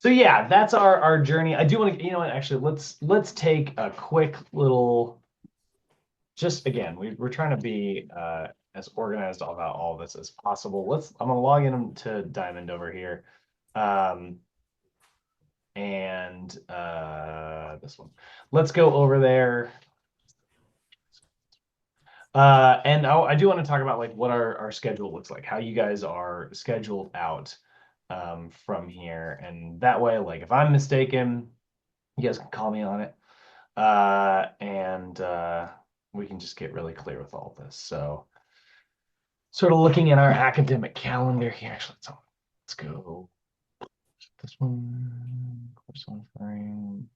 So yeah, that's our journey. I do want to, you know what, actually, let's take a quick little, just again, we're trying to be as organized about all this as possible. I'm gonna log in to Diamond over here. Um, and this one. Let's go over there. And I do want to talk about like what our schedule looks like, how you guys are scheduled out from here. And that way, like if I'm mistaken, you guys can call me on it. And we can just get really clear with all this. So sort of looking at our academic calendar here. Actually, let's go. This one, course offering.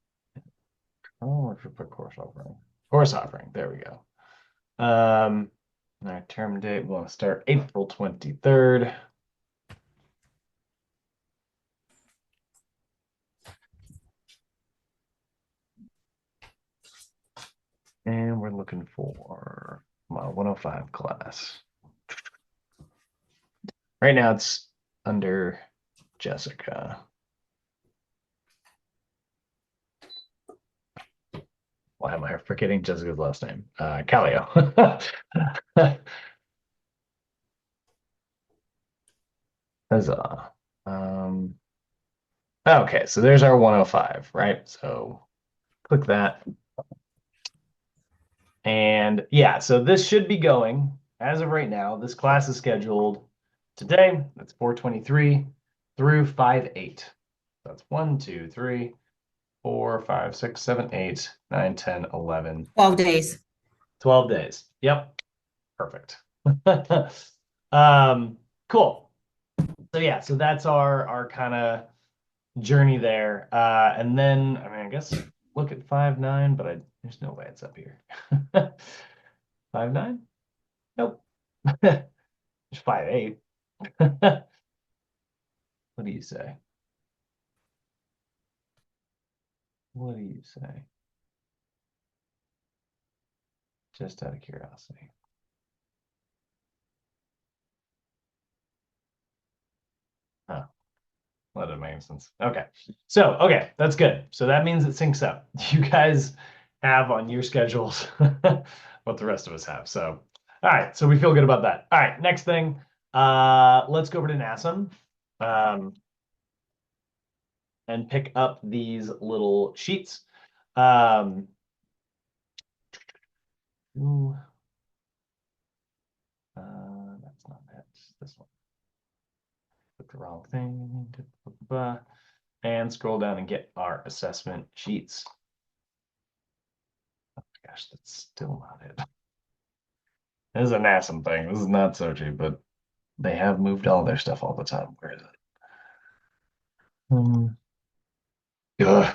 Oh, we should put course offering. Course offering. There we go. Our term date, we want to start April 23rd. And we're looking for my 105 class. Right now it's under Jessica. Why am I forgetting Jessica's last name? Callio. Huzzah. Um, okay, so there's our 105, right? So click that. And yeah, so this should be going as of right now. This class is scheduled today. That's 423 through 5/8. That's 1, 2, 3, 4, 5, 6, 7, 8, 9, 10, 11, 12 days. 12 days. Yep. Perfect. um, cool. So yeah, so that's our kind of journey there. And then I mean I guess look at 5/9, but there's no way it's up here. 5/9? Nope. It's 5/8. What do you say? What do you say? Just out of curiosity. Huh. Well, that doesn't make sense. Okay. So, okay, that's good. So that means it syncs up. You guys have on your schedules what the rest of us have. So, all right. So we feel good about that. All right. Next thing, let's go over to NASM and pick up these little sheets. Um, ooh, that's not it. This one. Click the wrong thing. And scroll down and get our assessment sheets. Oh my gosh, that's still not it. This is a NASM thing. This is not Sochi, but they have moved all their stuff all the time. Where is it? Um, ugh.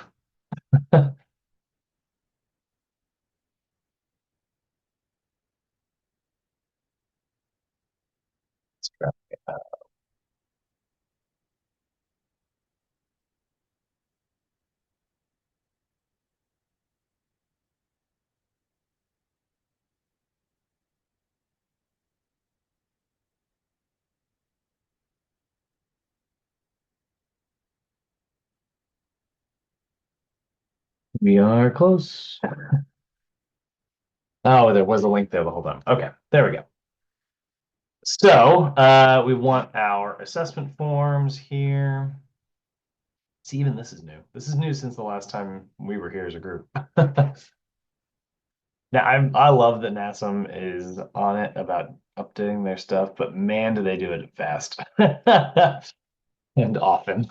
Scrap it. We are close. Oh, there was a link there the whole time. Okay, there we go. So we want our assessment forms here. See, even this is new. This is new since the last time we were here as a group. Now, I love that NASM is on it about updating their stuff, but man, do they do it fast and often.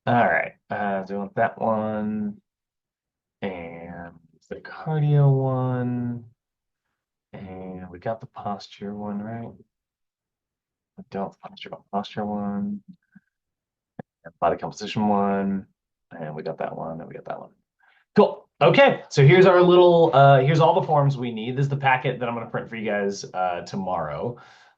All right, so we want that one and the cardio one, and we got the posture one, right? We don't posture one, and body composition one, and we got that one, and we got that one. Cool. Okay, so here's our little here's all the forms we need. This is the packet that I'm going to print for you guys tomorrow.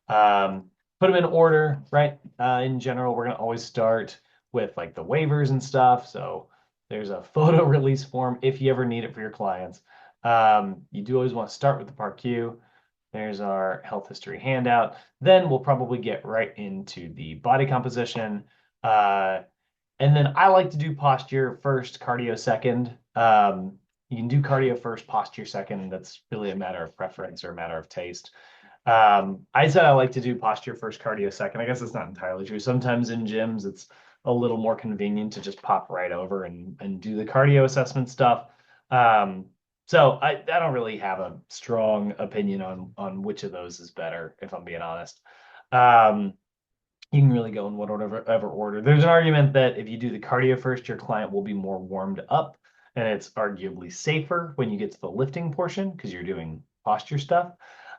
Put them in order, right? In general, we're going to always start with like the waivers and stuff. So there's a photo release form if you ever need it for your clients. You do always want to start with the Part Q. There's our health history handout. Then we'll probably get right into the body composition. And then I like to do posture first, cardio second. You can do cardio first, posture second. That's really a matter of preference or a matter of taste. I said I like to do posture first, cardio second. I guess it's not entirely true. Sometimes in gyms, it's a little more convenient to just pop right over and do the cardio assessment stuff. Um, so I don't really have a strong opinion on which of those is better, if I'm being honest. Um, you can really go in whatever order. There's an argument that if you do the cardio first, your client will be more warmed up, and it's arguably safer when you get to the lifting portion because you're doing posture stuff.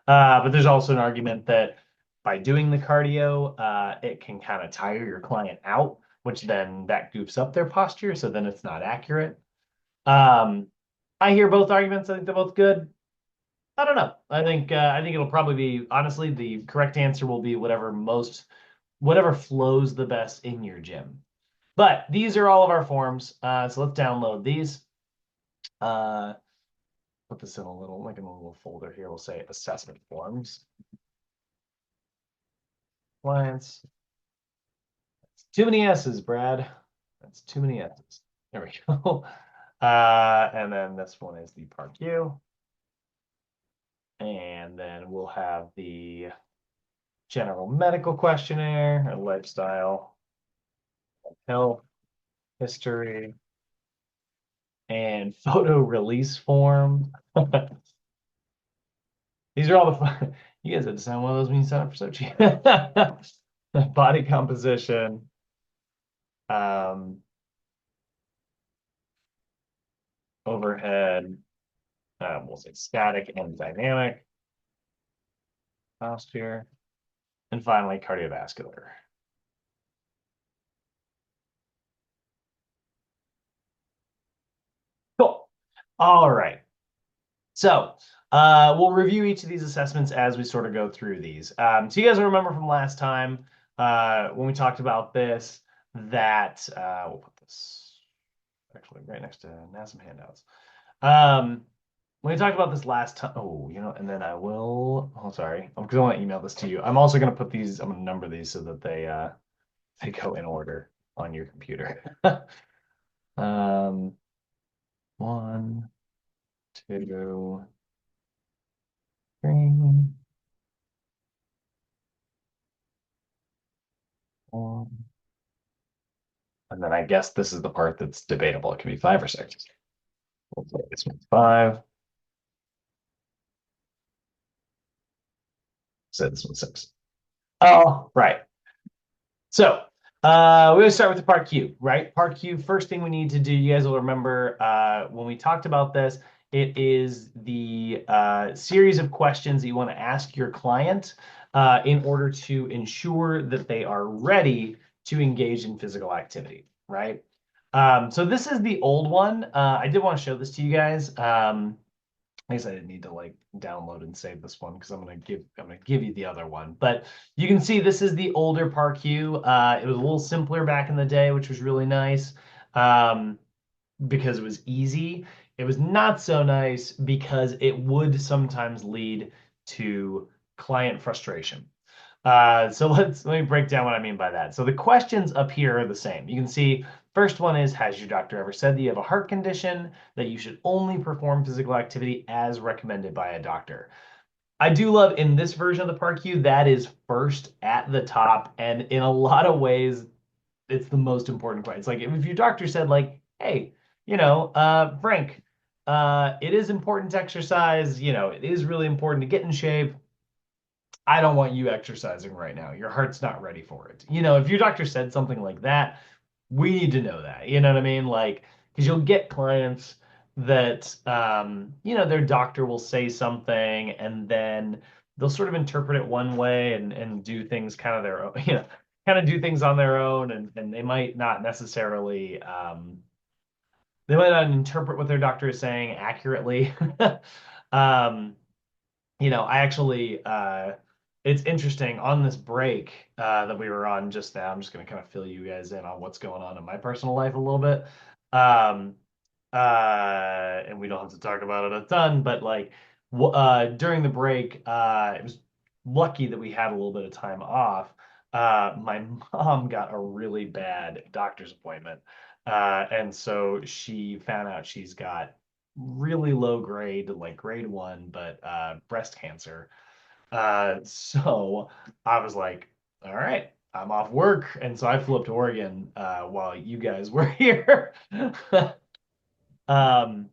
But there's also an argument that by doing the cardio, it can kind of tire your client out, which then that goofs up their posture, so then it's not accurate. Um, I hear both arguments. I think they're both good. I don't know. I think it'll probably be honestly the correct answer will be whatever flows the best in your gym. But these are all of our forms. So let's download these. Uh, put this in a little, like in a little folder here. We'll say assessment forms. Clients. Too many S's, Brad. That's too many S's. There we go. And then this one is the Park U. And then we'll have the general medical questionnaire, lifestyle, health, history, and photo release form. These are all the fun. You guys had to sign one of those when you sign up for Sochi. Body composition, um, overhead, we'll say static and dynamic posture, and finally cardiovascular. Cool. All right. So we'll review each of these assessments as we sort of go through these. So you guys will remember from last time when we talked about this that we'll put this actually right next to NASM handouts. Um, when we talked about this last time, and then I will, oh, sorry, because I want to email this to you. I'm also going to put these, I'm going to number these so that they go in order on your computer. um, one, two, three, four. And then I guess this is the part that's debatable. It can be five or six. We'll say this one's five. Say this one's six. Oh, right. So we're gonna start with the Part Q, right? Part Q, first thing we need to do, you guys will remember when we talked about this, it is the series of questions that you want to ask your client in order to ensure that they are ready to engage in physical activity, right? So this is the old one. I did want to show this to you guys. I guess I didn't need to like download and save this one because I'm gonna give you the other one. But you can see this is the older ParQ. It was a little simpler back in the day, which was really nice because it was easy. It was not so nice because it would sometimes lead to client frustration. So let me break down what I mean by that. So the questions up here are the same. You can see first one is, has your doctor ever said that you have a heart condition, that you should only perform physical activity as recommended by a doctor? I do love in this version of the ParQ, that is first at the top. And in a lot of ways, it's the most important question. It's like if your doctor said like, hey, Frank, it is important to exercise, it is really important to get in shape. I don't want you exercising right now. Your heart's not ready for it. If your doctor said something like that, we need to know that. You know what I mean? Like, because you'll get clients that, their doctor will say something and then they'll sort of interpret it one way and do things kind of their own, kind of do things on their own. And they might not necessarily, they might not interpret what their doctor is saying accurately. um, I actually, it's interesting on this break that we were on just now. I'm just going to kind of fill you guys in on what's going on in my personal life a little bit. Um, and we don't have to talk about it a ton, but like during the break, it was lucky that we had a little bit of time off My mom got a really bad doctor's appointment. And so she found out she's got really low grade, like grade one, but breast cancer. So I was like, all right, I'm off work. And so I flew up to Oregon while you guys were here. Um,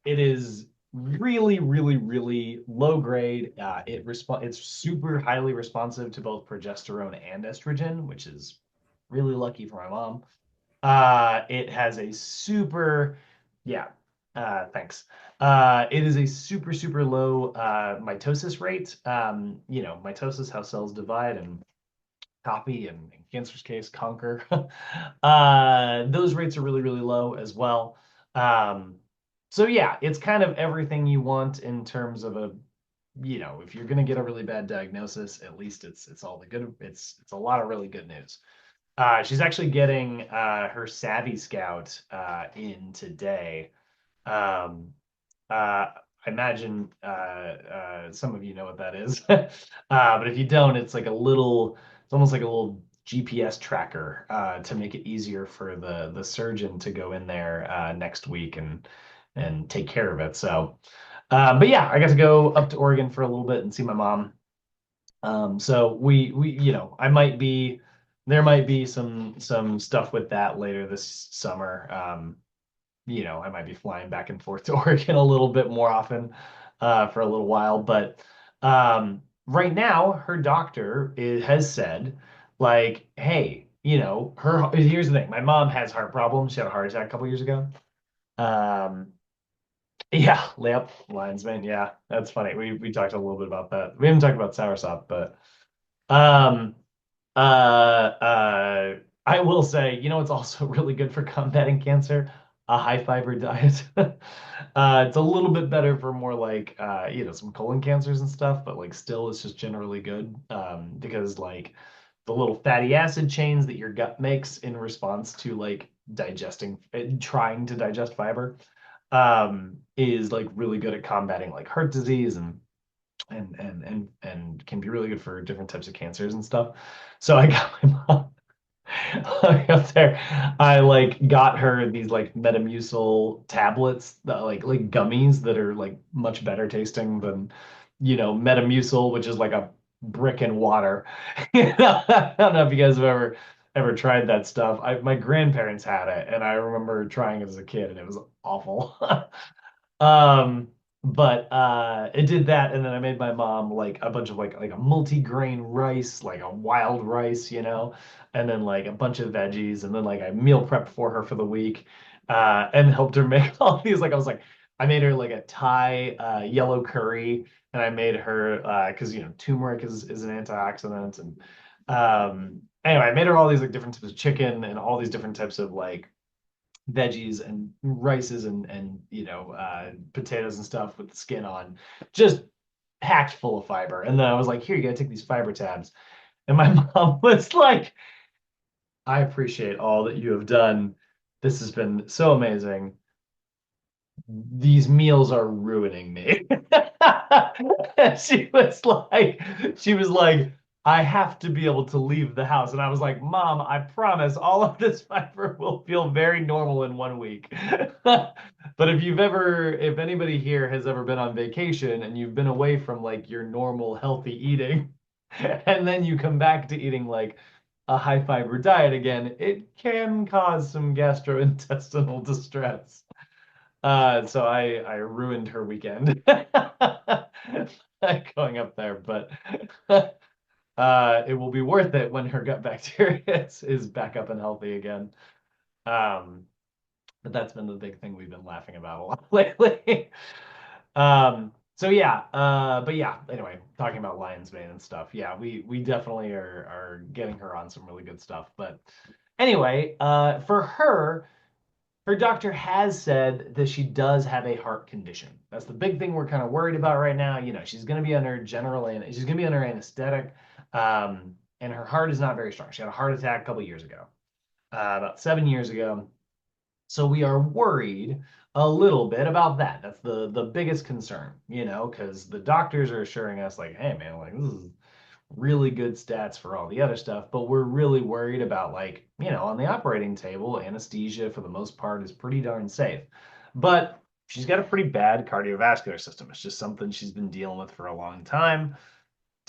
it is really, really, really low grade. It's super highly responsive to both progesterone and estrogen, which is really lucky for my mom. It has a super, yeah, thanks. It is a super, super low mitosis rate. Mitosis, how cells divide and copy, and in cancer's case, conquer. Those rates are really, really low as well. Um, so yeah, it's kind of everything you want in terms of if you're gonna get a really bad diagnosis, at least it's all the good. It's a lot of really good news. She's actually getting her Savvy Scout in today. Um, I imagine some of you know what that is. But if you don't, it's almost like a little GPS tracker to make it easier for the surgeon to go in there next week and take care of it. So, but yeah, I got to go up to Oregon for a little bit and see my mom. So there might be some stuff with that later this summer. I might be flying back and forth to Oregon a little bit more often for a little while. But right now, her doctor has said, like, hey, here's the thing. My mom has heart problems. She had a heart attack a couple years ago. Um, yeah, yep, lion's mane. Yeah, that's funny. We talked a little bit about that. We haven't talked about soursop, but um, uh, uh, I will say, it's also really good for combating cancer, a high fiber diet. It's a little bit better for more like, some colon cancers and stuff, but like still it's just generally good, because like the little fatty acid chains that your gut makes in response to like trying to digest fiber, is like really good at combating like heart disease and can be really good for different types of cancers and stuff. So I got my mom up there. I like got her these like Metamucil tablets that like gummies that are like much better tasting than Metamucil, which is like a brick and water. I don't know if you guys have ever tried that stuff. My grandparents had it, and I remember trying it as a kid, and it was awful. Um, but it did that, and then I made my mom like a bunch of like a multi-grain rice, like a wild rice, and then like a bunch of veggies, and then like I meal prepped for her for the week, and helped her make all these. Like I made her like a Thai yellow curry, and I made her because turmeric is an antioxidant, and anyway, I made her all these like different types of chicken and all these different types of like veggies and rices and potatoes and stuff with the skin on, just packed full of fiber. And then I was like, here, you gotta take these fiber tabs. And my mom was like, I appreciate all that you have done. This has been so amazing. These meals are ruining me. She was like, I have to be able to leave the house. And I was like, Mom, I promise all of this fiber will feel very normal in 1 week. But if anybody here has ever been on vacation and you've been away from like your normal healthy eating, and then you come back to eating like a high fiber diet again, it can cause some gastrointestinal distress. So I ruined her weekend going up there, but it will be worth it when her gut bacteria is back up and healthy again. Um, but that's been the big thing we've been laughing about a lot lately. So yeah, but yeah, anyway, talking about lion's mane and stuff. Yeah, we definitely are getting her on some really good stuff. But anyway, for her doctor has said that she does have a heart condition. That's the big thing we're kind of worried about right now. She's going to be under she's going to be under anesthetic, and her heart is not very strong. She had a heart attack a couple years ago, about 7 years ago. So we are worried a little bit about that. That's the biggest concern, because the doctors are assuring us like, hey man, like really good stats for all the other stuff, but we're really worried about like, on the operating table, anesthesia for the most part is pretty darn safe. But she's got a pretty bad cardiovascular system. It's just something she's been dealing with for a long time.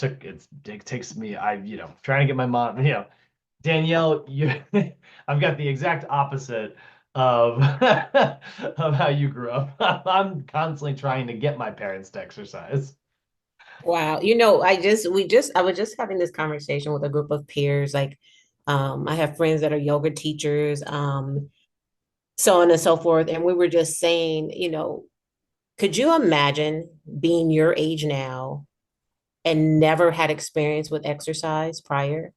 It takes me, trying to get my mom, Danielle, I've got the exact opposite of of how you grew up. I'm constantly trying to get my parents to exercise. Wow. I was just having this conversation with a group of peers. Like, I have friends that are yoga teachers, so on and so forth. And we were just saying, could you imagine being your age now and never had experience with exercise prior?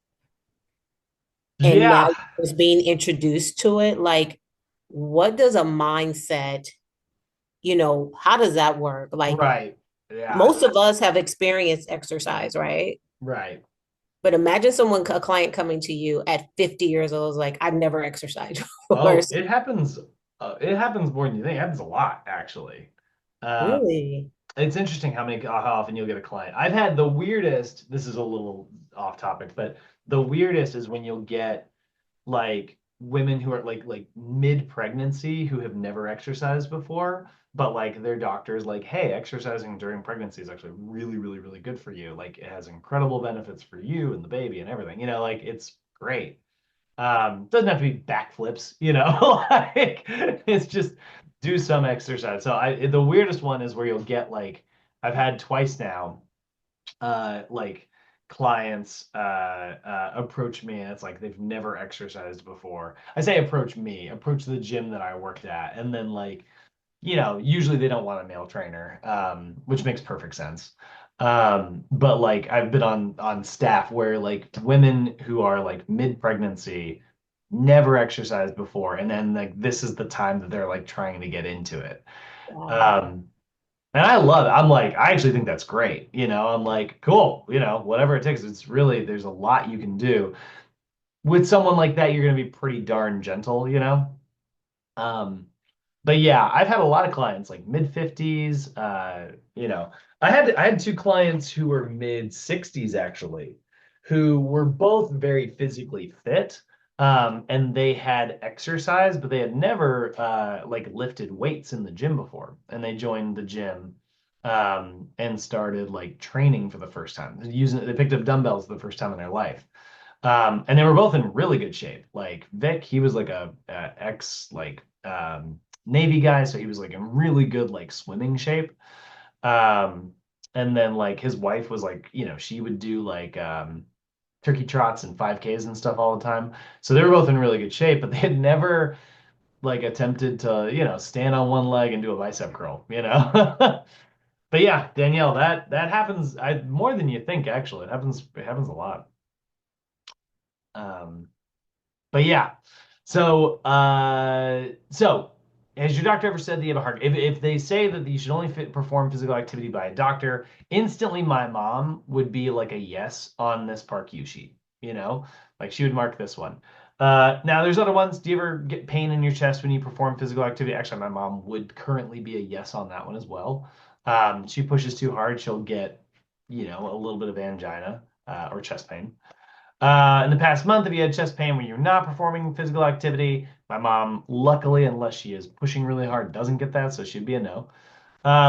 And now Yeah, you're just being introduced to it? Like, what does a mindset, how does that work? Like, right. Yeah, most of us have experienced exercise, right? right. But imagine a client coming to you at 50 years old, is like, I've never exercised before. Oh, it happens. It happens more than you think. It happens a lot, actually. Um, Really? it's interesting how often you'll get a client. I've had the weirdest. This is a little off topic, but the weirdest is when you'll get like women who are like mid pregnancy who have never exercised before, but like their doctor's like, hey, exercising during pregnancy is actually really, really, really good for you. Like it has incredible benefits for you and the baby and everything. Like it's great. Doesn't have to be backflips, like it's just do some exercise. So the weirdest one is where you'll get like I've had twice now like clients approach me and it's like they've never exercised before. I say approach the gym that I worked at, and then like, usually they don't want a male trainer, which makes perfect sense. But like I've been on staff where like women who are like mid-pregnancy never exercised before, and then like this is the time that they're like trying to get into it. Wow. Um, and I love it. I'm like, I actually think that's great. I'm like, cool, whatever it takes. It's really, there's a lot you can do. With someone like that, you're going to be pretty darn gentle. Um, but yeah, I've had a lot of clients like mid 50s. I had two clients who were mid 60s actually, who were both very physically fit. And they had exercise, but they had never like lifted weights in the gym before. And they joined the gym and started like training for the first time. They picked up dumbbells for the first time in their life. And they were both in really good shape. Like Vic, he was like a ex like Navy guy, so he was like in really good like swimming shape. Um, and then like his wife was like, she would do like turkey trots and 5Ks and stuff all the time. So they were both in really good shape, but they had never like attempted to, stand on one leg and do a bicep curl. But yeah, Danielle, that happens more than you think actually. It happens a lot. Um, But yeah, so has your doctor ever said that you have a heart? If they say that you should only perform physical activity by a doctor, instantly my mom would be like a yes on this Park U sheet. Like she would mark this one. Now there's other ones. Do you ever get pain in your chest when you perform physical activity? Actually, my mom would currently be a yes on that one as well. She pushes too hard, she'll get, a little bit of angina or chest pain. In the past month, if you had chest pain when you're not performing physical activity, my mom, luckily, unless she is pushing really hard, doesn't get that, so she'd be a no.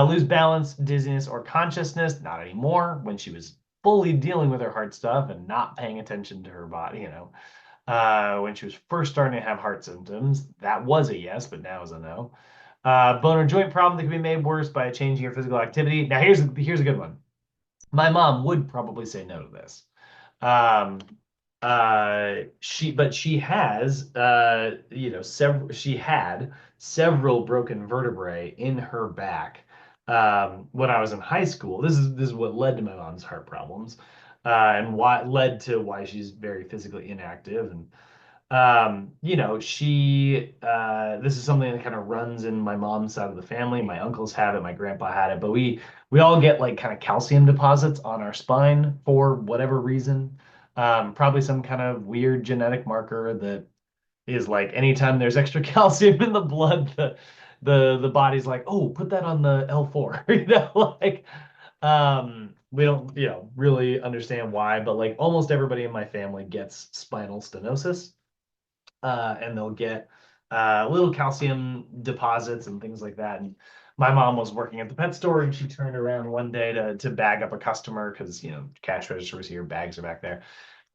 Lose balance, dizziness, or consciousness, not anymore. When she was fully dealing with her heart stuff and not paying attention to her body. When she was first starting to have heart symptoms, that was a yes, but now is a no. Bone or joint problem that can be made worse by changing your physical activity. Now, here's a good one. My mom would probably say no to this. Um, she has, she had several broken vertebrae in her back when I was in high school. This is what led to my mom's heart problems, and why led to why she's very physically inactive. And this is something that kind of runs in my mom's side of the family. My uncles have it, my grandpa had it, but we all get like kind of calcium deposits on our spine for whatever reason. Probably some kind of weird genetic marker that is like anytime there's extra calcium in the blood, the body's like, oh, put that on the L4, like. We don't, really understand why, but like almost everybody in my family gets spinal stenosis, and they'll get little calcium deposits and things like that. And my mom was working at the pet store, and she turned around one day to bag up a customer because cash register was here, bags are back there.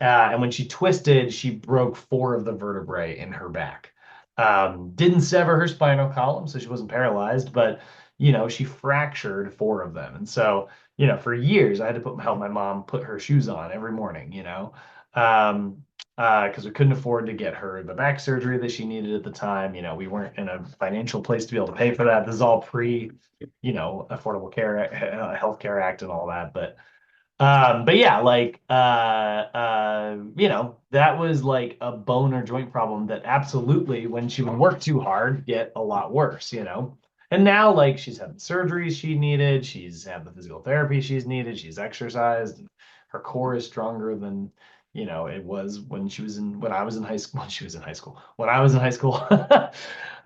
And when she twisted, she broke four of the vertebrae in her back. Didn't sever her spinal column, so she wasn't paralyzed, but she fractured four of them. And so, for years, I had to help my mom put her shoes on every morning, um, because we couldn't afford to get her the back surgery that she needed at the time. We weren't in a financial place to be able to pay for that. This is all pre, Affordable Care, Health Care Act and all that. But yeah, like that was like a bone or joint problem that absolutely, when she would work too hard, get a lot worse. And now, like, she's had the surgeries she needed, she's had the physical therapy she's needed, she's exercised, and her core is stronger than, it was when I was in high school, when she was in high school, when I was in high school.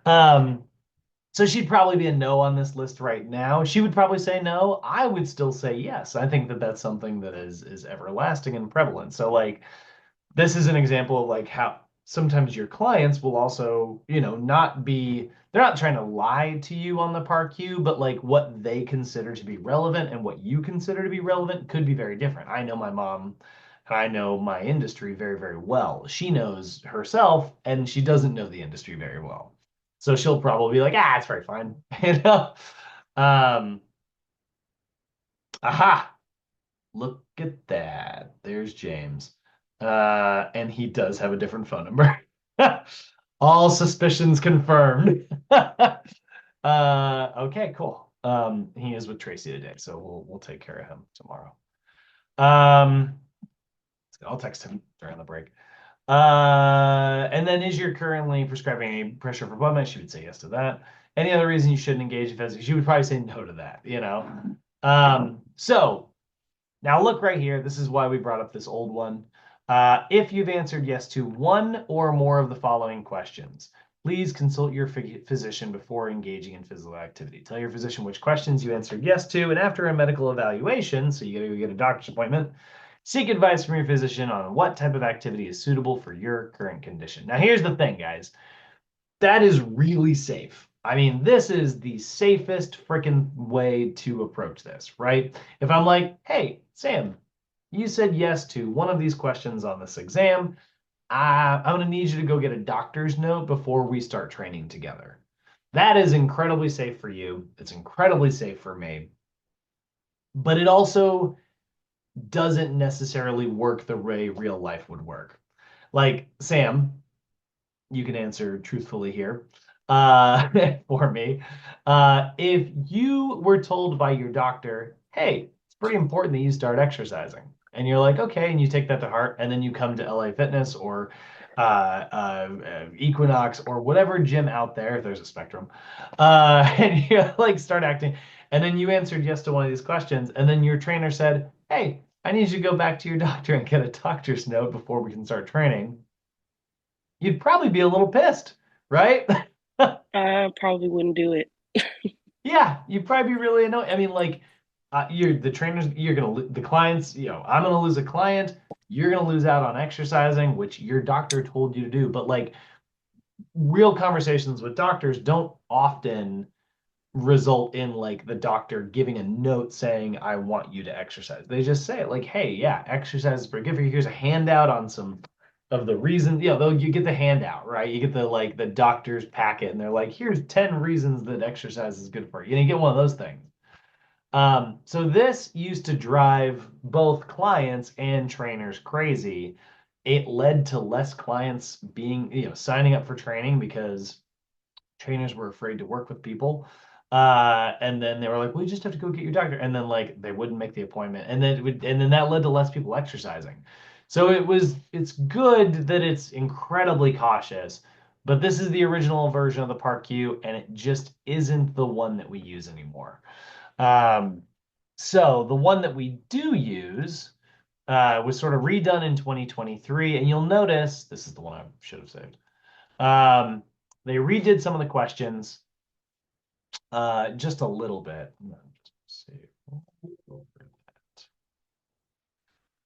Um, so she'd probably be a no on this list right now. She would probably say no. I would still say yes. I think that that's something that is everlasting and prevalent. So like this is an example of like how sometimes your clients will also, not be they're not trying to lie to you on the par queue, but like what they consider to be relevant and what you consider to be relevant could be very different. I know my mom and I know my industry very, very well. She knows herself and she doesn't know the industry very well. So she'll probably be like, it's very fine. You know? Um, aha. Look at that. There's James. And he does have a different phone number. All suspicions confirmed. Okay, cool. He is with Tracy today, so we'll take care of him tomorrow. Um, I'll text him during the break. And then is you're currently prescribing any pressure for blood she would say yes to that. Any other reason you shouldn't engage in physics? She would probably say no to that. So now look right here. This is why we brought up this old one. If you've answered yes to one or more of the following questions, please consult your physician before engaging in physical activity. Tell your physician which questions you answered yes to, and after a medical evaluation, so you got to go get a doctor's appointment, seek advice from your physician on what type of activity is suitable for your current condition. Now, here's the thing, guys. That is really safe. I mean, this is the safest freaking way to approach this, right? If I'm like, hey, Sam, you said yes to one of these questions on this exam. I'm going to need you to go get a doctor's note before we start training together. That is incredibly safe for you. It's incredibly safe for me. But it also doesn't necessarily work the way real life would work. Like, Sam, you can answer truthfully here for me. If you were told by your doctor, hey, it's pretty important that you start exercising, and you're like, okay, and you take that to heart, and then you come to LA Fitness or Equinox or whatever gym out there, if there's a spectrum, and you like start acting, and then you answered yes to one of these questions, and then your trainer said, hey, I need you to go back to your doctor and get a doctor's note before we can start training, you'd probably be a little pissed, right? I probably wouldn't do it. Yeah, you'd probably be really annoyed. I mean, like, you're the trainers, you're gonna the clients. I'm gonna lose a client. You're gonna lose out on exercising, which your doctor told you to do. But like, real conversations with doctors don't often result in like the doctor giving a note saying, I want you to exercise. They just say like, hey, yeah, exercise is pretty good for you. Here's a handout on some of the reasons, though you get the handout, right? You get the doctor's packet and they're like, here's 10 reasons that exercise is good for you. And you get one of those things. So this used to drive both clients and trainers crazy. It led to less clients being, signing up for training because trainers were afraid to work with people. And then they were like, well, you just have to go get your doctor. And then like they wouldn't make the appointment. And then that led to less people exercising. So it's good that it's incredibly cautious, but this is the original version of the Park Q, and it just isn't the one that we use anymore. Um, so the one that we do use was sort of redone in 2023, and you'll notice this is the one I should have saved. They redid some of the questions just a little bit.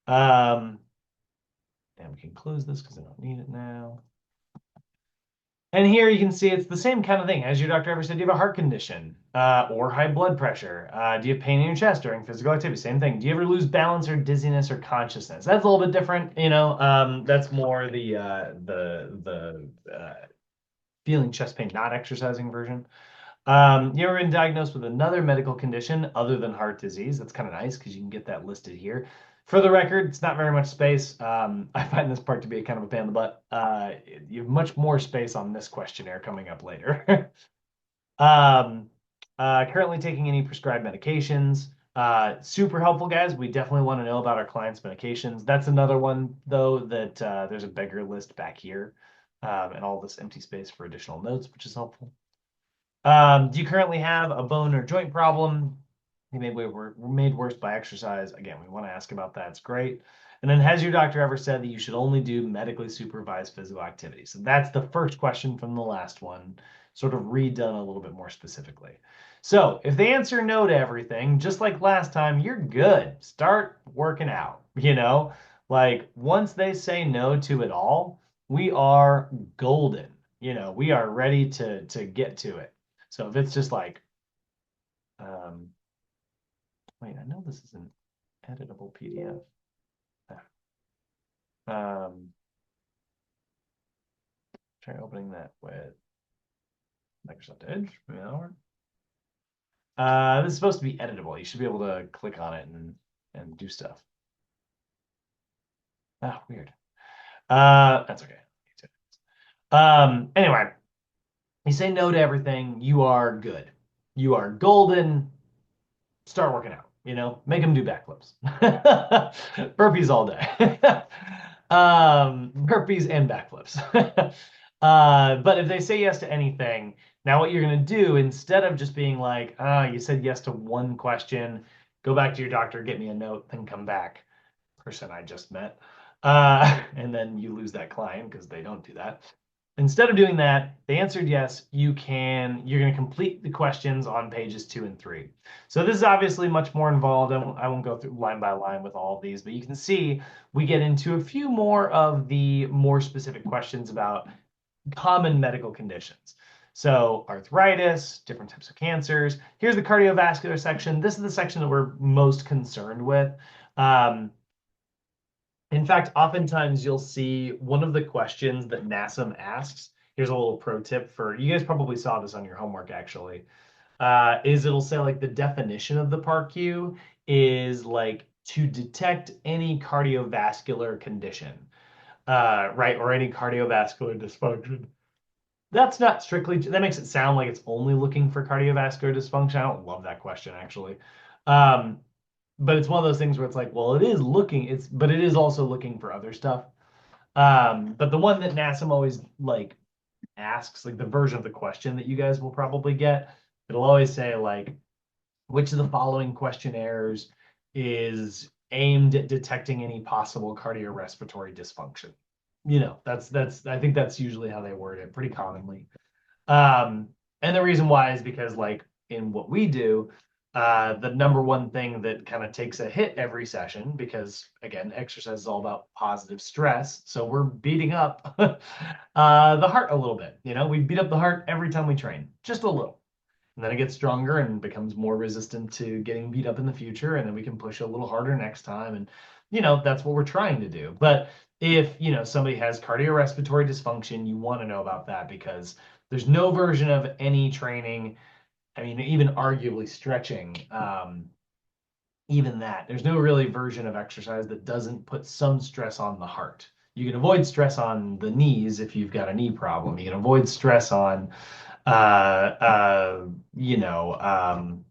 And we can close this because I don't need it now. And here you can see it's the same kind of thing. As your doctor ever said, do you have a heart condition or high blood pressure? Do you have pain in your chest during physical activity? Same thing. Do you ever lose balance or dizziness or consciousness? That's a little bit different, you know. That's more the feeling chest pain, not exercising version. You ever been diagnosed with another medical condition other than heart disease? That's kind of nice because you can get that listed here. For the record, it's not very much space. I find this part to be kind of a pain in the butt. You have much more space on this questionnaire coming up later. um, Currently taking any prescribed medications. Super helpful, guys. We definitely want to know about our clients' medications. That's another one, though, that there's a bigger list back here and all this empty space for additional notes, which is helpful. Do you currently have a bone or joint problem? You were made worse by exercise. Again, we want to ask about that. It's great. And then, has your doctor ever said that you should only do medically supervised physical activity? So that's the first question from the last one, sort of redone a little bit more specifically. So if they answer no to everything, just like last time, you're good. Start working out. Like once they say no to it all, we are golden. We are ready to get to it. So if it's just like, um, wait, I know this is an editable PDF. Um, Try opening that with Microsoft Edge. This is supposed to be editable. You should be able to click on it and do stuff. Weird. That's okay. Anyway, you say no to everything. You are good. You are golden. Start working out. Make them do backflips. Burpees all day. Burpees and backflips. But if they say yes to anything, now what you're going to do, instead of just being like, you said yes to one question, go back to your doctor, get me a note, then come back. Person I just met. And then you lose that client because they don't do that. Instead of doing that, they answered yes, you're going to complete the questions on pages 2 and 3. So this is obviously much more involved. I won't go through line by line with all of these, but you can see we get into a few more of the more specific questions about common medical conditions. So arthritis, different types of cancers. Here's the cardiovascular section. This is the section that we're most concerned with. In fact, oftentimes you'll see one of the questions that NASM asks. Here's a little pro tip for you guys probably saw this on your homework actually. Is it'll say like the definition of the PAR-Q is like to detect any cardiovascular condition, right? Or any cardiovascular dysfunction. That's not strictly, that makes it sound like it's only looking for cardiovascular dysfunction. I don't love that question actually. But it's one of those things where it's like, well, but it is also looking for other stuff. But the one that NASM always like asks, like the version of the question that you guys will probably get, it'll always say like, which of the following questionnaires is aimed at detecting any possible cardiorespiratory dysfunction? I think that's usually how they word it pretty commonly. And the reason why is because like in what we do, the number one thing that kind of takes a hit every session, because again, exercise is all about positive stress. So we're beating up the heart a little bit. We beat up the heart every time we train, just a little. And then it gets stronger and becomes more resistant to getting beat up in the future. And then we can push a little harder next time. And, that's what we're trying to do. But if, somebody has cardiorespiratory dysfunction, you want to know about that because there's no version of any training. I mean, even arguably stretching, even that, there's no really version of exercise that doesn't put some stress on the heart. You can avoid stress on the knees if you've got a knee problem. You can avoid stress on, uh, uh, you know, um,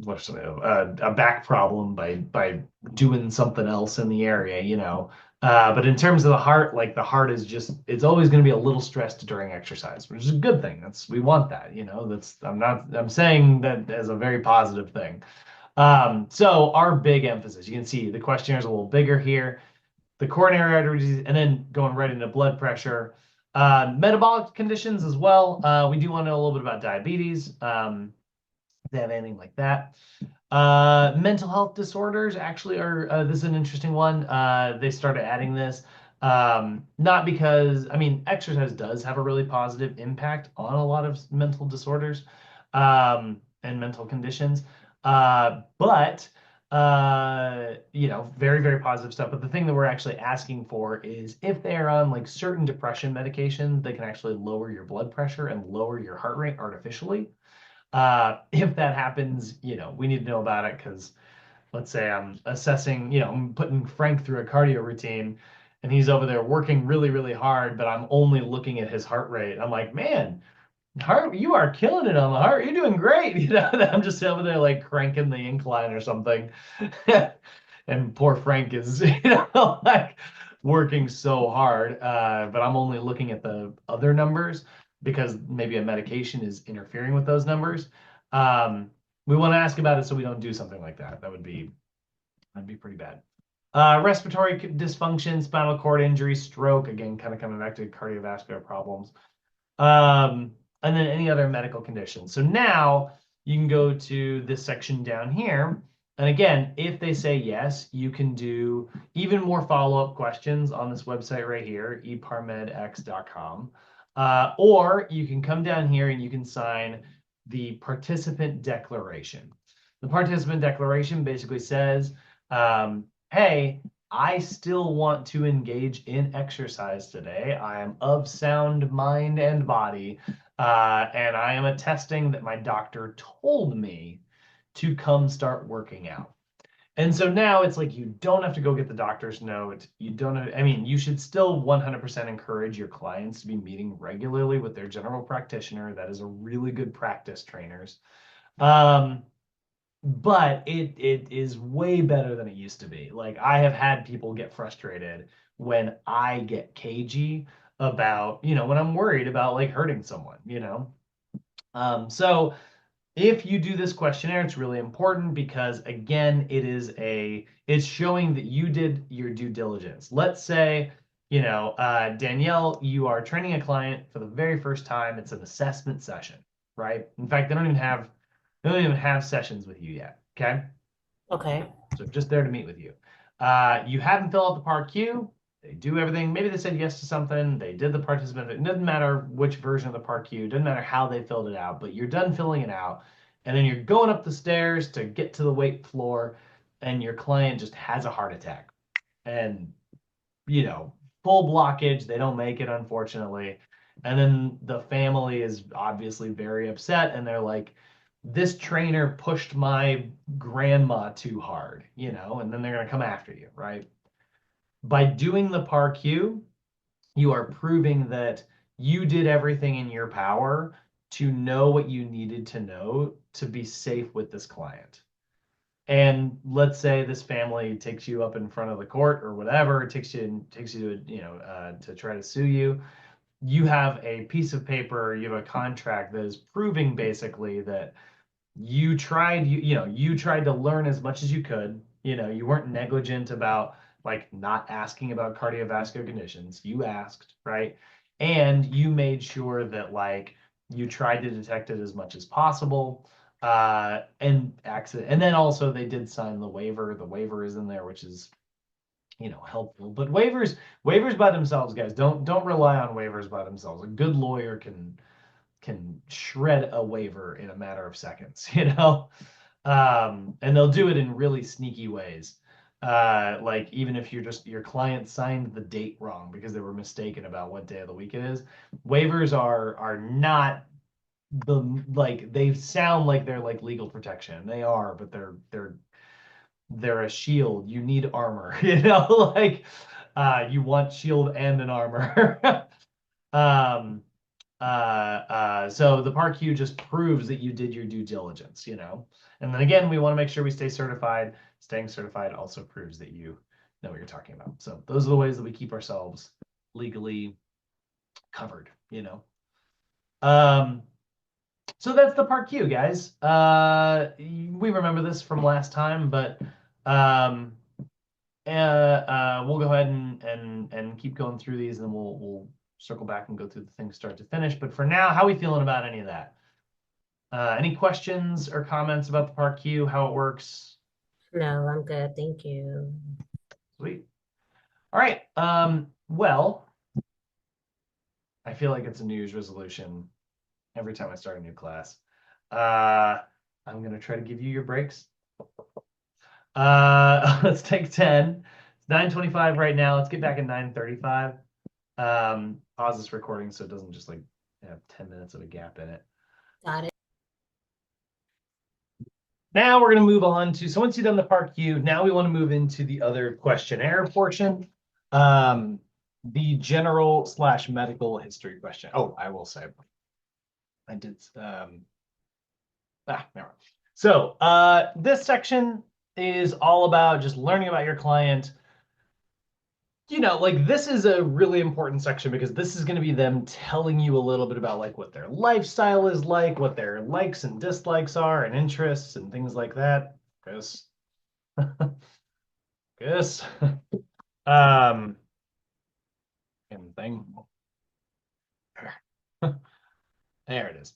a back problem by doing something else in the area. But in terms of the heart, like the heart is it's always going to be a little stressed during exercise, which is a good thing. We want that. I'm saying that as a very positive thing. So our big emphasis, you can see the questionnaire is a little bigger here. The coronary artery disease, and then going right into blood pressure. Metabolic conditions as well. We do want to know a little bit about diabetes. If they have anything like that. Mental health disorders actually are, this is an interesting one. They started adding this, not because, I mean, exercise does have a really positive impact on a lot of mental disorders, and mental conditions. But, very, very positive stuff. But the thing that we're actually asking for is if they're on like certain depression medications, they can actually lower your blood pressure and lower your heart rate artificially. If that happens, we need to know about it because let's say I'm assessing, I'm putting Frank through a cardio routine and he's over there working really, really hard, but I'm only looking at his heart rate. I'm like, man, heart, you are killing it on the heart. You're doing great. I'm just over there like cranking the incline or something. And poor Frank is, like working so hard. But I'm only looking at the other numbers because maybe a medication is interfering with those numbers. Um, we want to ask about it so we don't do something like that. That'd be pretty bad. Respiratory dysfunction, spinal cord injury, stroke, again, kind of coming back to cardiovascular problems. And then any other medical conditions. So now you can go to this section down here. And again, if they say yes, you can do even more follow-up questions on this website right here, eparmedx.com. Or you can come down here and you can sign the participant declaration. The participant declaration basically says, hey, I still want to engage in exercise today. I am of sound mind and body, and I am attesting that my doctor told me to come start working out. And so now it's like you don't have to go get the doctor's note. You don't have, I mean, you should still 100% encourage your clients to be meeting regularly with their general practitioner. That is a really good practice trainers. Um, but it is way better than it used to be. Like I have had people get frustrated when I get cagey about, when I'm worried about like hurting someone. So if you do this questionnaire, it's really important because again, it's showing that you did your due diligence. Let's say, Danielle, you are training a client for the very first time. It's an assessment session, right? In fact, they don't even have sessions with you yet. Okay. Okay. So just there to meet with you. You have them fill out the Part Q. They do everything. Maybe they said yes to something. They did the participant. It doesn't matter which version of the Part Q. It doesn't matter how they filled it out, but you're done filling it out. And then you're going up the stairs to get to the weight floor, and your client just has a heart attack. And, you know, full blockage. They don't make it, unfortunately. And then the family is obviously very upset, and they're like, this trainer pushed my grandma too hard, and then they're going to come after you, right? By doing the PAR-Q, you are proving that you did everything in your power to know what you needed to know to be safe with this client. And let's say this family takes you up in front of the court or whatever, takes you to, to try to sue you. You have a piece of paper, you have a contract that is proving basically that you tried to learn as much as you could. You weren't negligent about like not asking about cardiovascular conditions. You asked, right? And you made sure that like you tried to detect it as much as possible. And then also they did sign the waiver. The waiver is in there, which is helpful. But waivers by themselves, guys, don't rely on waivers by themselves. A good lawyer can shred a waiver in a matter of seconds, and they'll do it in really sneaky ways. Like even if your client signed the date wrong because they were mistaken about what day of the week it is, waivers are not like they sound like they're like legal protection. They are, but they're a shield. You need armor, like you want shield and an armor. um, so the Park Q just proves that you did your due diligence. And then again, we want to make sure we stay certified. Staying certified also proves that you know what you're talking about. So those are the ways that we keep ourselves legally covered. Um, so that's the Park Q, guys. We remember this from last time, but um, we'll go ahead and keep going through these, and then we'll circle back and go through the things start to finish. But for now, how are we feeling about any of that? Any questions or comments about the Park Q, how it works? No, I'm good. Thank you. Sweet. All right. Well, I feel like it's a New Year's resolution every time I start a new class. Uh, I'm gonna try to give you your breaks. Let's take 10. It's 9:25 right now. Let's get back at 9:35. Pause this recording so it doesn't just like have 10 minutes of a gap in it. Got it. Now we're going to move on to, so once you've done the Park U, now we want to move into the other questionnaire portion. The general slash medical history question. Oh, I will say, I did, never mind. So this section is all about just learning about your client. Like this is a really important section because this is going to be them telling you a little bit about like what their lifestyle is like, what their likes and dislikes are, and interests and things like that. Because, guess, um, and thing. There it is.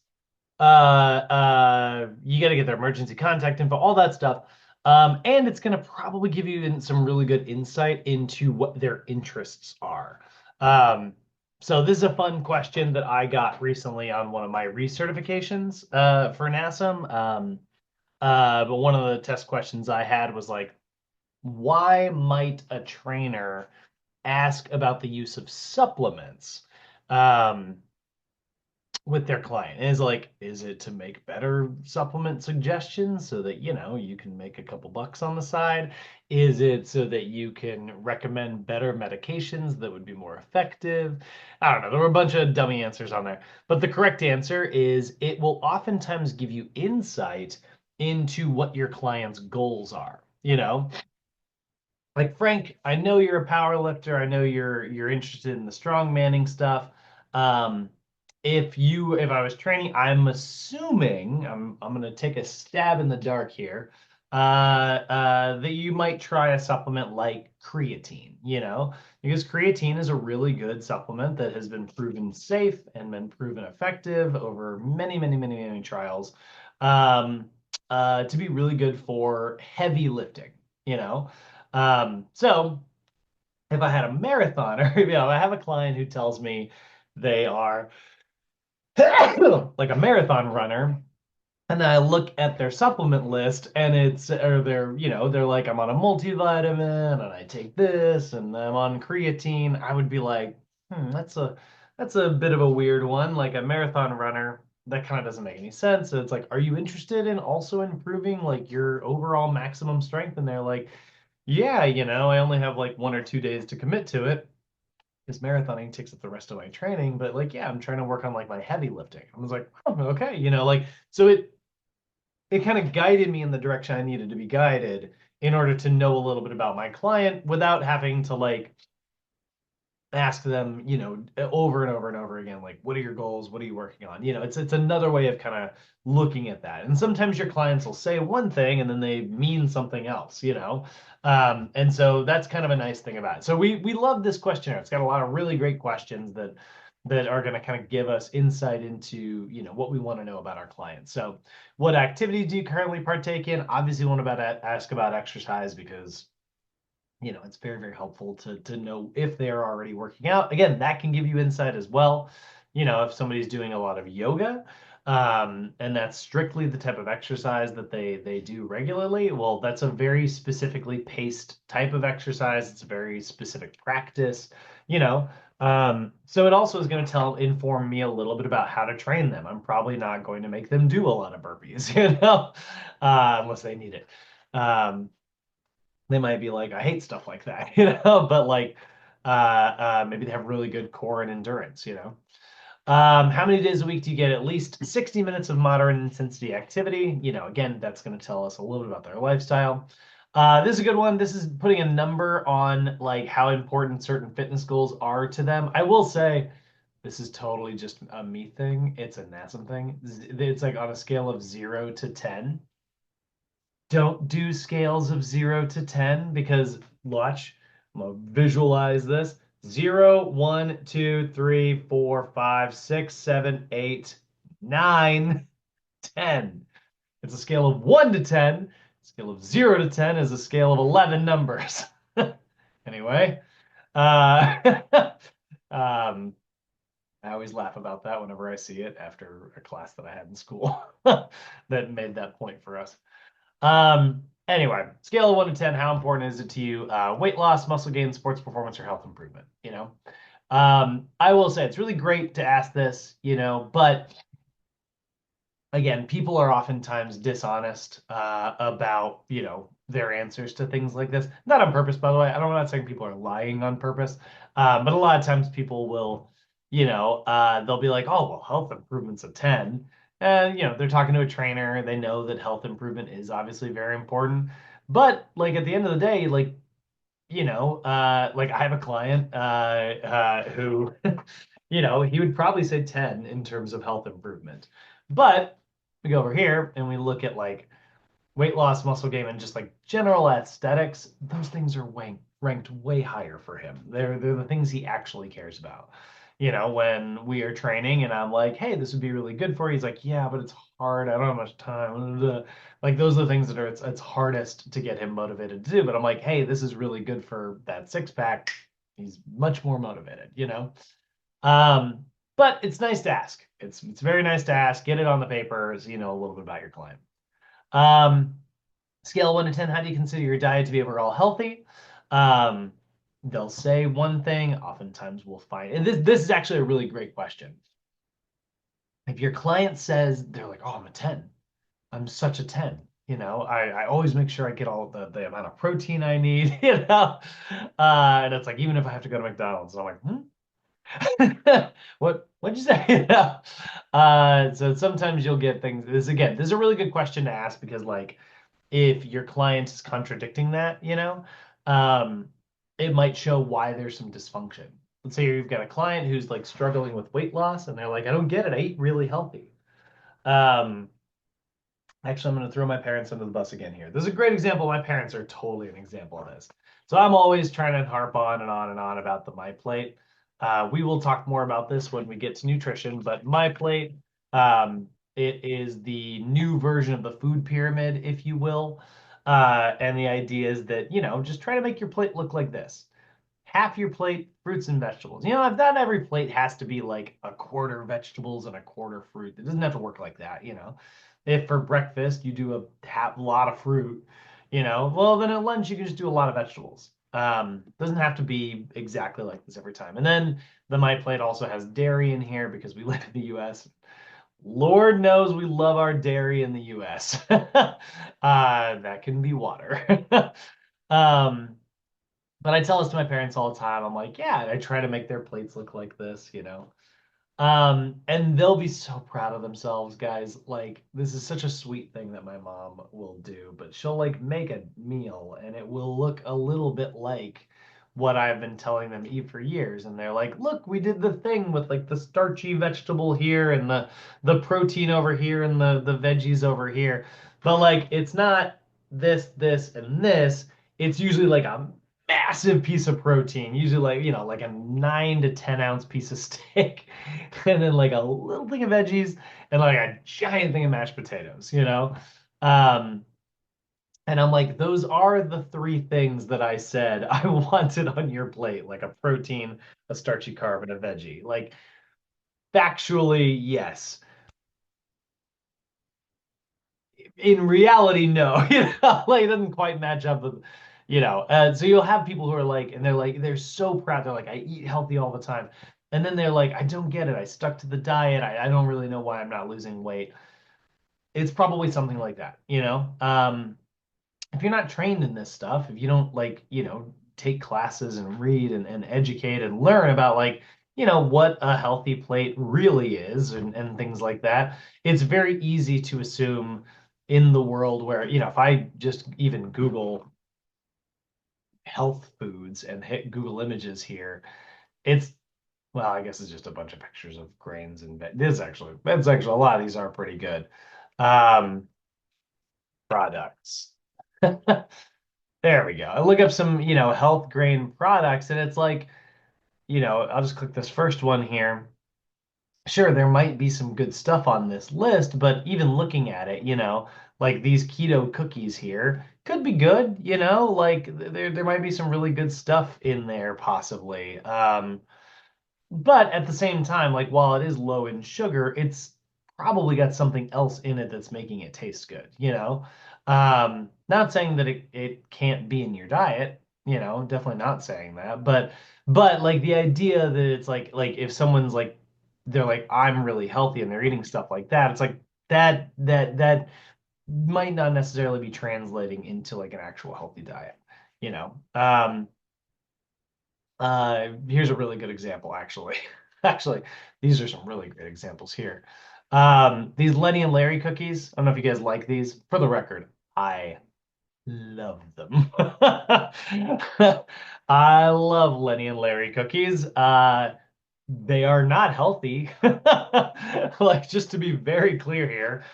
You got to get their emergency contact info, all that stuff. And it's going to probably give you some really good insight into what their interests are. Um, so this is a fun question that I got recently on one of my recertifications for NASM. But one of the test questions I had was like, why might a trainer ask about the use of supplements? Um, with their client. And it's like, is it to make better supplement suggestions so that, you can make a couple bucks on the side? Is it so that you can recommend better medications that would be more effective? I don't know. There were a bunch of dummy answers on there. But the correct answer is it will oftentimes give you insight into what your client's goals are. Like Frank, I know you're a power lifter. I know you're interested in the strong manning stuff. Um, if I was training, I'm assuming I'm gonna take a stab in the dark here. That you might try a supplement like creatine, because creatine is a really good supplement that has been proven safe and been proven effective over many, many, many, many trials. Um, to be really good for heavy lifting, you know. So if I had a marathoner, I have a client who tells me they are like a marathon runner, and then I look at their supplement list and they're like, I'm on a multivitamin and I take this and I'm on creatine. I would be like, that's a bit of a weird one. Like a marathon runner, that kind of doesn't make any sense. So it's like, are you interested in also improving like your overall maximum strength? And they're like, yeah, I only have like 1 or 2 days to commit to it. This marathoning takes up the rest of my training, but like, yeah, I'm trying to work on like my heavy lifting. I was like, oh, okay, like so it kind of guided me in the direction I needed to be guided in order to know a little bit about my client without having to like ask them, over and over and over again, like, what are your goals? What are you working on? It's another way of kind of looking at that. And sometimes your clients will say one thing and then they mean something else. And so that's kind of a nice thing about it. So we love this questionnaire. It's got a lot of really great questions that are going to kind of give us insight into, what we want to know about our clients. So what activity do you currently partake in? Obviously, we want to ask about exercise because it's very, very helpful to know if they're already working out. Again, that can give you insight as well. If somebody's doing a lot of yoga, and that's strictly the type of exercise that they do regularly, well, that's a very specifically paced type of exercise. It's a very specific practice, you know. So it also is going to inform me a little bit about how to train them. I'm probably not going to make them do a lot of burpees, unless they need it. They might be like, I hate stuff like that, but like maybe they have really good core and endurance. How many days a week do you get at least 60 minutes of moderate intensity activity? Again, that's going to tell us a little bit about their lifestyle. This is a good one. This is putting a number on like how important certain fitness goals are to them. I will say this is totally just a me thing. It's a NASM thing. It's like on a scale of 0 to 10. Don't do scales of 0 to 10 because watch, I'm gonna visualize this. 0, 1, 2, 3, 4, 5, 6, 7, 8, 9. 10. It's a scale of 1 to 10. A scale of 0 to 10 is a scale of 11 numbers. Anyway, uh, um, I always laugh about that whenever I see it after a class that I had in school that made that point for us. Anyway, scale of 1 to 10, how important is it to you? Weight loss, muscle gain, sports performance, or health improvement? I will say it's really great to ask this, but again, people are oftentimes dishonest about, their answers to things like this. Not on purpose, by the way. I'm not saying people are lying on purpose, but a lot of times people will, they'll be like, oh, well, health improvement's a 10. And, they're talking to a trainer. They know that health improvement is obviously very important. But like at the end of the day, like, like I have a client who, he would probably say 10 in terms of health improvement. But we go over here and we look at like weight loss, muscle gain, and just like general aesthetics. Those things are ranked way higher for him. They're the things he actually cares about. When we are training and I'm like, hey, this would be really good for you. He's like, yeah, but it's hard. I don't have much time. Like those are the things that it's hardest to get him motivated to do. But I'm like, hey, this is really good for that six pack. He's much more motivated. Um, but it's nice to ask. It's very nice to ask. Get it on the papers, a little bit about your client. Um, Scale of 1 to 10, how do you consider your diet to be overall healthy? Um, they'll say one thing, oftentimes we'll find, and this is actually a really great question. If your client says they're like, oh, I'm a 10, I'm such a 10. I always make sure I get all the amount of protein I need, and it's like, even if I have to go to McDonald's, I'm like, what'd you say? So sometimes you'll get things. This is a really good question to ask because like if your client is contradicting that, um, it might show why there's some dysfunction. Let's say you've got a client who's like struggling with weight loss and they're like, I don't get it. I eat really healthy. Um, Actually, I'm going to throw my parents under the bus again here. This is a great example. My parents are totally an example of this. So I'm always trying to harp on and on and on about the My Plate. We will talk more about this when we get to nutrition, but My Plate, it is the new version of the food pyramid, if you will. And the idea is that, just try to make your plate look like this. Half your plate fruits and vegetables. Not every plate has to be like a quarter vegetables and a quarter fruit. It doesn't have to work like that. If for breakfast you do a lot of fruit, well, then at lunch you can just do a lot of vegetables. Doesn't have to be exactly like this every time. And then the My Plate also has dairy in here because we live in the US. Lord knows we love our dairy in the US. That can be water. um, but I tell this to my parents all the time. I'm like, yeah, I try to make their plates look like this. And they'll be so proud of themselves, guys. Like, this is such a sweet thing that my mom will do, but she'll like make a meal and it will look a little bit like what I've been telling them to eat for years. And they're like, look, we did the thing with like the starchy vegetable here and the protein over here and the veggies over here. But like it's not this, and this. It's usually like a massive piece of protein, usually like, like a 9 to 10 ounce piece of steak, and then like a little thing of veggies, and like a giant thing of mashed potatoes. Um, and I'm like, those are the three things that I said I wanted on your plate, like a protein, a starchy carb, and a veggie. Like, factually, yes. In reality, no. Like it doesn't quite match up with, so you'll have people who are like, and they're so proud. They're like, I eat healthy all the time. And then they're like, I don't get it. I stuck to the diet. I don't really know why I'm not losing weight. It's probably something like that. If you're not trained in this stuff, if you don't like, take classes and read and educate and learn about like, what a healthy plate really is and things like that, it's very easy to assume in the world where, if I just even Google health foods and hit Google Images here, it's, well, I guess it's just a bunch of pictures of grains and that's actually a lot of these are pretty good. Um, Products. There we go. I look up some, health grain products, and it's like, I'll just click this first one here. sure, there might be some good stuff on this list, but even looking at it, like these keto cookies here could be good, like there might be some really good stuff in there possibly. But at the same time, like while it is low in sugar, it's probably got something else in it that's making it taste good. Not saying that it can't be in your diet, definitely not saying that. But like the idea that it's like if someone's like they're like, I'm really healthy and they're eating stuff like that, it's like that might not necessarily be translating into like an actual healthy diet, you know. Here's a really good example, actually. Actually, these are some really great examples here. These Lenny and Larry cookies. I don't know if you guys like these. For the record, I love them. I love Lenny and Larry cookies. They are not healthy. Like, just to be very clear here,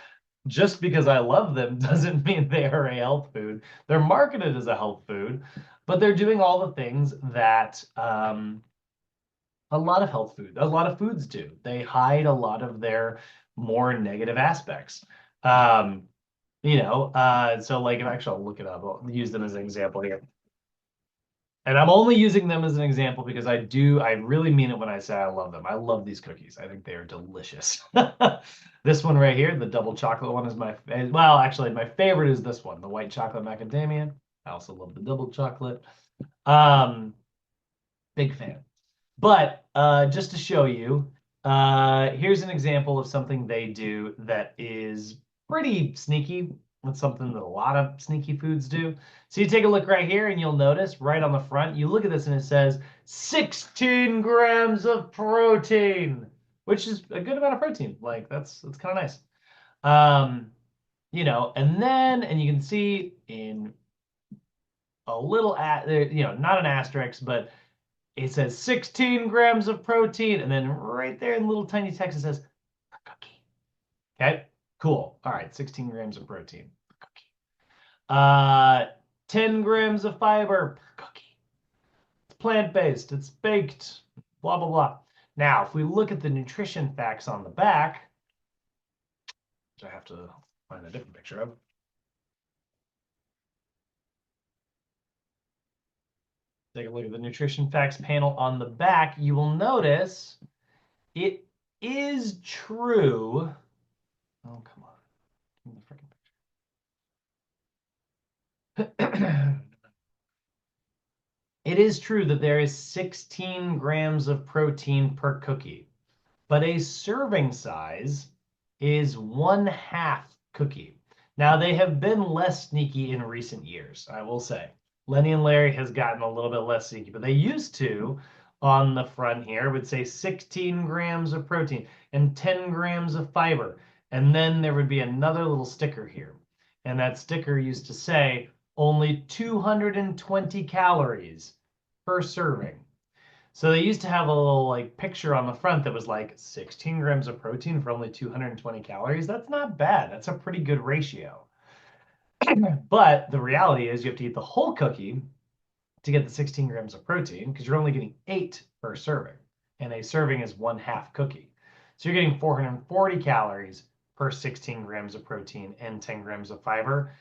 just because I love them doesn't mean they are a health food. They're marketed as a health food, but they're doing all the things that a lot of foods do. They hide a lot of their more negative aspects. Um, so like if actually I'll look it up, I'll use them as an example here. And I'm only using them as an example because I really mean it when I say I love them. I love these cookies. I think they are delicious. This one right here, the double chocolate one is well, actually, my favorite is this one, the white chocolate macadamia. I also love the double chocolate. Um, Big fan. But just to show you, here's an example of something they do that is pretty sneaky. It's something that a lot of sneaky foods do. So you take a look right here and you'll notice right on the front, you look at this and it says 16 grams of protein, which is a good amount of protein. Like that's kind of nice. Um, and you can see in a little not an asterisk, but it says 16 grams of protein, and then right there in little tiny text it says cookie. Okay, cool. All right, 16 grams of protein per cookie. 10 grams of fiber per cookie. It's plant-based. It's baked. Blah blah blah. Now, if we look at the nutrition facts on the back, which I have to find a different picture of. Take a look at the nutrition facts panel on the back. You will notice it is true. Oh, come on. Give me the freaking it is true that there is 16 grams of protein per cookie, but a serving size is 1/2 cookie. Now, they have been less sneaky in recent years, I will say. Lenny and Larry has gotten a little bit less sneaky, but they used to, on the front here, would say 16 grams of protein and 10 grams of fiber. And then there would be another little sticker here. And that sticker used to say only 220 calories per serving. So they used to have a little like picture on the front that was like 16 grams of protein for only 220 calories. That's not bad. That's a pretty good ratio. But the reality is you have to eat the whole cookie to get the 16 grams of protein because you're only getting 8 per serving. And a serving is 1/2 cookie. So you're getting 440 calories per 16 grams of protein and 10 grams of fiber.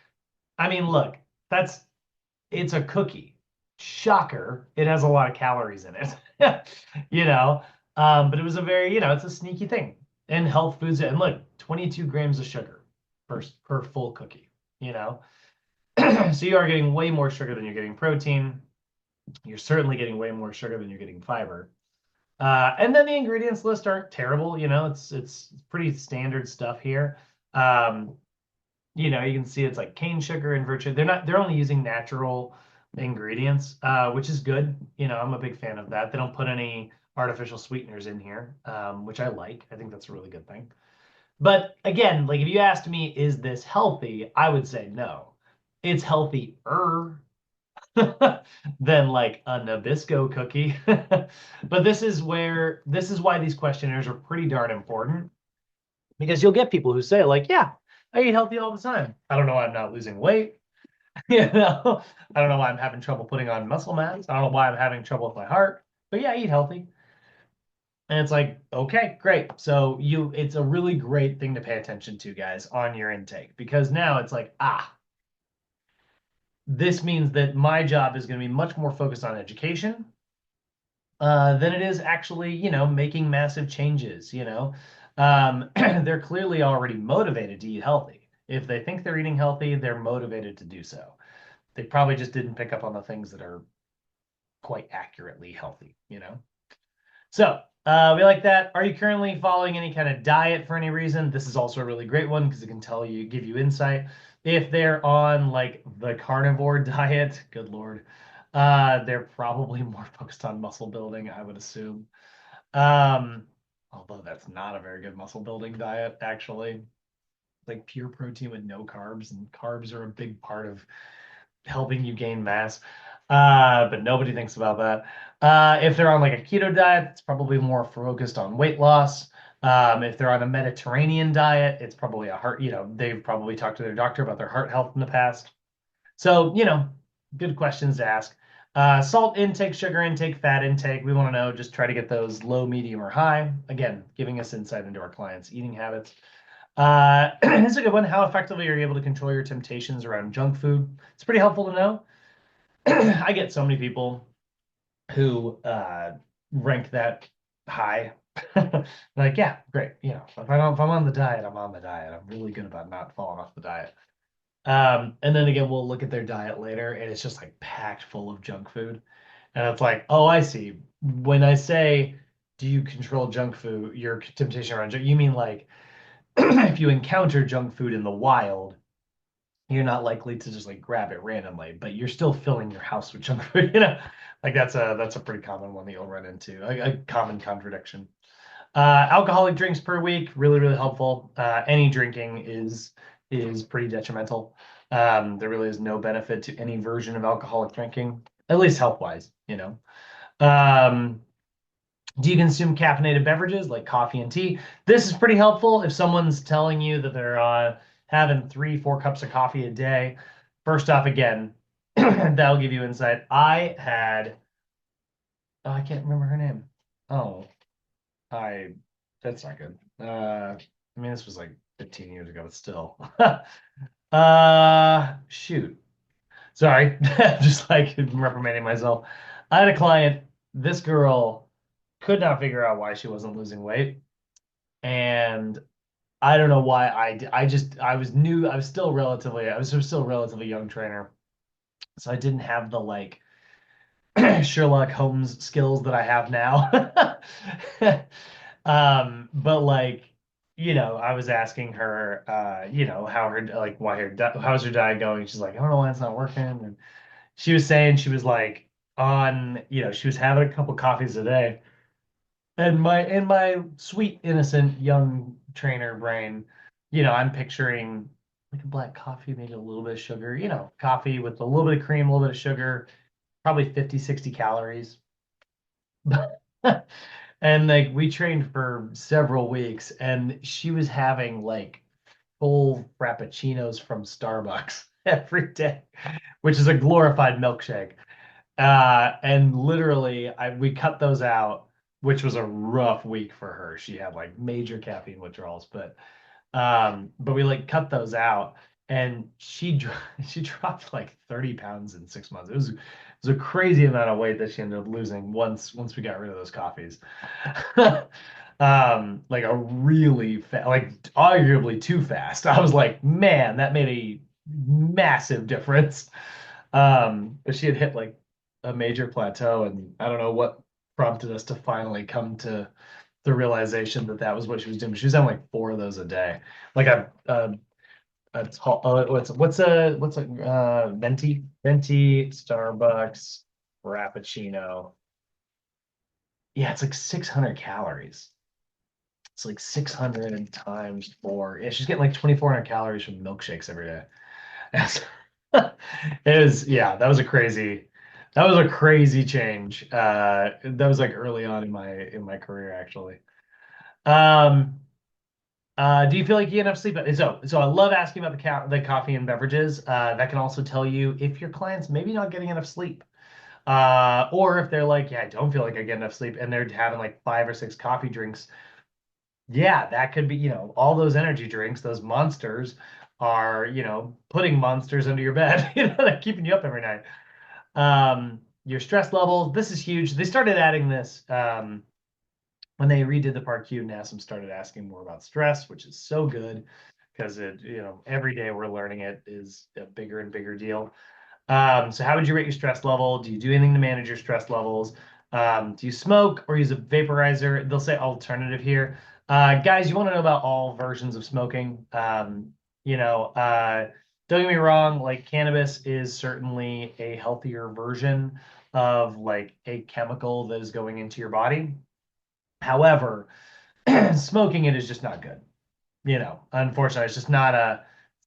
I mean, look, it's a cookie. Shocker, it has a lot of calories in it. you know, but it was a very, it's a sneaky thing. And health foods, and look, 22 grams of sugar per. you know. So you are getting way more sugar than you're getting protein. You're certainly getting way more sugar than you're getting fiber. And then the ingredients list aren't terrible. It's pretty standard stuff here. Um, you can see it's like cane sugar and virtue. They're only using natural ingredients, which is good. I'm a big fan of that. They don't put any artificial sweeteners in here, which I like. I think that's a really good thing. But again, like if you asked me, is this healthy? I would say no. It's healthier than like a Nabisco cookie. But this is why these questionnaires are pretty darn important because you'll get people who say like, yeah, I eat healthy all the time. I don't know why I'm not losing weight. I don't know why I'm having trouble putting on muscle mass. I don't know why I'm having trouble with my heart. But yeah, I eat healthy. And it's like, okay, great. So it's a really great thing to pay attention to, guys, on your intake because now it's like, this means that my job is going to be much more focused on education than it is actually, making massive changes, they're clearly already motivated to eat healthy. If they think they're eating healthy, they're motivated to do so. They probably just didn't pick up on the things that are quite accurately healthy. So, we like that. Are you currently following any kind of diet for any reason? This is also a really great one because it can give you insight. If they're on like the carnivore diet, good Lord, they're probably more focused on muscle building, I would assume. Um, Although that's not a very good muscle building diet, actually. Like pure protein with no carbs, and carbs are a big part of helping you gain mass. But nobody thinks about that. If they're on like a keto diet, it's probably more focused on weight loss. If they're on a Mediterranean diet, it's probably they've probably talked to their doctor about their heart health in the past. So, good questions to ask. Salt intake, sugar intake, fat intake. We want to know, just try to get those low, medium, or high. Again, giving us insight into our clients' eating habits. This is a good one. How effectively are you able to control your temptations around junk food? It's pretty helpful to know. I get so many people who rank that high. Like, yeah, great. If I'm on the diet, I'm on the diet. I'm really good about not falling off the diet. And then again, we'll look at their diet later, and it's just like packed full of junk food. And it's like, oh, I see. When I say, do you control junk food, your temptation around junk, you mean like if you encounter junk food in the wild, you're not likely to just like grab it randomly, but you're still filling your house with junk food, Like that's a pretty common one that you'll run into, a common contradiction. Alcoholic drinks per week, really, really helpful. Any drinking is pretty detrimental. There really is no benefit to any version of alcoholic drinking, at least health-wise. Um, do you consume caffeinated beverages like coffee and tea? This is pretty helpful if someone's telling you that they're having 3, 4 cups of coffee a day. First off, again, that'll give you insight. Oh, I can't remember her name. Oh, I, that's not good. I mean, this was like 15 years ago, but still. Shoot. Sorry. Just like reprimanding myself. I had a client, this girl could not figure out why she wasn't losing weight. And I don't know why I was new. I was still a relatively young trainer. So I didn't have the like Sherlock Holmes skills that I have now. But like, I was asking her, how her like how's her diet going? She's like, I don't know why it's not working. And she was saying she was like she was having a couple coffees a day. And my sweet, innocent young trainer brain, I'm picturing like a black coffee, maybe a little bit of sugar, coffee with a little bit of cream, a little bit of sugar, probably 50, 60 calories. And like we trained for several weeks and she was having like full frappuccinos from Starbucks every day, which is a glorified milkshake. And literally, we cut those out, which was a rough week for her. She had like major caffeine withdrawals, but we like cut those out, and she dropped like 30 pounds in 6 months. It was a crazy amount of weight that she ended up losing once we got rid of those coffees. Like a really like arguably too fast. I was like, man, that made a massive difference. But she had hit like a major plateau, and I don't know what prompted us to finally come to the realization that that was what she was doing. She was having like 4 of those a day, like what's a venti Starbucks Frappuccino. Yeah, it's like 600 calories. It's like 600 times 4. Yeah, she's getting like 2,400 calories from milkshakes every day. Yes. Yeah, that was a crazy change. That was like early on in my career actually. Um, do you feel like you get enough sleep? So I love asking about the coffee and beverages. That can also tell you if your client's maybe not getting enough sleep. Or if they're like, yeah, I don't feel like I get enough sleep, and they're having like 5 or 6 coffee drinks, yeah, that could be, all those energy drinks, those monsters are, putting monsters under your bed, they're keeping you up every night. Your stress levels, this is huge. They started adding this when they redid the Part Q. NASM started asking more about stress, which is so good because every day we're learning it is a bigger and bigger deal. So how would you rate your stress level? Do you do anything to manage your stress levels? Do you smoke or use a vaporizer? They'll say alternative here. Guys, you want to know about all versions of smoking? You know, uh, don't get me wrong, like cannabis is certainly a healthier version of like a chemical that is going into your body. However, smoking it is just not good. Unfortunately,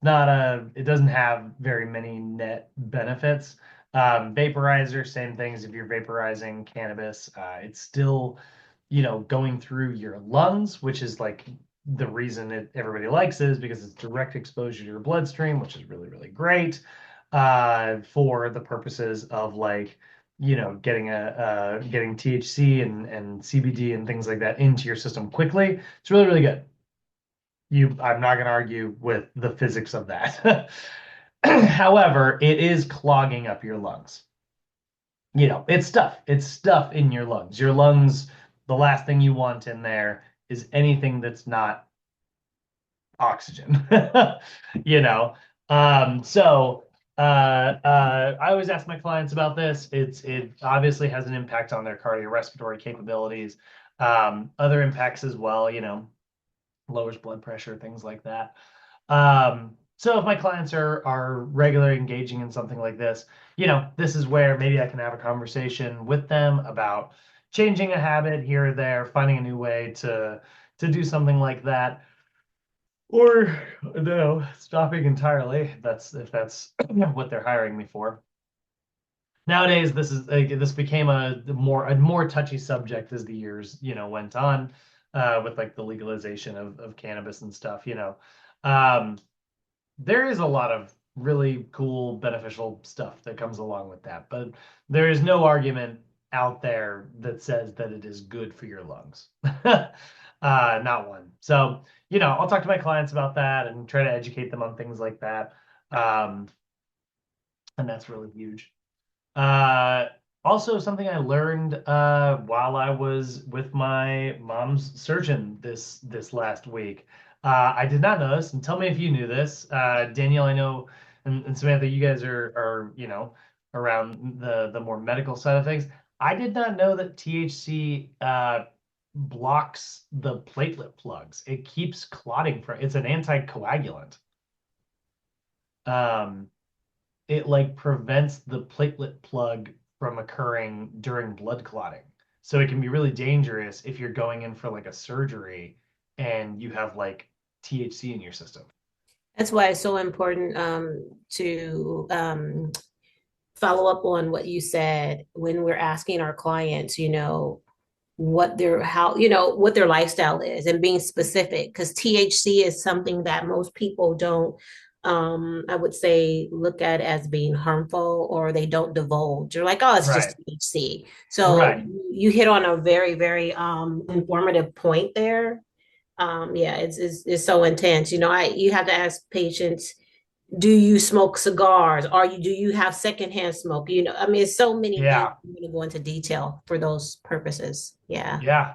it doesn't have very many net benefits. Vaporizer, same things. If you're vaporizing cannabis, it's still, going through your lungs, which is like the reason everybody likes it is because it's direct exposure to your bloodstream, which is really, really great, for the purposes of like, getting THC and CBD and things like that into your system quickly. It's really, really good. I'm not going to argue with the physics of that. However, it is clogging up your lungs. It's stuff. It's stuff in your lungs. Your lungs, the last thing you want in there is anything that's not oxygen. you know. So I always ask my clients about this. It obviously has an impact on their cardiorespiratory capabilities. Other impacts as well, lowers blood pressure, things like that. So if my clients are regularly engaging in something like this, this is where maybe I can have a conversation with them about changing a habit here or there, finding a new way to do something like that, or no, stopping entirely. If that's what they're hiring me for. Nowadays, this became a more touchy subject as the years went on, with like the legalization of cannabis and stuff. Um, there is a lot of really cool, beneficial stuff that comes along with that, but there is no argument out there that says that it is good for your lungs. Not one. So, I'll talk to my clients about that and try to educate them on things like that. Um, and that's really huge. Uh, Also, something I learned while I was with my mom's surgeon this last week. I did not know this, and tell me if you knew this. Danielle, I know, and Samantha, you guys are around the more medical side of things. I did not know that THC blocks the platelet plugs. It keeps clotting from. It's an anticoagulant. Um, it like prevents the platelet plug from occurring during blood clotting. So it can be really dangerous if you're going in for like a surgery and you have like THC in your system. That's why it's so important to follow up on what you said when we're asking our clients, what their lifestyle is and being specific because THC is something that most people don't I would say look at as being harmful or they don't divulge. You're like, oh, it's just Right. THC. So Right. you hit on a very, very informative point there. Yeah, it's so intense. You have to ask patients, do you smoke cigars? Do you have secondhand smoke? I mean, it's so many things. Yeah. I'm going to go into detail for those purposes. Yeah. Yeah.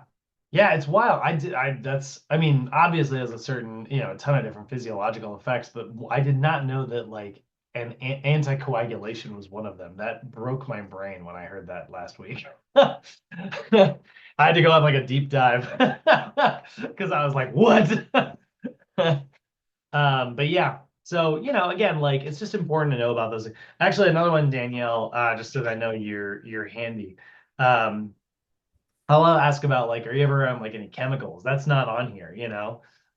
Yeah, it's wild. I mean, obviously there's a certain, a ton of different physiological effects, but I did not know that like anticoagulation was one of them. That broke my brain when I heard that last week. I had to go on like a deep dive because I was like, what? But yeah, so again, like it's just important to know about those. Actually, another one, Danielle, just so that I know you're handy. Um, I'll ask about like, are you ever around like any chemicals? That's not on here.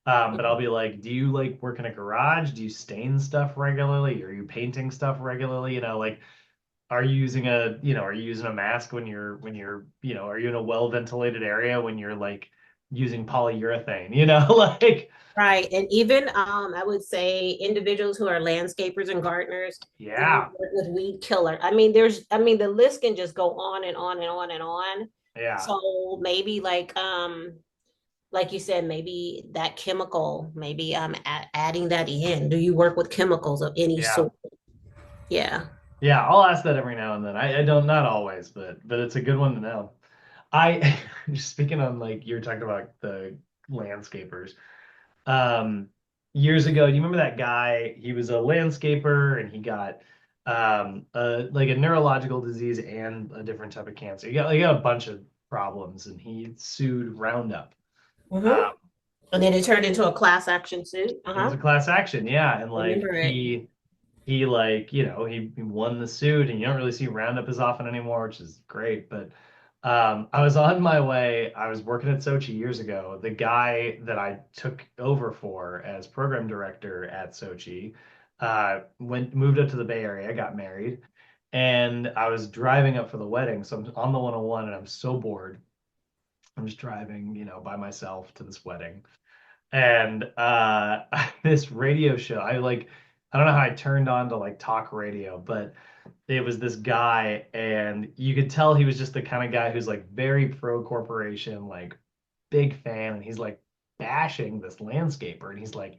But I'll be like, do you like work in a garage? Do you stain stuff regularly? Are you painting stuff regularly? Like, are you using a mask when you're, are you in a well ventilated area when you're like using polyurethane, like Right. And even I would say individuals who are landscapers and gardeners who yeah, work with weed killer. I mean, the list can just go on and on and on and on. yeah, So maybe like you said, maybe that chemical, maybe adding that in. Do you work with chemicals of any yeah. sort? Yeah. Yeah, I'll ask that every now and then. I don't, not always, but it's a good one to know. I speaking on like you're talking about the landscapers. Um, Years ago, do you remember that guy? He was a landscaper and he got like a neurological disease and a different type of cancer. He got a bunch of problems and he sued Roundup. Hmm. Um, And then it turned into a class action suit. it was Uh-huh. a class action, yeah, and like Remember it. he like he won the suit and you don't really see Roundup as often anymore, which is great. But I was on my way. I was working at Sochi years ago. The guy that I took over for as program director at Sochi went moved up to the Bay Area, got married, and I was driving up for the wedding. So I'm on the 101 and I'm so bored. I'm just driving, by myself to this wedding and this radio show I don't know how I turned on to like talk radio, but it was this guy and you could tell he was just the kind of guy who's like very pro corporation, like big fan, and he's like bashing this landscaper and he's like,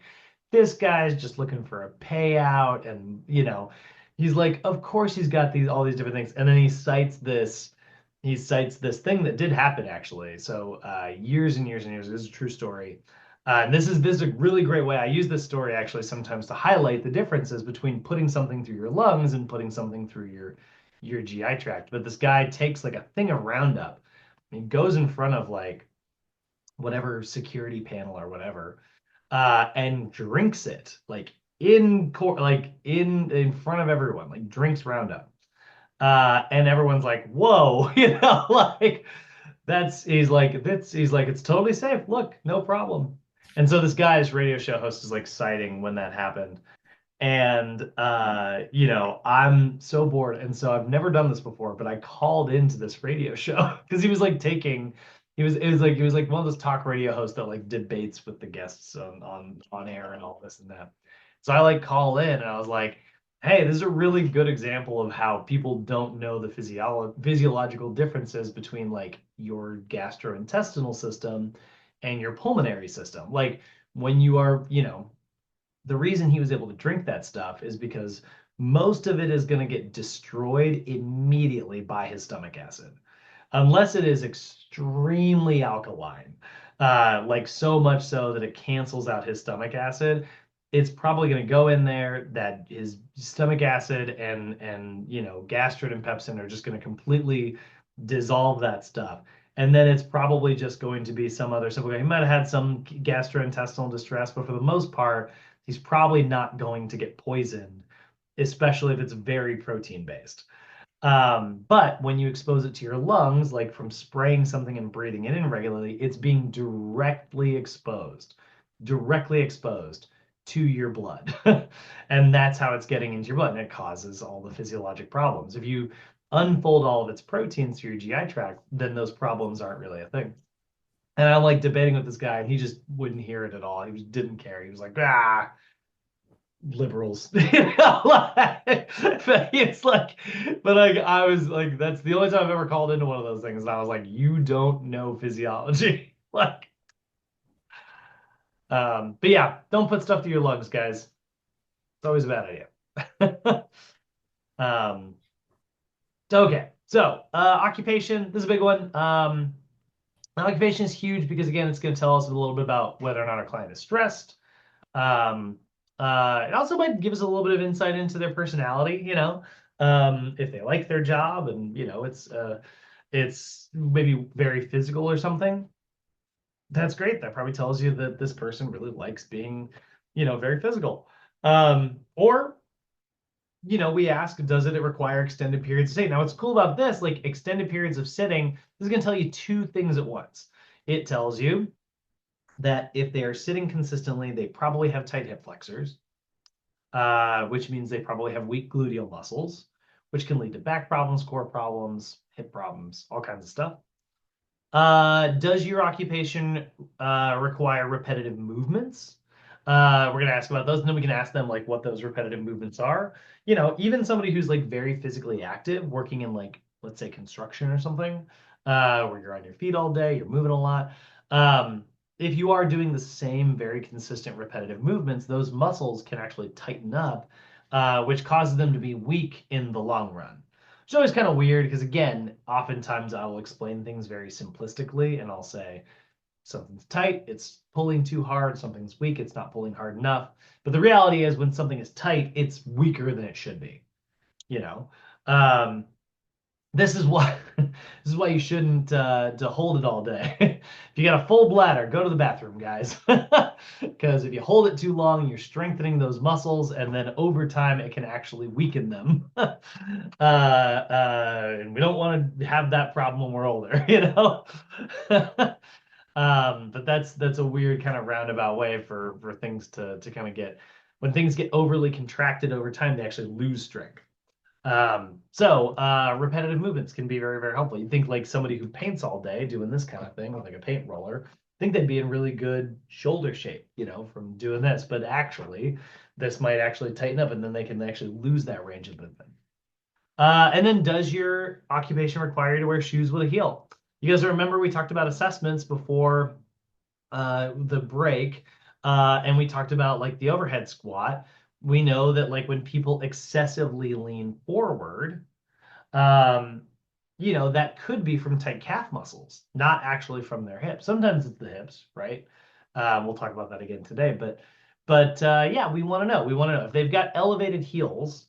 this guy's just looking for a payout, and he's like, of course he's got these all these different things, and then he cites this thing that did happen actually. So years and years and years, this is a true story. And this is a really great way. I use this story actually sometimes to highlight the differences between putting something through your lungs and putting something through your GI tract. But this guy takes like a thing of Roundup, and he goes in front of like whatever security panel or whatever, and drinks it like in court, like in front of everyone, like drinks Roundup. And everyone's like, "Whoa," like he's like, it's totally safe. Look, no problem. And so this guy's radio show host is like citing when that happened. And I'm so bored. And so I've never done this before, but I called into this radio show because he was like taking it was like one of those talk radio hosts that like debates with the guests on air and all this and that. So I like call in and I was like, hey, this is a really good example of how people don't know the physiological differences between like your gastrointestinal system and your pulmonary system. Like when you are, the reason he was able to drink that stuff is because most of it is going to get destroyed immediately by his stomach acid, unless it is extremely alkaline, like so much so that it cancels out his stomach acid. It's probably going to go in there that his stomach acid and gastrin and pepsin are just going to completely dissolve that stuff. And then it's probably just going to be some other simple guy. He might have had some gastrointestinal distress, but for the most part, he's probably not going to get poisoned, especially if it's very protein based. But when you expose it to your lungs, like from spraying something and breathing it in regularly, it's being directly exposed to your blood. And that's how it's getting into your blood. And it causes all the physiologic problems. If you unfold all of its proteins through your GI tract, then those problems aren't really a thing. And I like debating with this guy, and he just wouldn't hear it at all. He just didn't care. He was like, liberals. But it's like, but like I was like, that's the only time I've ever called into one of those things. And I was like, you don't know physiology. Like, but yeah, don't put stuff to your lungs, guys. It's always a bad idea. um, okay. So, occupation, this is a big one. Occupation is huge because again, it's going to tell us a little bit about whether or not our client is stressed. Um, it also might give us a little bit of insight into their personality, if they like their job and it's maybe very physical or something. That's great. That probably tells you that this person really likes being, very physical. Or we ask, does it require extended periods of sitting? Now, what's cool about this, like extended periods of sitting, this is going to tell you two things at once. It tells you that if they are sitting consistently, they probably have tight hip flexors, which means they probably have weak gluteal muscles, which can lead to back problems, core problems, hip problems, all kinds of stuff. Does your occupation require repetitive movements? We're gonna ask about those, and then we can ask them like what those repetitive movements are. Even somebody who's like very physically active, working in like let's say construction or something, where you're on your feet all day, you're moving a lot. Um, if you are doing the same very consistent repetitive movements, those muscles can actually tighten up, which causes them to be weak in the long run. It's always kind of weird because, again, oftentimes I will explain things very simplistically and I'll say something's tight, it's pulling too hard, something's weak, it's not pulling hard enough. But the reality is, when something is tight, it's weaker than it should be, you know? Um, this is why this is why you shouldn't to hold it all day. If you got a full bladder, go to the bathroom, guys. Because if you hold it too long, you're strengthening those muscles, and then over time it can actually weaken them. And we don't want to have that problem when we're older, you know? But that's a weird kind of roundabout way for things to kind of get when things get overly contracted over time, they actually lose strength. Repetitive movements can be very, very helpful. You think like somebody who paints all day doing this kind of thing with like a paint roller, think they'd be in really good shoulder shape, from doing this. But actually, this might actually tighten up and then they can actually lose that range of movement. And then does your occupation require you to wear shoes with a heel? You guys remember we talked about assessments before the break, and we talked about like the overhead squat. We know that like when people excessively lean forward, um, that could be from tight calf muscles, not actually from their hips. Sometimes it's the hips, right? We'll talk about that again today, but yeah, we want to know. We want to know if they've got elevated heels,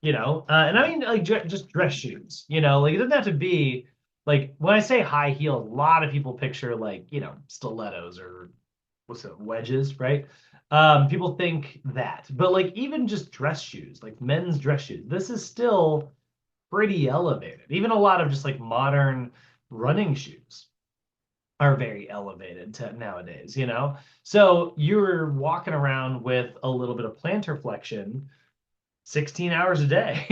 and I mean like just dress shoes, like it doesn't have to be like when I say high heels, a lot of people picture like, stilettos or what's it, wedges, right? People think that, but like even just dress shoes, like men's dress shoes, this is still pretty elevated. Even a lot of just like modern running shoes are very elevated to nowadays, So you're walking around with a little bit of plantar flexion 16 hours a day,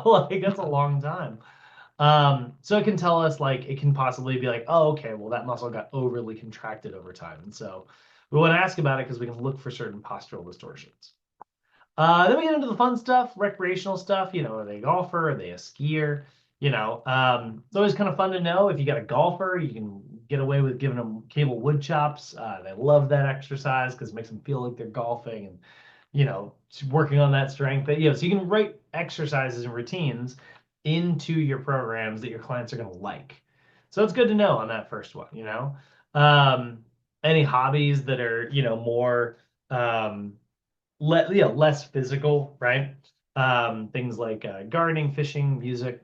like that's a long time. So it can tell us like it can possibly be like, oh, okay, well that muscle got overly contracted over time. And so we want to ask about it because we can look for certain postural distortions. Then we get into the fun stuff, recreational stuff. Are they a golfer? Are they a skier? It's always kind of fun to know if you got a golfer, you can get away with giving them cable wood chops. They love that exercise because it makes them feel like they're golfing and, working on that strength. But, so you can write exercises and routines into your programs that your clients are going to like. So it's good to know on that first one. Um, any hobbies that are, more, less physical, right? Things like gardening, fishing, music.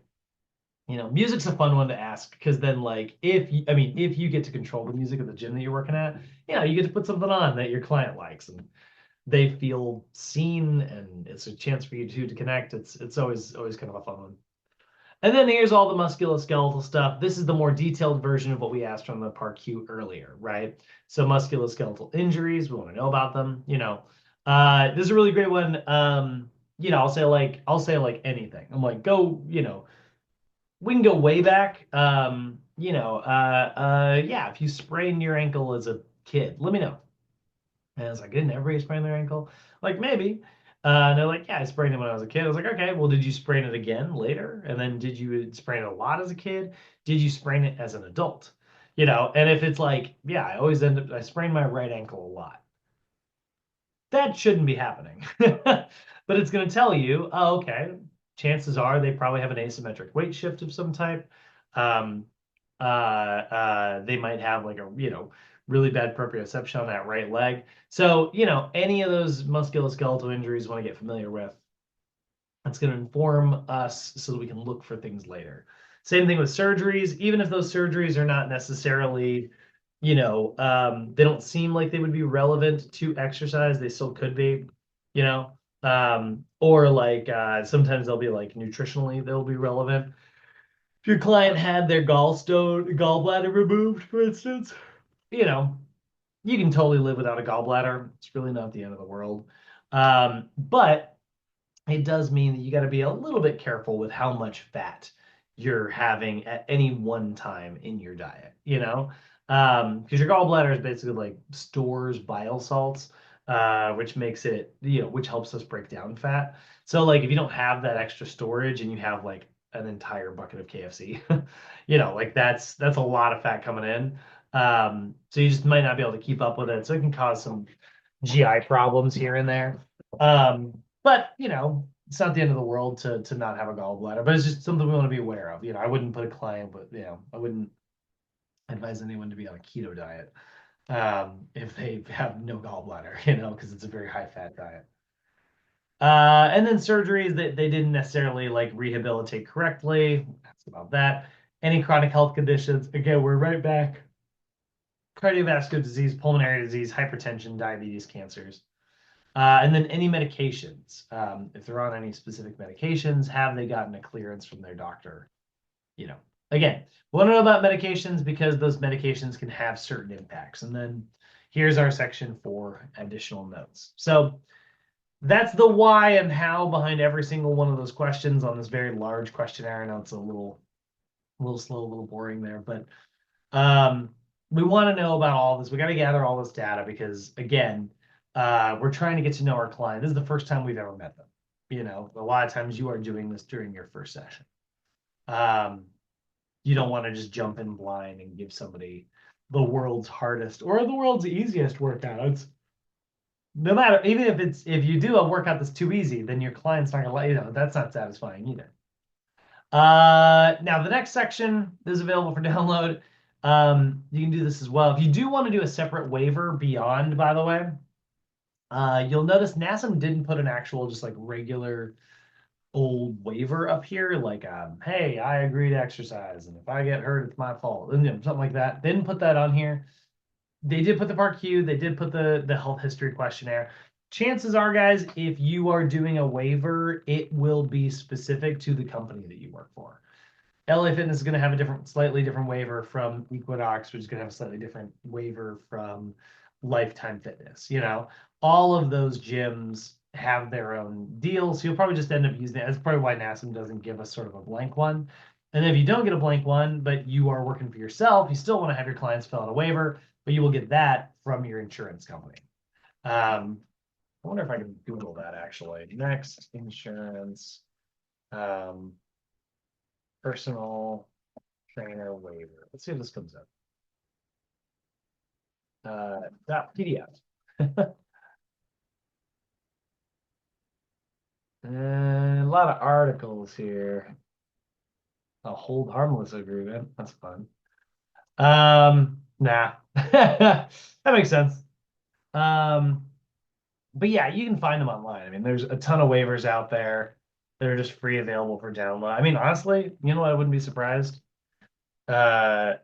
Music's a fun one to ask because then, like, if you get to control the music of the gym that you're working at, you get to put something on that your client likes and they feel seen, and it's a chance for you two to connect. It's always kind of a fun one. And then here's all the musculoskeletal stuff. This is the more detailed version of what we asked from the PAR-Q earlier, right? So musculoskeletal injuries, we want to know about them. This is a really great one. I'll say like anything. I'm like, go, we can go way back. Yeah, if you sprained your ankle as a kid, let me know. And I was like, didn't everybody sprain their ankle? Like, maybe. And they're like, yeah, I sprained it when I was a kid. I was like, okay, well, did you sprain it again later? And then did you sprain it a lot as a kid? Did you sprain it as an adult? And if it's like, yeah, I sprain my right ankle a lot. That shouldn't be happening. But it's going to tell you, oh, okay, chances are they probably have an asymmetric weight shift of some type. Um, they might have like a, really bad proprioception on that right leg. So, any of those musculoskeletal injuries you want to get familiar with, that's going to inform us so that we can look for things later. Same thing with surgeries, even if those surgeries are not necessarily, they don't seem like they would be relevant to exercise, they still could be, you know, or like sometimes they'll be like nutritionally, they'll be relevant. If your client had their gallbladder removed, for instance, you know, you can totally live without a gallbladder. It's really not the end of the world. But it does mean that you got to be a little bit careful with how much fat you're having at any one time in your diet, you know? Because your gallbladder is basically like stores bile salts, which makes it, which helps us break down fat. So like if you don't have that extra storage and you have like an entire bucket of KFC, like that's a lot of fat coming in. So you just might not be able to keep up with it. So it can cause some GI problems here and there. But it's not the end of the world to not have a gallbladder, but it's just something we want to be aware of. I wouldn't put a client, but I wouldn't advise anyone to be on a keto diet if they have no gallbladder, because it's a very high fat diet. And then surgeries that they didn't necessarily like rehabilitate correctly. That's about that. Any chronic health conditions, again, we're right back. Cardiovascular disease, pulmonary disease, hypertension, diabetes, cancers. And then any medications. If they're on any specific medications, have they gotten a clearance from their doctor? Again, we want to know about medications because those medications can have certain impacts. And then here's our section for additional notes. So that's the why and how behind every single one of those questions on this very large questionnaire. I know it's a little slow, a little boring there, but we want to know about all this. We got to gather all this data because, again, we're trying to get to know our client. This is the first time we've ever met them. A lot of times you are doing this during your first session. You don't want to just jump in blind and give somebody the world's hardest or the world's easiest workouts. No matter, even if you do a workout that's too easy, then your client's not gonna let you know. That's not satisfying either. Now the next section is available for download. You can do this as well. If you do want to do a separate waiver beyond, by the way, you'll notice NASM didn't put an actual just like regular old waiver up here, like hey, I agree to exercise, and if I get hurt, it's my fault, and something like that. They didn't put that on here. They did put the Part Q, they did put the health history questionnaire. Chances are, guys, if you are doing a waiver, it will be specific to the company that you work for. LA Fitness is going to have a slightly different waiver from Equinox, which is going to have a slightly different waiver from Lifetime Fitness. All of those gyms have their own deals. So you'll probably just end up using it. That's probably why NASM doesn't give us sort of a blank one. And then if you don't get a blank one, but you are working for yourself, you still want to have your clients fill out a waiver, but you will get that from your insurance company. I wonder if I can Google that actually. Next, insurance. Personal trainer waiver. Let's see if this comes up. PDF. A lot of articles here. A hold harmless agreement. That's fun. Nah. That makes sense. But yeah, you can find them online. I mean, there's a ton of waivers out there. They're just free available for download. I mean, honestly, you know what? I wouldn't be surprised. Sam,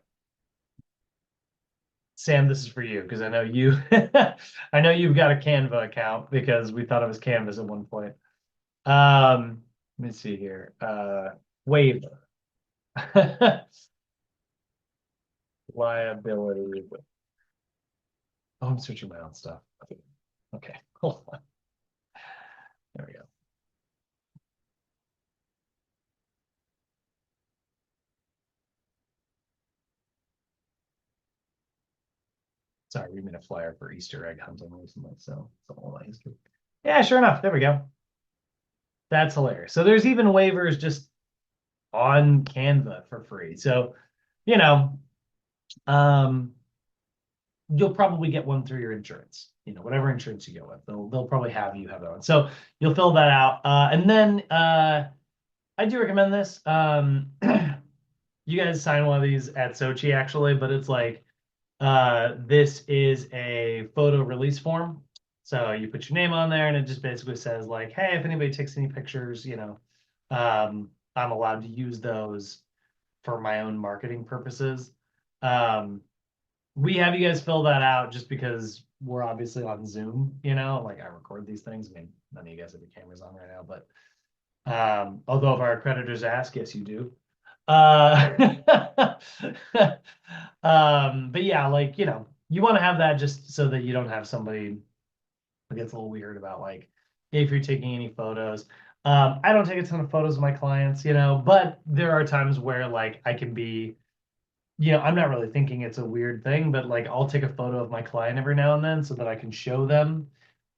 this is for you because I know you I know you've got a Canva account because we thought it was Canvas at one point. Let me see here. Waiver. Liability. Oh, I'm searching my own stuff. Okay, hold on. There we go. Sorry, we made a flyer for Easter egg hunting recently, so it's all my history. Yeah, sure enough. There we go. That's hilarious. So there's even waivers just on Canva for free. So, um, you'll probably get one through your insurance. Whatever insurance you go with, they'll probably have you have that one. So you'll fill that out, and then I do recommend this. You guys sign one of these at Sochi actually, but it's like this is a photo release form. So you put your name on there, and it just basically says like, hey, if anybody takes any pictures, I'm allowed to use those for my own marketing purposes. We have you guys fill that out just because we're obviously on Zoom, like I record these things. I mean, none of you guys have your cameras on right now, but although if our accreditors ask, yes, you do. But yeah, like, you want to have that just so that you don't have somebody who gets a little weird about like if you're taking any photos. I don't take a ton of photos of my clients, but there are times where like I can be, I'm not really thinking it's a weird thing, but like I'll take a photo of my client every now and then so that I can show them,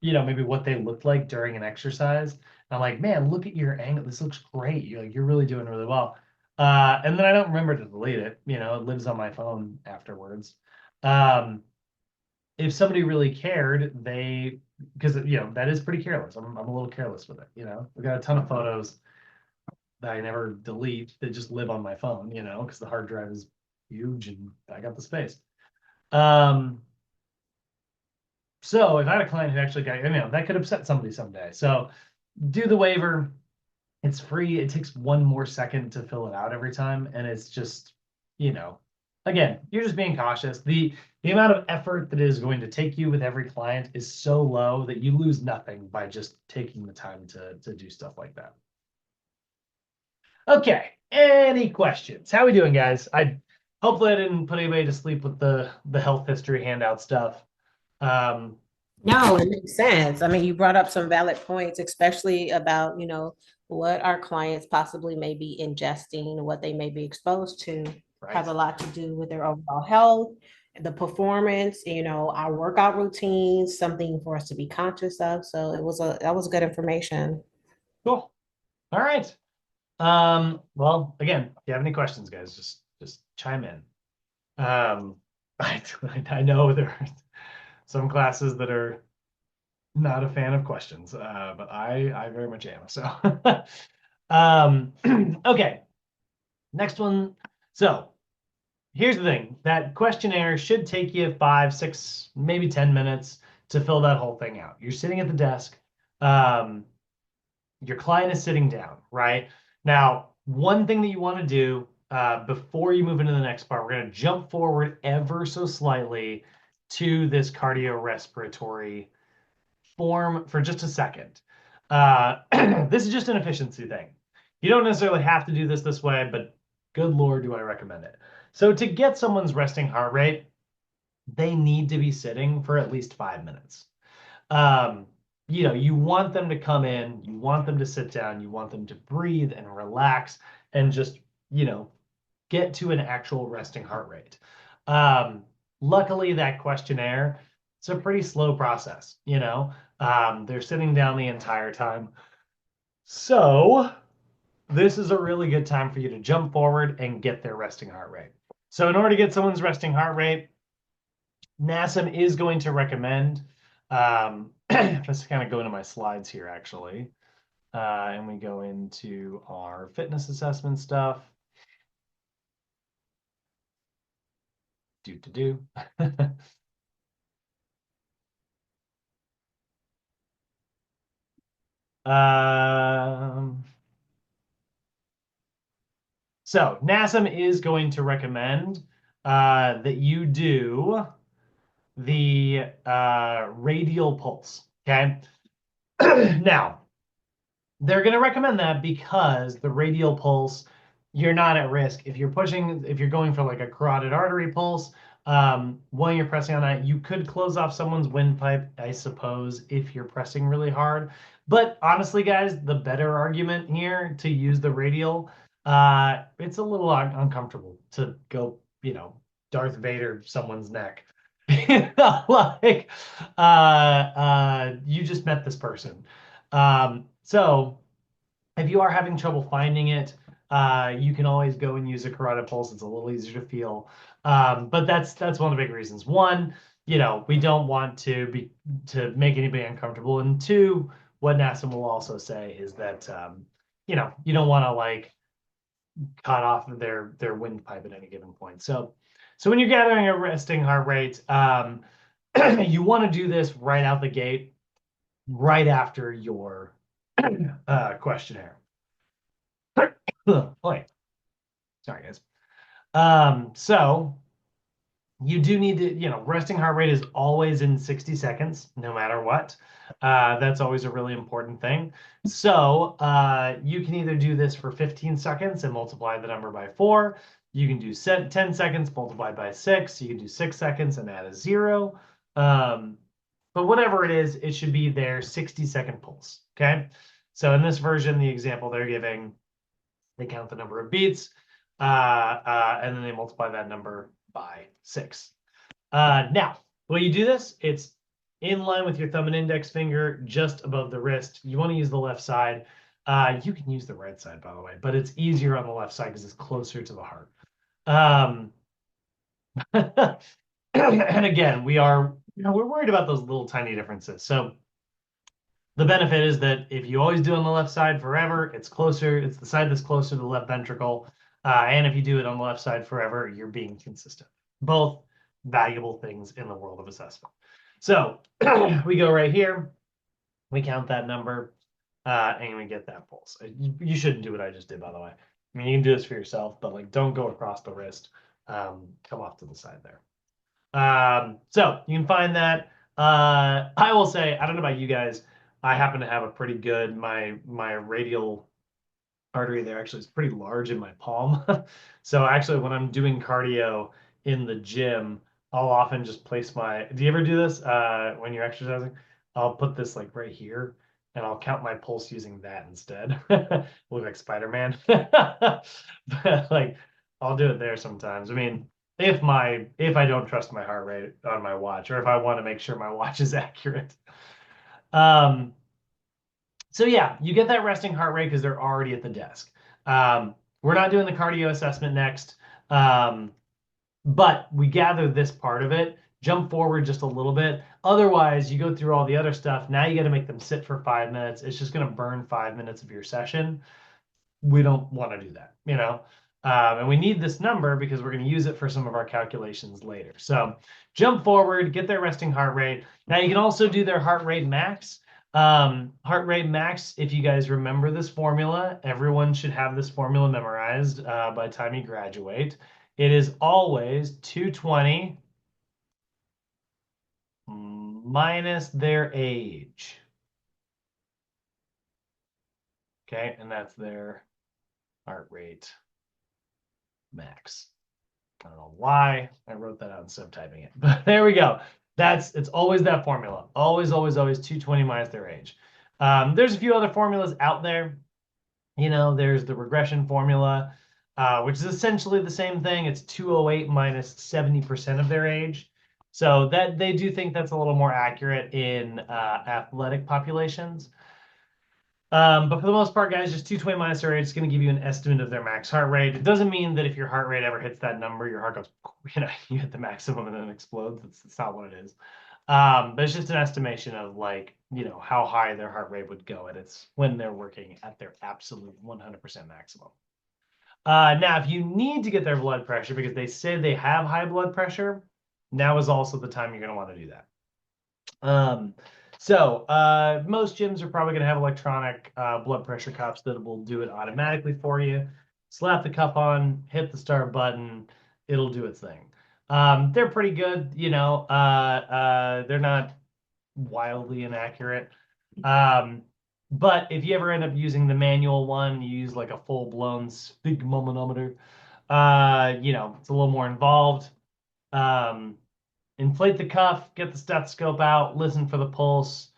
maybe what they looked like during an exercise. And I'm like, man, look at your angle. This looks great. You're really doing really well. And then I don't remember to delete it. It lives on my phone afterwards. Um, if somebody really cared, because that is pretty careless. I'm a little careless with it. We got a ton of photos that I never delete that just live on my phone, because the hard drive is huge and I got the space. Um, so if I had a client who actually got, that could upset somebody someday. So do the waiver. It's free. It takes one more second to fill it out every time, and it's just, you know, again, you're just being cautious. The amount of effort that is going to take you with every client is so low that you lose nothing by just taking the time to do stuff like that. Okay, any questions? How we doing, guys? Hopefully I didn't put anybody to sleep with the health history handout stuff. Um, No, it makes sense. I mean, you brought up some valid points, especially about, what our clients possibly may be ingesting, what they may be exposed to, have a right. lot to do with their overall health, the performance, our workout routines, something for us to be conscious of. So that was good information. Cool. All right. Well, again, if you have any questions, guys, just chime in. Um, I I know there are some classes that are not a fan of questions, but I very much am. So, um, okay, next one. So here's the thing: that questionnaire should take you 5, 6, maybe 10 minutes to fill that whole thing out. You're sitting at the desk. Um, your client is sitting down, right? Now, one thing that you want to do before you move into the next part, we're going to jump forward ever so slightly to this cardiorespiratory form for just a second. This is just an efficiency thing. You don't necessarily have to do this way, but good Lord, do I recommend it. So to get someone's resting heart rate, they need to be sitting for at least 5 minutes. Um, you want them to come in, you want them to sit down, you want them to breathe and relax and just, get to an actual resting heart rate. Um, Luckily, that questionnaire, it's a pretty slow process. They're sitting down the entire time. So this is a really good time for you to jump forward and get their resting heart rate. So in order to get someone's resting heart rate, NASM is going to recommend, let's kind of go into my slides here actually, and we go into our fitness assessment stuff. Do. Um, so NASM is going to recommend that you do the radial pulse. Okay. Now, they're going to recommend that because the radial pulse, you're not at risk. If you're going for like a carotid artery pulse, when you're pressing on that, you could close off someone's windpipe, I suppose, if you're pressing really hard. But honestly, guys, the better argument here to use the radial, it's a little uncomfortable to go, Darth Vader someone's neck. Like, you just met this person. So if you are having trouble finding it, you can always go and use a carotid pulse. It's a little easier to feel. But that's one of the big reasons. One, we don't want to make anybody uncomfortable. And two, what NASA will also say is that you don't want to like cut off their windpipe at any given point. So when you're gathering a resting heart rate, you want to do this right out the gate, right after your questionnaire. Boy, sorry guys. So you do need to, resting heart rate is always in 60 seconds, no matter what. That's always a really important thing. So you can either do this for 15 seconds and multiply the number by 4. You can do 10 seconds multiplied by 6. You can do 6 seconds and add a 0. But whatever it is, it should be their 60-second pulse. Okay. So in this version, the example they're giving, they count the number of beats, and then they multiply that number by 6. Now, when you do this, it's in line with your thumb and index finger, just above the wrist. You want to use the left side. You can use the right side, by the way, but it's easier on the left side because it's closer to the heart. And again, we're worried about those little tiny differences. So the benefit is that if you always do it on the left side forever, it's closer. It's the side that's closer to the left ventricle. And if you do it on the left side forever, you're being consistent. Both valuable things in the world of assessment. So we go right here. We count that number, and we get that pulse. You shouldn't do what I just did, by the way. I mean, you can do this for yourself, but like, don't go across the wrist. Come off to the side there. So you can find that. I will say, I don't know about you guys. I happen to have a pretty good, my radial artery there actually is pretty large in my palm. So actually when I'm doing cardio in the gym, I'll often just place do you ever do this when you're exercising? I'll put this like right here and I'll count my pulse using that instead. Look like Spider-Man. But like I'll do it there sometimes. I mean, if I don't trust my heart rate on my watch, or if I want to make sure my watch is accurate. Um, so yeah, you get that resting heart rate because they're already at the desk. We're not doing the cardio assessment next, but we gather this part of it. Jump forward just a little bit. Otherwise, you go through all the other stuff. Now you got to make them sit for 5 minutes. It's just going to burn 5 minutes of your session. We don't want to do that, you know? And we need this number because we're going to use it for some of our calculations later. So jump forward, get their resting heart rate. Now you can also do their heart rate max. Heart rate max, if you guys remember this formula, everyone should have this formula memorized by the time you graduate. It is always 220 minus their age. Okay, and that's their heart rate max. I don't know why I wrote that out instead of typing it, but there we go. It's always that formula. Always, always, always 220 minus their age. There's a few other formulas out there. You know, there's the regression formula, which is essentially the same thing. It's 208 minus 70% of their age. So that they do think that's a little more accurate in athletic populations. But for the most part, guys, just 220 minus their age is going to give you an estimate of their max heart rate. It doesn't mean that if your heart rate ever hits that number, your heart goes, you hit the maximum and then it explodes. That's not what it is. But it's just an estimation of like, how high their heart rate would go. And it's when they're working at their absolute 100% maximum. Now, if you need to get their blood pressure because they say they have high blood pressure, now is also the time you're going to want to do that. Most gyms are probably going to have electronic blood pressure cuffs that will do it automatically for you. Slap the cuff on, hit the start button, it'll do its thing. They're pretty good, they're not wildly inaccurate. But if you ever end up using the manual one, you use like a full-blown sphygmomanometer, it's a little more involved. Inflate the cuff, get the stethoscope out, listen for the pulse.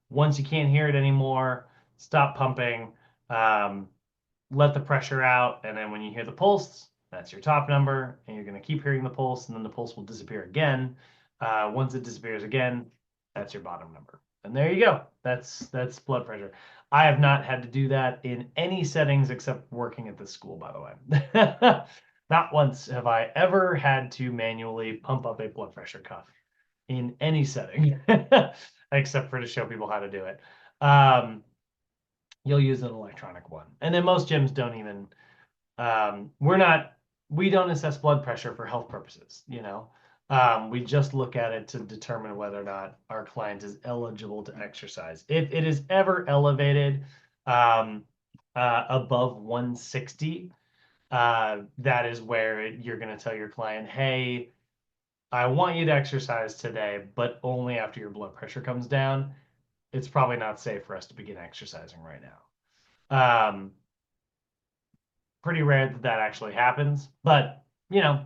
Once you can't hear it anymore, stop pumping, let the pressure out, and then when you hear the pulse, that's your top number, and you're going to keep hearing the pulse, and then the pulse will disappear again. Once it disappears again, that's your bottom number. And there you go. That's blood pressure. I have not had to do that in any settings except working at this school, by the way. Not once have I ever had to manually pump up a blood pressure cuff in any setting, except for to show people how to do it. You'll use an electronic one. And then most gyms don't even, we don't assess blood pressure for health purposes, we just look at it to determine whether or not our client is eligible to exercise. If it is ever elevated above 160, that is where you're going to tell your client, hey, I want you to exercise today, but only after your blood pressure comes down. It's probably not safe for us to begin exercising right now. Pretty rare that actually happens, but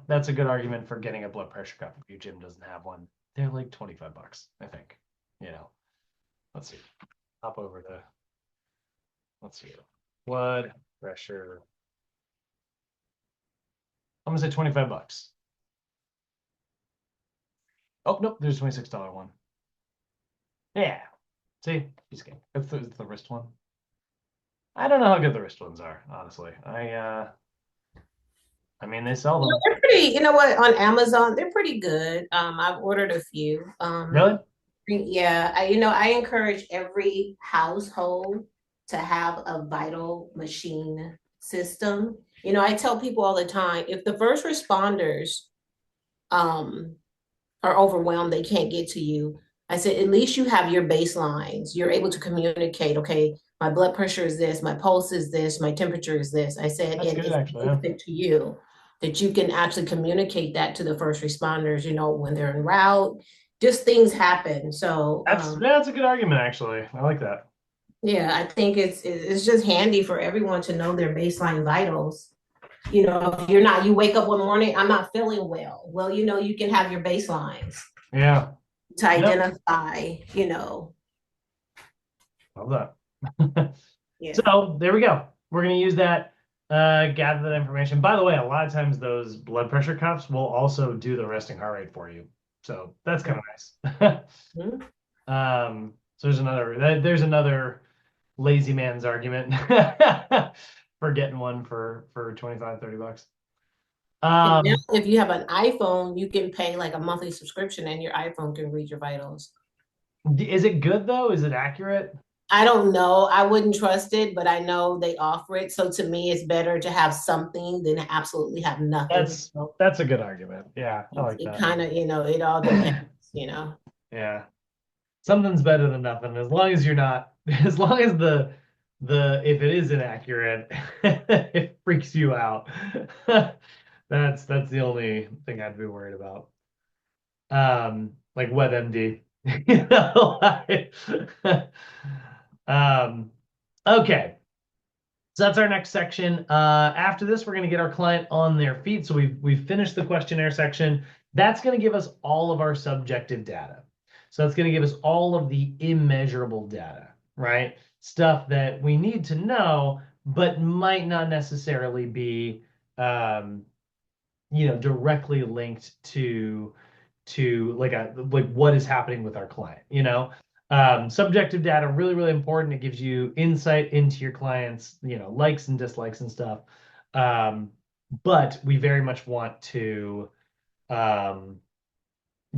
that's a good argument for getting a blood pressure cuff if your gym doesn't have one. They're like $25, I think. Let's see. Hop over to let's see. Blood pressure. I'm gonna say $25. Oh nope, there's a $26 one. Yeah. See, just kidding. It's the wrist one. I don't know how good the wrist ones are, honestly. I mean they sell them. They're pretty, you know what, on Amazon, they're pretty good. I've ordered a few. Really? Yeah, I encourage every household to have a vital machine system. I tell people all the time, if the first responders um are overwhelmed, they can't get to you. I said, at least you have your baselines. You're able to communicate, okay, my blood pressure is this, my pulse is this, my temperature is this. I said, That's and good it's actually. Yeah. basic to you that you can actually communicate that to the first responders, when they're en route, just things happen. So, That's a good argument actually. I like that. yeah, I think it's just handy for everyone to know their baseline vitals. If you wake up one morning, I'm not feeling well. Well, you can have your baselines Yeah. to Yep. identify. Love that. Yeah. So there we go. We're going to use that, gather that information. By the way, a lot of times those blood pressure cuffs will also do the resting heart rate for you. So that's kind of nice. Mhm. So there's another lazy man's argument for getting one for 25, $30. And now, Um, if you have an iPhone, you can pay like a monthly subscription, and your iPhone can read your vitals. is it good though? Is it accurate? I don't know. I wouldn't trust it, but I know they offer it. So to me, it's better to have something than to absolutely have nothing. That's So that's a good argument. Yeah, I like it that. kind of, it all depends. Yeah. Something's better than nothing as long as you're not as long as the if it is inaccurate it freaks you out. That's the only thing I'd be worried about. Like WebMD. You know, um okay. So that's our next section. After this, we're going to get our client on their feet. So we've finished the questionnaire section. That's going to give us all of our subjective data. So that's going to give us all of the immeasurable data, right? Stuff that we need to know, but might not necessarily be, um, directly linked to like what is happening with our client. Subjective data really, really important. It gives you insight into your clients, likes and dislikes and stuff. But we very much want to um,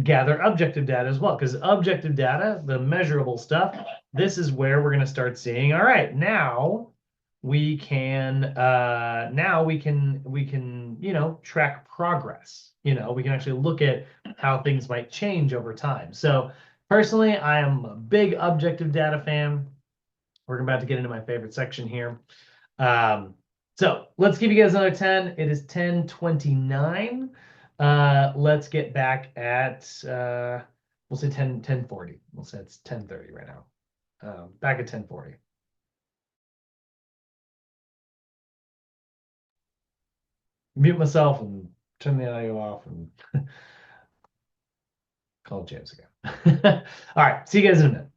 gather objective data as well, because objective data, the measurable stuff, this is where we're going to start seeing, all right, now we can track progress. We can actually look at how things might change over time. So personally, I am a big objective data fan. We're about to get into my favorite section here. So let's give you guys another 10. It is 10:29. Let's get back at we'll say 10:40. We'll say it's 10:30 right now. Back at 10:40. Mute myself and turn the audio off and call James again. All right, see you guys in a minute.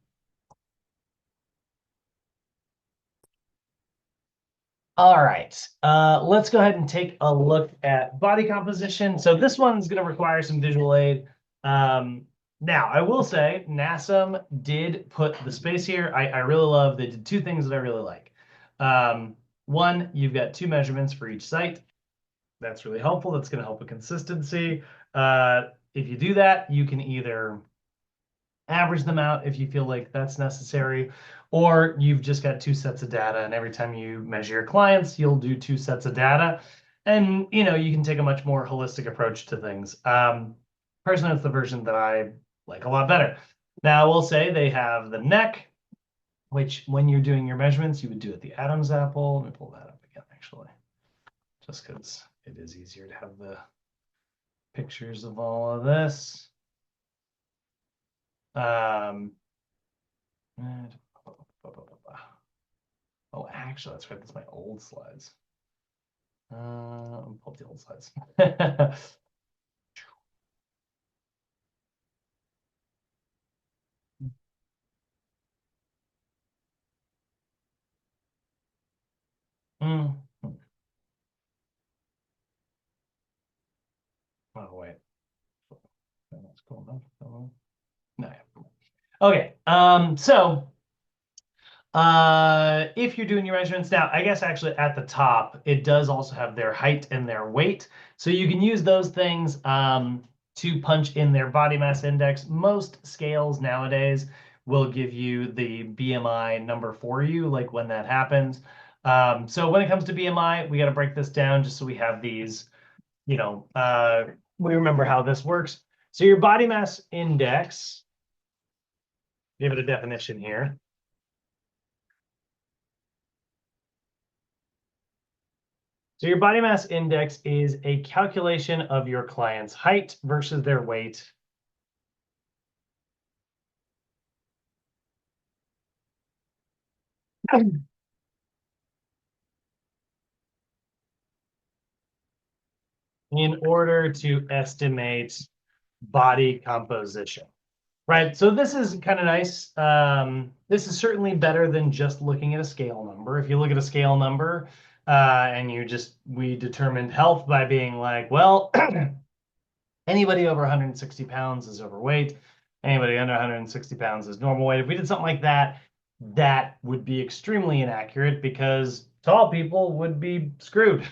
All right, let's go ahead and take a look at body composition. So this one's going to require some visual aid. Now, I will say NASM did put the space here. I really love, they did two things that I really like. One, you've got two measurements for each site. That's really helpful. That's going to help with consistency. If you do that, you can either average them out if you feel like that's necessary, or you've just got two sets of data, and every time you measure your clients, you'll do two sets of data, and you can take a much more holistic approach to things. Personally, it's the version that I like a lot better. Now, I will say they have the neck, which when you're doing your measurements, you would do at the Adam's apple. Let me pull that up again, actually, just because it is easier to have the pictures of all of this. And oh, actually, that's right. That's my old slides. Pull up the old slides. Mm. Oh, wait. That's cool enough. No, yeah. Okay. So if you're doing your measurements now, I guess actually at the top, it does also have their height and their weight. So you can use those things to punch in their body mass index. Most scales nowadays will give you the BMI number for you, like when that happens. So when it comes to BMI, we got to break this down just so we have these, we remember how this works. So your body mass index, give it a definition here. So your body mass index is a calculation of your client's height versus their weight. In order to estimate body composition, right? So this is kind of nice. This is certainly better than just looking at a scale number. If you look at a scale number and we determined health by being like, well, anybody over 160 pounds is overweight. Anybody under 160 pounds is normal weight. If we did something like that, that would be extremely inaccurate because tall people would be screwed,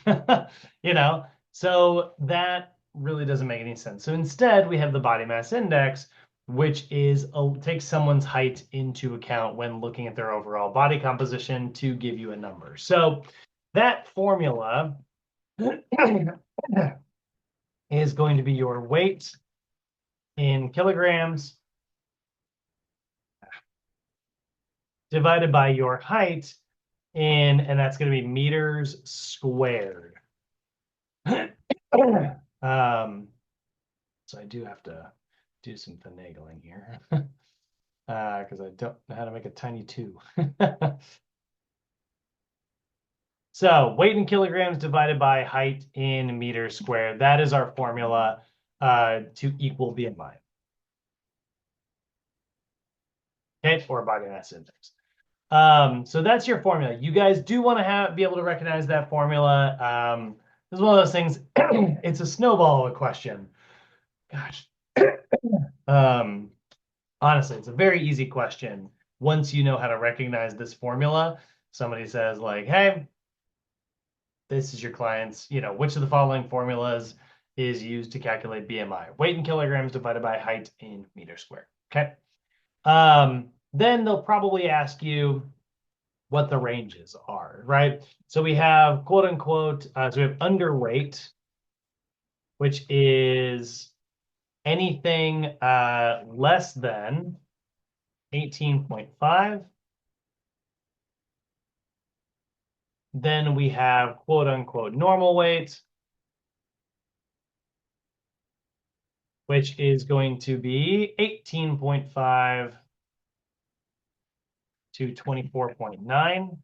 you know? So that really doesn't make any sense. So instead, we have the body mass index, which takes someone's height into account when looking at their overall body composition to give you a number. So that formula is going to be your weight in kilograms divided by your height and that's going to be meters squared. So I do have to do some finagling here because I don't know how to make a tiny 2. So weight in kilograms divided by height in meters squared. That is our formula to equal BMI. Okay, or body mass index. So that's your formula. You guys do want to be able to recognize that formula. This is one of those things. It's a snowball of a question. Gosh. Honestly, it's a very easy question. Once you know how to recognize this formula, somebody says like, hey, this is your client's, which of the following formulas is used to calculate BMI? Weight in kilograms divided by height in meters squared. Okay. Then they'll probably ask you what the ranges are, right? So we have quote unquote, so we have underweight, which is anything less than 18.5. Then we have quote unquote normal weight, which is going to be 18.5 to 24.9.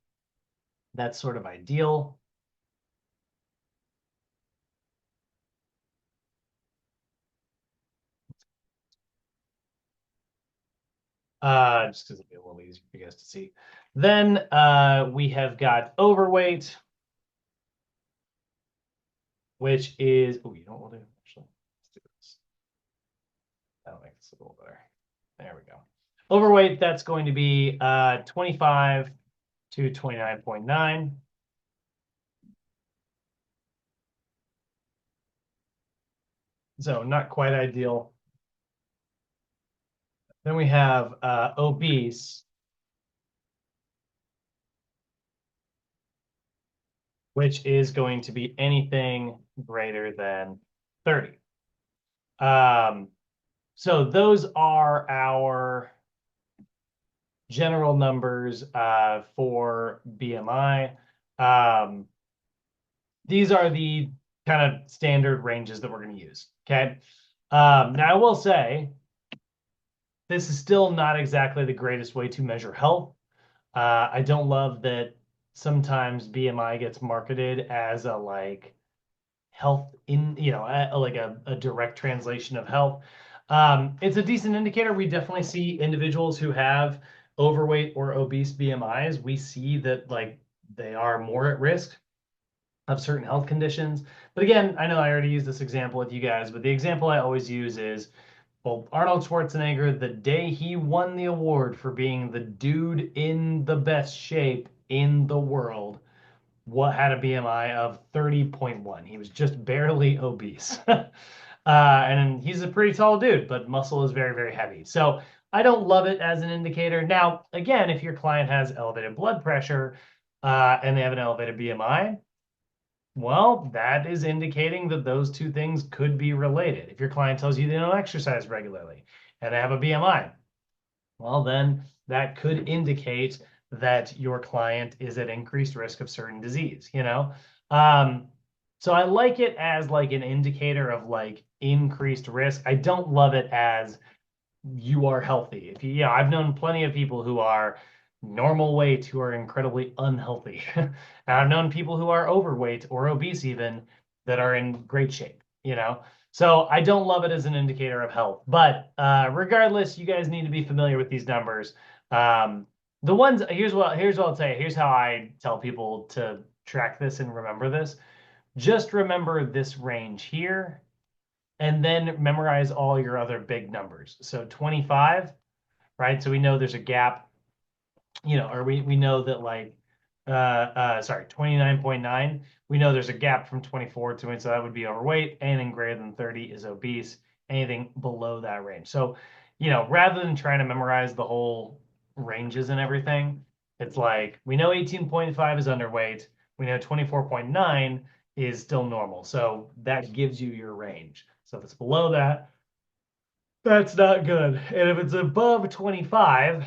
That's sort of ideal. Just because it'll be a little easier for you guys to see. Then we have got overweight, which is, oh, you know what we'll do? Actually, let's do this. That'll make this a little better. There we go. Overweight, that's going to be 25 to 29.9. So not quite ideal. Then we have obese, which is going to be anything greater than 30. So those are our general numbers for BMI. These are the kind of standard ranges that we're going to use. Okay. Now I will say this is still not exactly the greatest way to measure health. I don't love that sometimes BMI gets marketed as a like health in, like a direct translation of health. It's a decent indicator. We definitely see individuals who have overweight or obese BMIs. We see that like they are more at risk of certain health conditions. But again, I know I already used this example with you guys, but the example I always use is, well, Arnold Schwarzenegger, the day he won the award for being the dude in the best shape in the world, what had a BMI of 30.1. He was just barely obese. And he's a pretty tall dude, but muscle is very, very heavy. So I don't love it as an indicator. Now, again, if your client has elevated blood pressure and they have an elevated BMI, well, that is indicating that those two things could be related. If your client tells you they don't exercise regularly and they have a BMI, well, then that could indicate that your client is at increased risk of certain disease, you know? Um, so I like it as like an indicator of like increased risk. I don't love it as you are healthy. If you, yeah, I've known plenty of people who are normal weight who are incredibly unhealthy. And I've known people who are overweight or obese even that are in great shape, you know? So I don't love it as an indicator of health. But regardless, you guys need to be familiar with these numbers. The ones, here's what I'll tell you. Here's how I tell people to track this and remember this. Just remember this range here and then memorize all your other big numbers. So 25, right? So we know there's a gap, you know, or we know that like, sorry, 29.9, we know there's a gap from 24 to it, so that would be overweight. Anything greater than 30 is obese. Anything below that range. So, you know, rather than trying to memorize the whole ranges and everything, it's like we know 18.5 is underweight. We know 24.9 is still normal. So that gives you your range. So if it's below that, that's not good. And if it's above 25,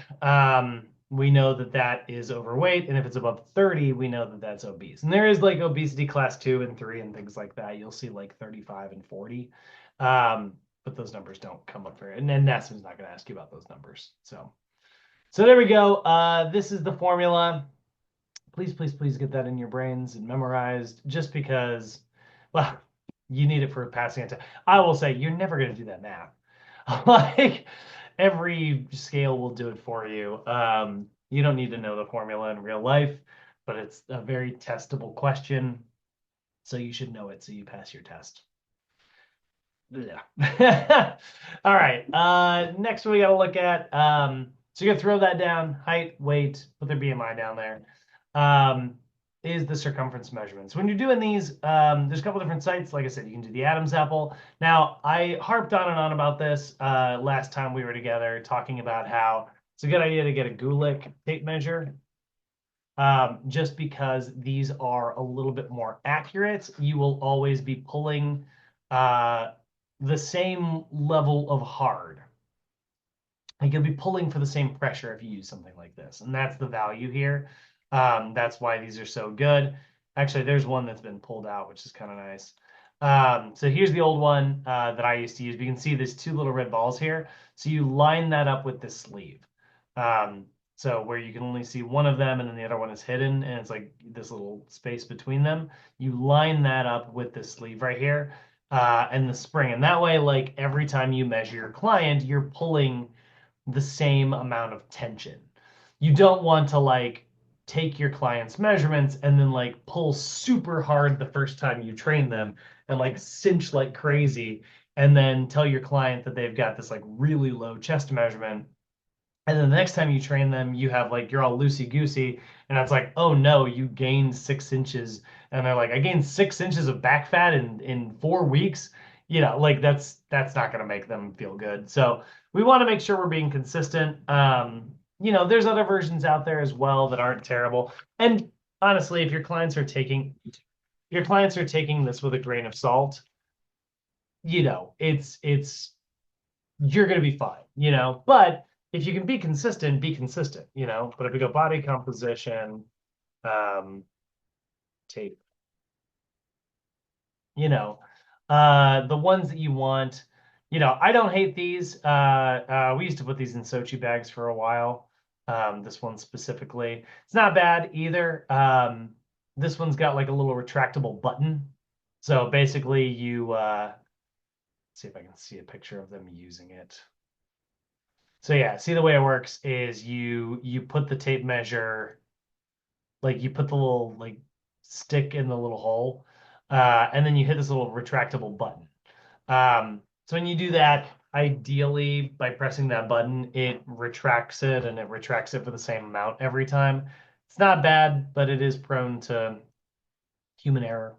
we know that that is overweight. And if it's above 30, we know that that's obese. And there is like obesity class 2 and 3 and things like that. You'll see like 35 and 40. But those numbers don't come up very, and then NASM's not going to ask you about those numbers. So there we go. This is the formula. Please, please, please get that in your brains and memorized just because, well, you need it for passing it. I will say you're never going to do that math. Like every scale will do it for you. You don't need to know the formula in real life, but it's a very testable question. So you should know it so you pass your test. Yeah. All right. Next we got to look at, so you're gonna throw that down, height, weight, put their BMI down there. Is the circumference measurements. When you're doing these, there's a couple different sites. Like I said, you can do the Adam's apple. Now, I harped on and on about this last time we were together, talking about how it's a good idea to get a Gulick tape measure. Just because these are a little bit more accurate, you will always be pulling the same level of hard. Like you'll be pulling for the same pressure if you use something like this. And that's the value here. That's why these are so good. Actually, there's one that's been pulled out, which is kind of nice. So here's the old one that I used to use. We can see there's two little red balls here. So you line that up with this sleeve. So where you can only see one of them and then the other one is hidden and it's like this little space between them. You line that up with this sleeve right here and the spring. And that way, like every time you measure your client, you're pulling the same amount of tension. You don't want to like take your client's measurements and then like pull super hard the first time you train them and like cinch like crazy and then tell your client that they've got this like really low chest measurement. And then the next time you train them, you have like you're all loosey goosey, and it's like, oh no, you gained 6 inches, and they're like, I gained 6 inches of back fat in 4 weeks. You know, like that's not gonna make them feel good. So we want to make sure we're being consistent. You know, there's other versions out there as well that aren't terrible. And honestly, if your clients are taking this with a grain of salt, you know, it's you're going to be fine, you know. But if you can be consistent, you know. But if we go body composition, um, tape, you know, the ones that you want, you know, I don't hate these. We used to put these in Sochi bags for a while. This one specifically, it's not bad either. This one's got like a little retractable button. So basically you, see if I can see a picture of them using it. So yeah, see the way it works is you put the tape measure like you put the little like stick in the little hole, and then you hit this little retractable button. So when you do that, ideally by pressing that button, it retracts it and it retracts it for the same amount every time. It's not bad, but it is prone to human error.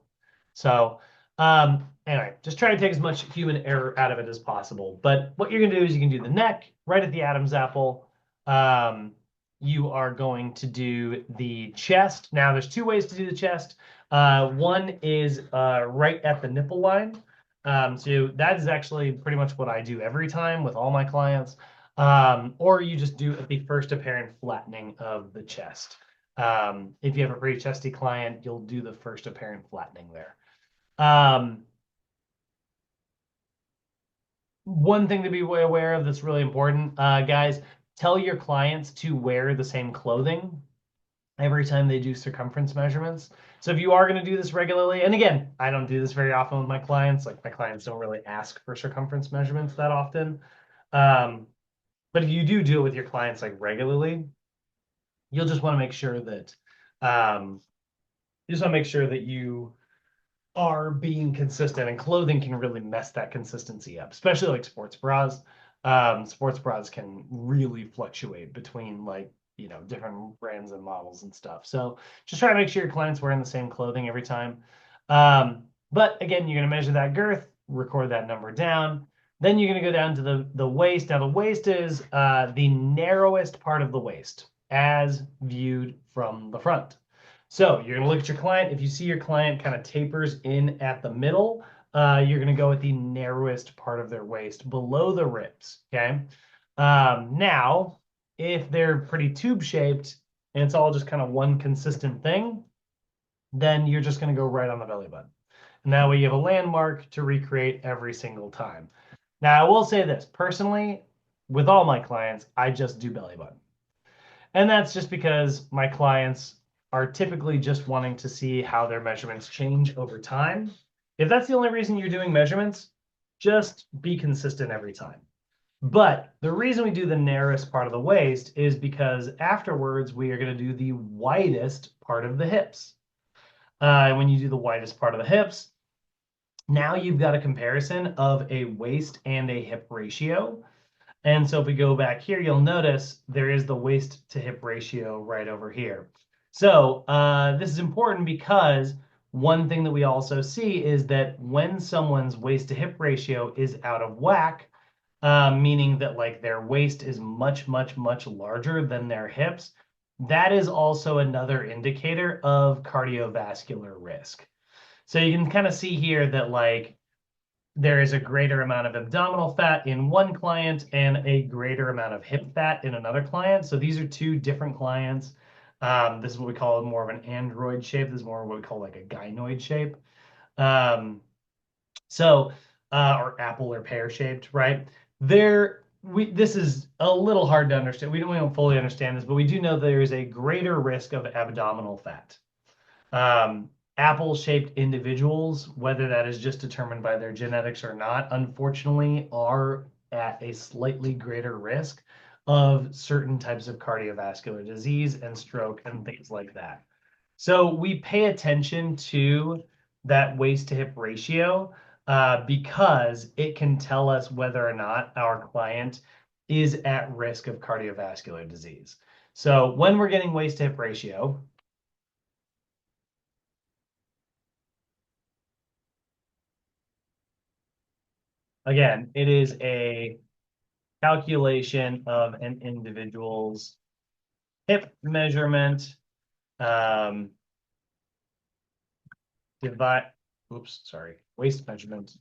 So anyway, just try to take as much human error out of it as possible. But what you're gonna do is you can do the neck right at the Adam's apple. Um, you are going to do the chest. Now, there's two ways to do the chest. One is right at the nipple line. So that is actually pretty much what I do every time with all my clients. Or you just do the first apparent flattening of the chest. If you have a pretty chesty client, you'll do the first apparent flattening there. One thing to be aware of that's really important, guys, tell your clients to wear the same clothing every time they do circumference measurements. So if you are going to do this regularly, and again, I don't do this very often with my clients, like my clients don't really ask for circumference measurements that often. But if you do it with your clients like regularly, you'll just want to make sure that you are being consistent, and clothing can really mess that consistency up, especially like sports bras. Sports bras can really fluctuate between like, different brands and models and stuff. So just try to make sure your client's wearing the same clothing every time. But again, you're going to measure that girth, record that number down. Then you're going to go down to the waist. Now, the waist is the narrowest part of the waist as viewed from the front. So you're going to look at your client. If you see your client kind of tapers in at the middle, you're going to go with the narrowest part of their waist below the ribs. Okay. Now, if they're pretty tube shaped and it's all just kind of one consistent thing, then you're just going to go right on the belly button. And that way you have a landmark to recreate every single time. Now, I will say this personally, with all my clients, I just do belly button. And that's just because my clients are typically just wanting to see how their measurements change over time. If that's the only reason you're doing measurements, just be consistent every time. But the reason we do the narrowest part of the waist is because afterwards we are going to do the widest part of the hips. When you do the widest part of the hips, now you've got a comparison of a waist and a hip ratio. And so if we go back here, you'll notice there is the waist to hip ratio right over here. So this is important because one thing that we also see is that when someone's waist to hip ratio is out of whack, meaning that like their waist is much, much, much larger than their hips, that is also another indicator of cardiovascular risk. So you can kind of see here that like there is a greater amount of abdominal fat in one client and a greater amount of hip fat in another client. So these are two different clients. This is what we call more of an android shape. This is more what we call like a gynoid shape. Or apple or pear shaped, right? This is a little hard to understand. We don't fully understand this, but we do know there is a greater risk of abdominal fat. Apple-shaped individuals, whether that is just determined by their genetics or not, unfortunately are at a slightly greater risk of certain types of cardiovascular disease and stroke and things like that. So we pay attention to that waist to hip ratio because it can tell us whether or not our client is at risk of cardiovascular disease. So when we're getting waist to hip ratio, again, it is a calculation of an individual's hip measurement waist measurement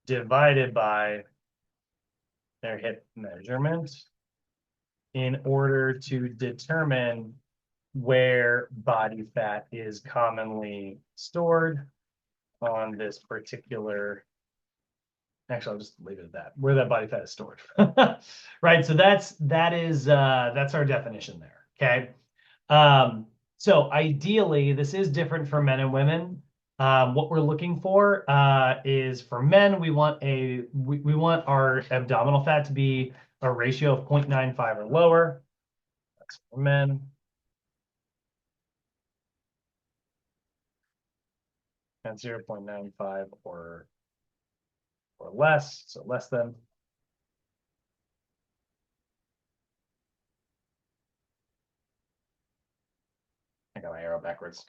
divided by their hip measurement in order to determine where body fat is commonly stored on this particular. Actually, I'll just leave it at that, where that body fat is stored. Right. So that's our definition there. Okay. So ideally, this is different for men and women. What we're looking for is for men, we want our abdominal fat to be a ratio of 0.95 or lower. That's for men. at 0.95 or less, so less than. I got my arrow backwards.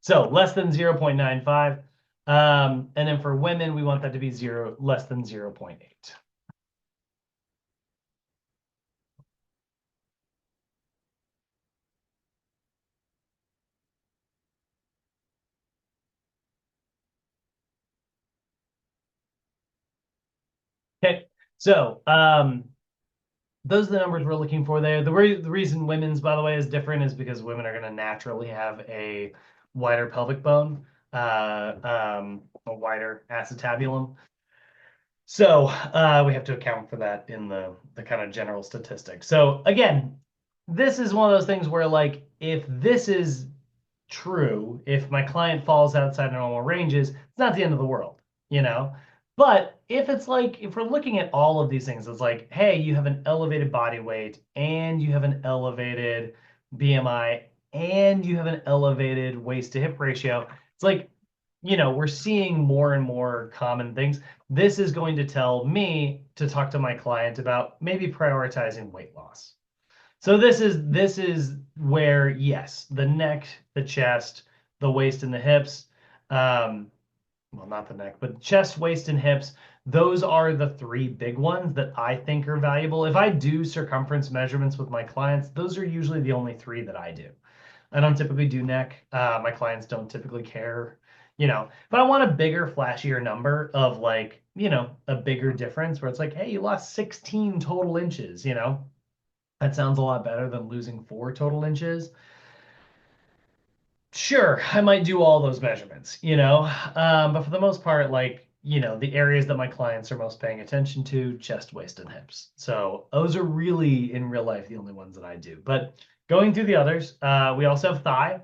So less than 0.95. And then for women, we want that to be less than 0.8. Okay, so those are the numbers we're looking for there. The reason women's, by the way, is different is because women are going to naturally have a wider pelvic bone, a wider acetabulum. So we have to account for that in the kind of general statistics. So again, this is one of those things where like if this is true, if my client falls outside normal ranges, it's not the end of the world, you know? But if it's like, if we're looking at all of these things, it's like, hey, you have an elevated body weight and you have an elevated BMI and you have an elevated waist to hip ratio. It's like, we're seeing more and more common things. This is going to tell me to talk to my client about maybe prioritizing weight loss. So this is where, yes, the neck, the chest, the waist, and the hips, well, not the neck, but chest, waist, and hips, those are the three big ones that I think are valuable. If I do circumference measurements with my clients, those are usually the only three that I do. I don't typically do neck. My clients don't typically care, but I want a bigger, flashier number of like, a bigger difference where it's like, hey, you lost 16 total inches, That sounds a lot better than losing 4 total inches. Sure, I might do all those measurements, but for the most part, like, the areas that my clients are most paying attention to, chest, waist, and hips. So those are really, in real life, the only ones that I do. But going through the others, we also have thigh.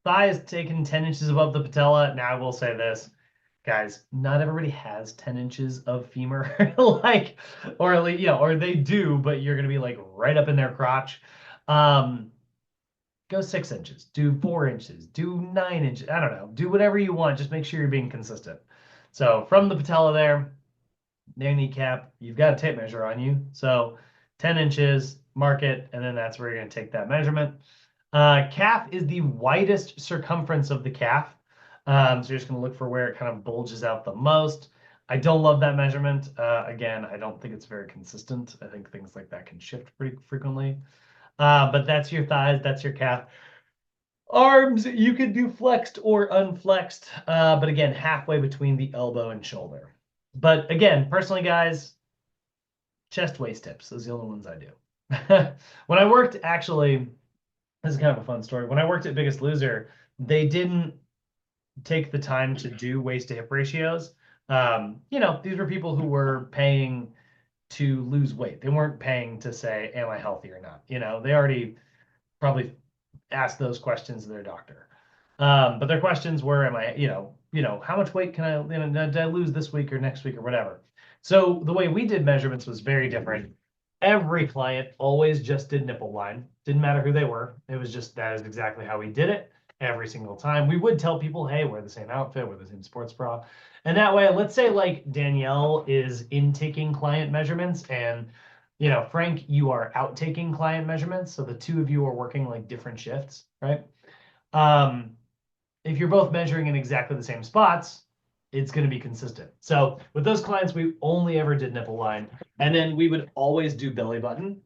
Thigh is taken 10 inches above the patella. Now, I will say this, guys, not everybody has 10 inches of femur, like, or at least, or they do, but you're going to be like right up in their crotch. Go 6 inches, do 4 inches, do 9 inches. I don't know. Do whatever you want. Just make sure you're being consistent. So from the patella there, near kneecap, you've got a tape measure on you. So 10 inches, mark it, and then that's where you're going to take that measurement. Calf is the widest circumference of the calf. So you're just going to look for where it kind of bulges out the most. I don't love that measurement. Again, I don't think it's very consistent. I think things like that can shift pretty frequently. But that's your thighs, that's your calf. Arms, you could do flexed or unflexed, but again, halfway between the elbow and shoulder. But again, personally, guys, chest, waist, hips, those are the only ones I do. When I worked, actually, this is kind of a fun story. When I worked at Biggest Loser, they didn't take the time to do waist to hip ratios. These were people who were paying to lose weight. They weren't paying to say, am I healthy or not? They already probably asked those questions to their doctor. But their questions were, am I, how much weight can I, did I lose this week or next week or whatever? So the way we did measurements was very different. Every client always just did nipple line. Didn't matter who they were. It was just, that is exactly how we did it every single time. We would tell people, hey, wear the same outfit, wear the same sports bra. And that way, let's say like Danielle is intaking client measurements and Frank, you are out taking client measurements. So the two of you are working like different shifts, right? If you're both measuring in exactly the same spots, it's going to be consistent. So with those clients, we only ever did nipple line. And then we would always do belly button.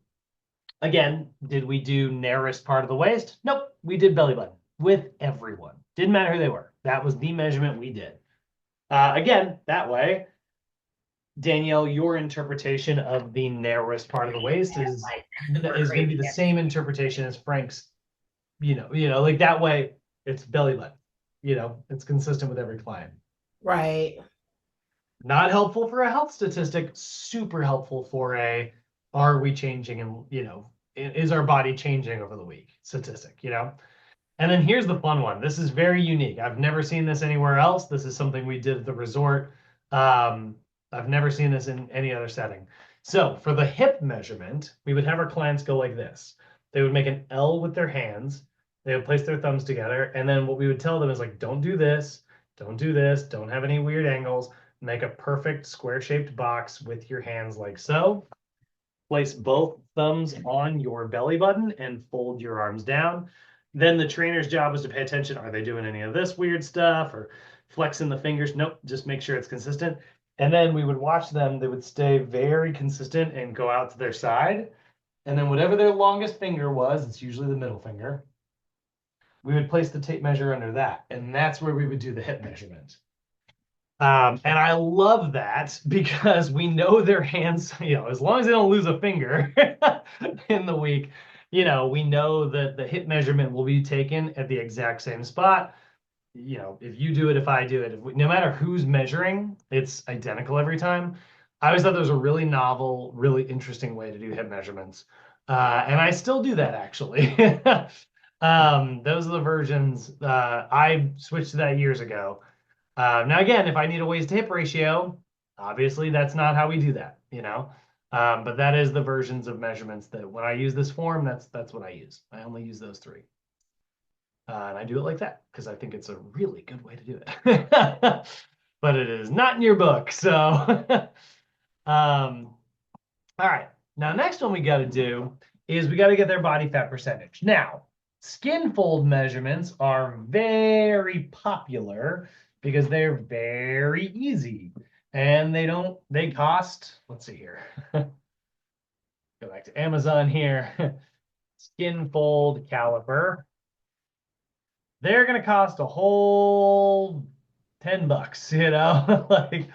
Again, did we do narrowest part of the waist? Nope, we did belly button with everyone. Didn't matter who they were. That was the measurement we did. Again, that way, Danielle, your interpretation of the narrowest part of the waist is going to be the same interpretation as Frank's. Like that way, it's belly button. It's consistent with every client. Right. Not helpful for a health statistic, super helpful for are we changing and, is our body changing over the week statistic, And then here's the fun one. This is very unique. I've never seen this anywhere else. This is something we did at the resort. I've never seen this in any other setting. So for the hip measurement, we would have our clients go like this. They would make an L with their hands, They would place their thumbs together, and then what we would tell them is like, don't do this, don't do this, don't have any weird angles. Make a perfect square-shaped box with your hands like so. Place both thumbs on your belly button and fold your arms down. Then the trainer's job is to pay attention. Are they doing any of this weird stuff or flexing the fingers? Nope, just make sure it's consistent. And then we would watch them. They would stay very consistent and go out to their side. And then whatever their longest finger was, it's usually the middle finger, we would place the tape measure under that. And that's where we would do the hip measurement. And I love that because we know their hands, as long as they don't lose a finger in the week, we know that the hip measurement will be taken at the exact same spot. If you do it, if I do it, no matter who's measuring, it's identical every time. I always thought there was a really novel, really interesting way to do hip measurements. And I still do that actually. Those are the versions. I switched to that years ago. Now, again, if I need a waist to hip ratio, obviously that's not how we do that, but that is the versions of measurements that when I use this form, that's what I use. I only use those three. And I do it like that because I think it's a really good way to do it. But it is not in your book. So, all right. Now, next one we got to do is we got to get their body fat percentage. Now, skin fold measurements are very popular because they're very easy and they cost, let's see here. Go back to Amazon here. Skin fold caliper. They're going to cost a whole $10, like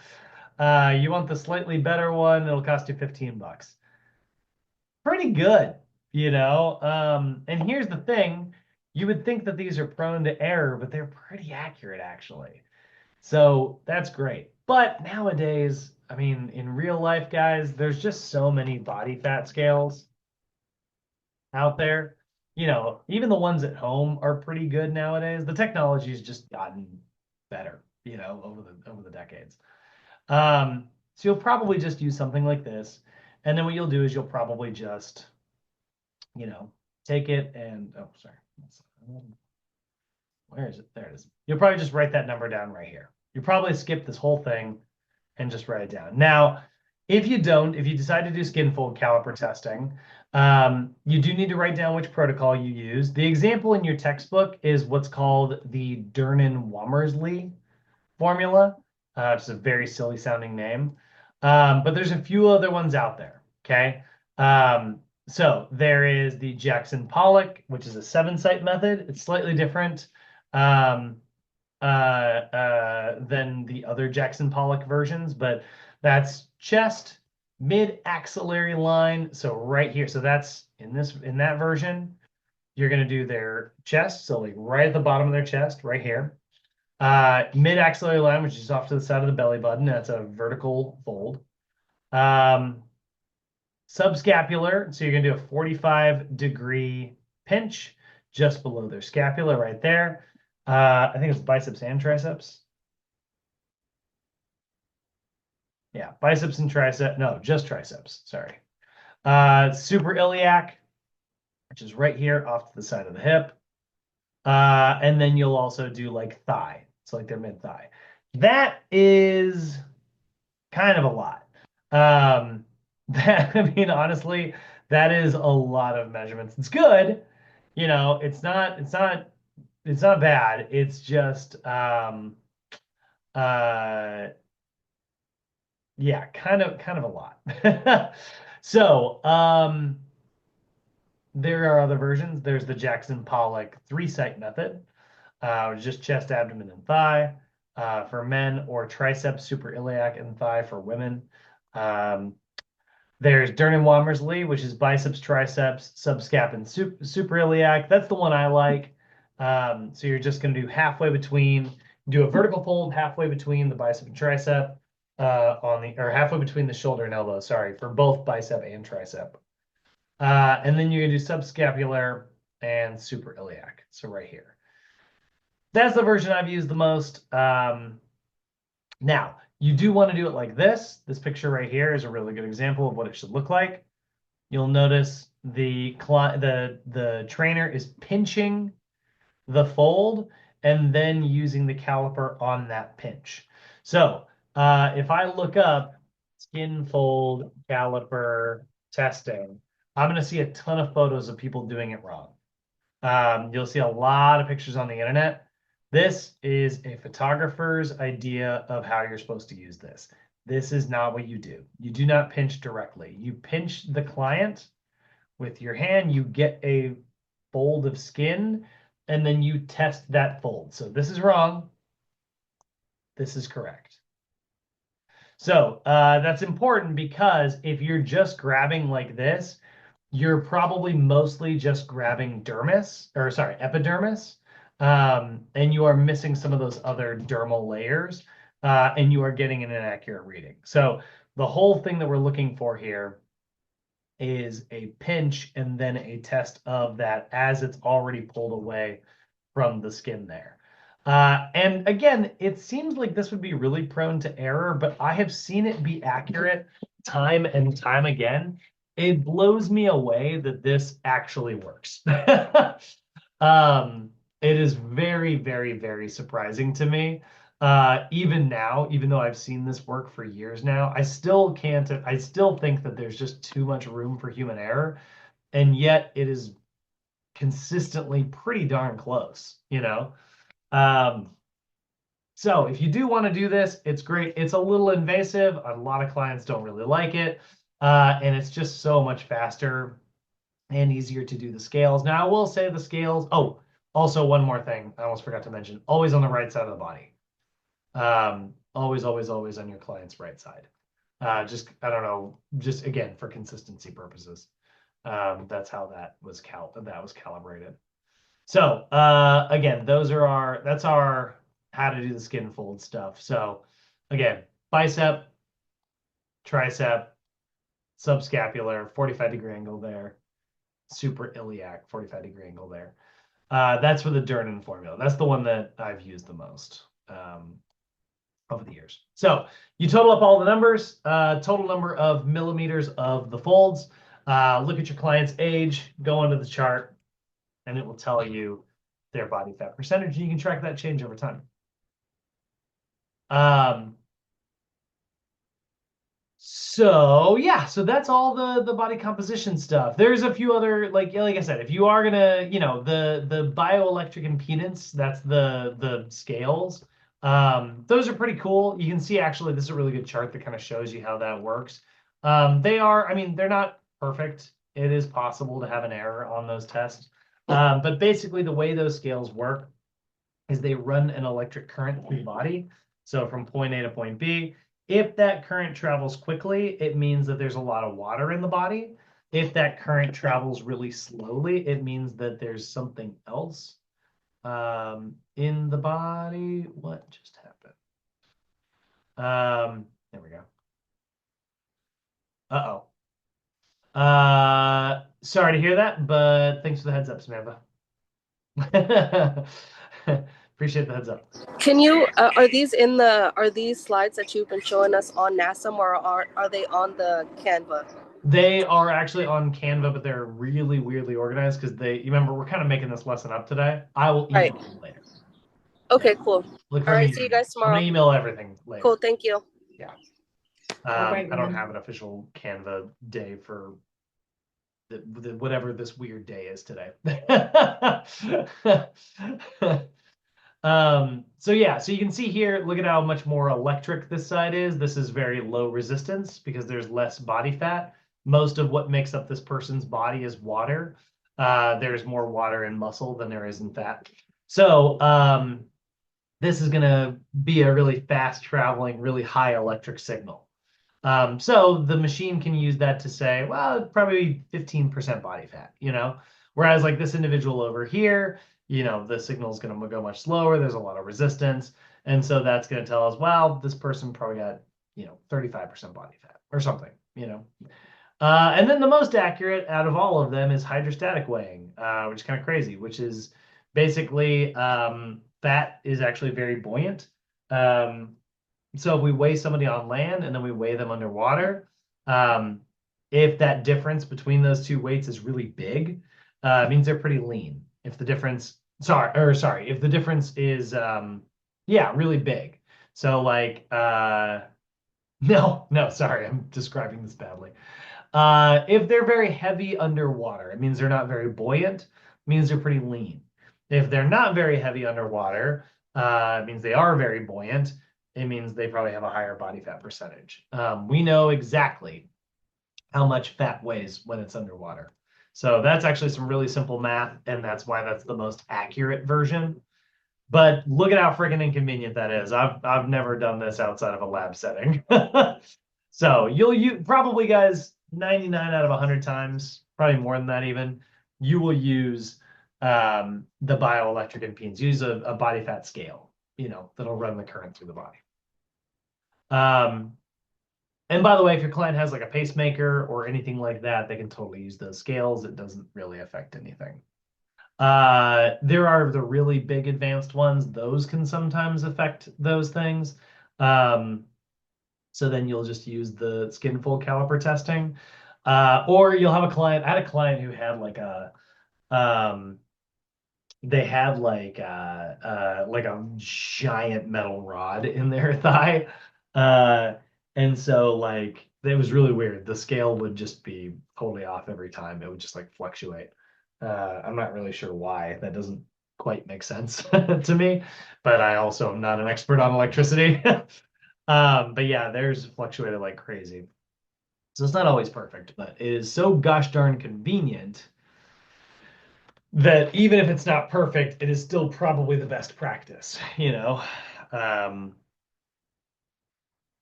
you want the slightly better one, it'll cost you $15. Pretty good, and here's the thing, you would think that these are prone to error, but they're pretty accurate actually. So that's great. But nowadays, I mean, in real life, guys, there's just so many body fat scales out there. Even the ones at home are pretty good nowadays. The technology's just gotten better, over the decades. So you'll probably just use something like this. And then what you'll do is you'll probably just, take it and, oh, sorry. Where is it? There it is. You'll probably just write that number down right here. You probably skip this whole thing and just write it down. Now, if you decide to do skin fold caliper testing, you do need to write down which protocol you use. The example in your textbook is what's called the Durnan-Wamersley formula. It's a very silly sounding name. But there's a few other ones out there, okay? So there is the Jackson-Pollock, which is a 7-site method. It's slightly different than the other Jackson-Pollock versions, but that's chest, mid-axillary line. So right here, so that's in that version, you're going to do their chest. So like right at the bottom of their chest, right here. Mid-axillary line, which is off to the side of the belly button. That's a vertical fold. Subscapular, so you're going to do a 45-degree pinch just below their scapula right there. I think it's biceps and triceps. Yeah, biceps and triceps. No, just triceps. Sorry. Super iliac, which is right here off to the side of the hip. And then you'll also do like thigh. So like their mid-thigh. That is kind of a lot. Honestly, that is a lot of measurements. It's good. It's not bad. It's just yeah, kind of a lot. So, there are other versions. There's the Jackson-Pollock 3-site method, which is just chest, abdomen, and thigh for men, or triceps, super iliac, and thigh for women. There's Durnan-Wamersley, which is biceps, triceps, subscap, and super iliac. That's the one I like. So you're just going to do do a vertical fold halfway between the bicep and tricep, or halfway between the shoulder and elbow, sorry, for both bicep and tricep. And then you're going to do subscapular and super iliac. So right here. That's the version I've used the most. Now, you do want to do it like this. This picture right here is a really good example of what it should look like. You'll notice the trainer is pinching the fold, and then using the caliper on that pinch. So if I look up skin fold caliper testing, I'm going to see a ton of photos of people doing it wrong. You'll see a lot of pictures on the internet. This is a photographer's idea of how you're supposed to use this. This is not what you do. You do not pinch directly. You pinch the client with your hand, you get a fold of skin, and then you test that fold. So this is wrong. This is correct. So that's important because if you're just grabbing like this, you're probably mostly just grabbing epidermis, and you are missing some of those other dermal layers, and you are getting an inaccurate reading. So the whole thing that we're looking for here is a pinch and then a test of that as it's already pulled away from the skin there. And again, it seems like this would be really prone to error, but I have seen it be accurate time and time again. It blows me away that this actually works. It is very, very, very surprising to me. Even now, even though I've seen this work for years now, I still think that there's just too much room for human error. And yet it is consistently pretty darn close, you know? So if you do want to do this, it's great. It's a little invasive. A lot of clients don't really like it. And it's just so much faster and easier to do the scales. Now, I will say the scales. Oh, also one more thing I almost forgot to mention. Always on the right side of the body. Always, always, always on your client's right side. I don't know, just again, for consistency purposes. That's how that was calibrated. So again, that's our how to do the skin fold stuff. So again, bicep, tricep, subscapular, 45-degree angle there, super iliac, 45-degree angle there. That's for the Dernan formula. That's the one that I've used the most over the years. So you total up all the numbers, total number of millimeters of the folds. Look at your client's age, go onto the chart, and it will tell you their body fat percentage. And you can track that change over time. So yeah, so that's all the body composition stuff. There's a few other, like I said, if you are gonna, the bioelectric impedance, that's the scales. Those are pretty cool. You can see actually this is a really good chart that kind of shows you how that works. I mean, they're not perfect. It is possible to have an error on those tests. But basically the way those scales work is they run an electric current through the body. So from point A to point B, if that current travels quickly, it means that there's a lot of water in the body. If that current travels really slowly, it means that there's something else in the body. What just happened? There we go. Uh-oh. Sorry to hear that, but thanks for the heads up, Samantha. Appreciate the heads up. Can you are these slides that you've been showing us on NASM, or are they on the Canva? They are actually on Canva, but they're really weirdly organized because you remember we're kind of making this lesson up today. I will email them later. Okay, cool. Look for All right, me. see you guys I'm tomorrow. gonna email everything later. Cool, thank you. Yeah. Right, I don't have an official Canva day for whatever this weird day is today. So yeah, so you can see here, look at how much more electric this side is. This is very low resistance because there's less body fat. Most of what makes up this person's body is water. There's more water in muscle than there is in fat. So this is going to be a really fast traveling, really high electric signal. So the machine can use that to say, well, probably 15% body fat, Whereas like this individual over here, the signal is going to go much slower. There's a lot of resistance. And so that's going to tell us, well, this person probably got, 35% body fat or something, And then the most accurate out of all of them is hydrostatic weighing, which is kind of crazy, which is basically fat is actually very buoyant. So if we weigh somebody on land and then we weigh them underwater, if that difference between those two weights is really big, it means they're pretty lean. If the difference sorry, if the difference is yeah, really big. So like no, sorry, I'm describing this badly. If they're very heavy underwater, it means they're not very buoyant, it means they're pretty lean. If they're not very heavy underwater, it means they are very buoyant. It means they probably have a higher body fat percentage. We know exactly how much fat weighs when it's underwater. So that's actually some really simple math, and that's why that's the most accurate version. But look at how freaking inconvenient that is. I've never done this outside of a lab setting. So you probably guys 99 out of 100 times, probably more than that even, you will use the bioelectric impedance. Use a body fat scale, that'll run the current through the body. And by the way, if your client has like a pacemaker or anything like that, they can totally use those scales. It doesn't really affect anything. There are the really big advanced ones. Those can sometimes affect those things. So then you'll just use the skin fold caliper testing. Or you'll have a client. I had a client who had like they had like a giant metal rod in their thigh. And so like it was really weird. The scale would just be totally off every time. It would just like fluctuate. I'm not really sure why. That doesn't quite make sense to me, but I also am not an expert on electricity. But yeah, theirs fluctuated like crazy. So it's not always perfect, but it is so gosh darn convenient that even if it's not perfect, it is still probably the best practice,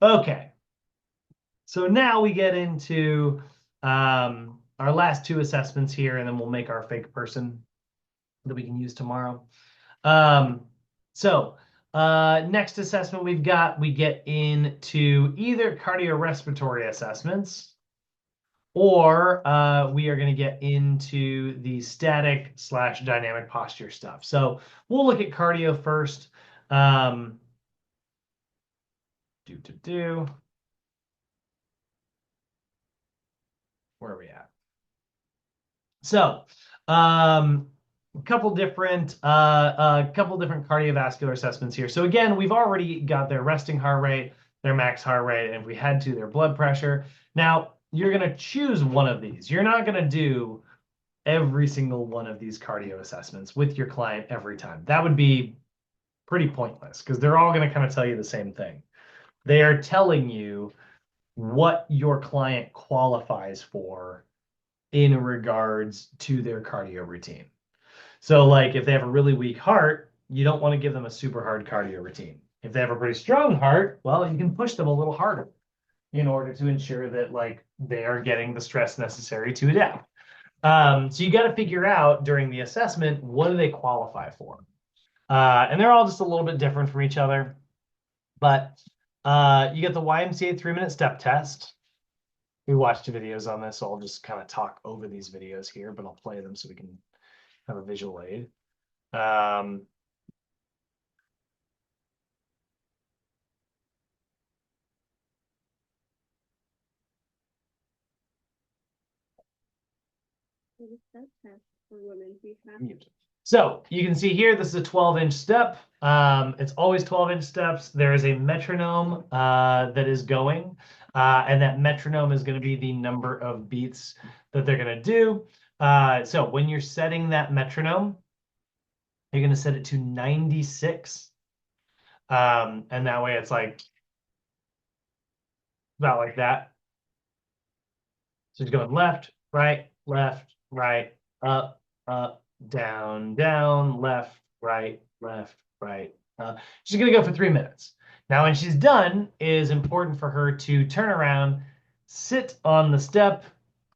Okay. So now we get into our last two assessments here, and then we'll make our fake person that we can use tomorrow. So next assessment we get into either cardiorespiratory assessments, or we are going to get into the static / dynamic posture stuff. So we'll look at cardio first. Where are we at? So, a couple different cardiovascular assessments here. So again, we've already got their resting heart rate, their max heart rate, and if we had to, their blood pressure. Now, you're going to choose one of these. You're not going to do every single one of these cardio assessments with your client every time. That would be pretty pointless because they're all going to kind of tell you the same thing. They are telling you what your client qualifies for in regards to their cardio routine. So like if they have a really weak heart, you don't want to give them a super hard cardio routine. If they have a pretty strong heart, well, you can push them a little harder in order to ensure that like they are getting the stress necessary to adapt. So you got to figure out during the assessment, what do they qualify for? And they're all just a little bit different from each other. But you get the YMCA 3-minute step test. We watched videos on this, so I'll just kind of talk over these videos here, but I'll play them so we can have a visual aid. So you can see here, this is a 12-inch step. It's always 12-inch steps. There is a metronome that is going, and that metronome is going to be the number of beats that they're going to do. So when you're setting that metronome, you're going to set it to 96. And that way it's like about like that. So it's going left, right, up, down, left, right. She's going to go for 3 minutes. Now, when she's done, it is important for her to turn around, sit on the step,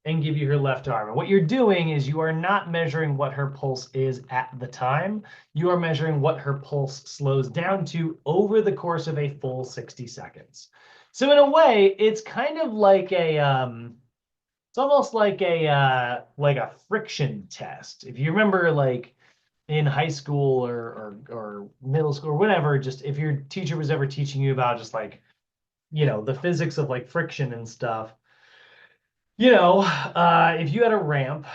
and give you her left arm. And what you're doing is you are not measuring what her pulse is at the time. You are measuring what her pulse slows down to over the course of a full 60 seconds. So in a way, it's kind of like it's almost like a friction test. If you remember, like in high school or middle school or whatever, just if your teacher was ever teaching you about just like, the physics of like friction and stuff, if you had a ramp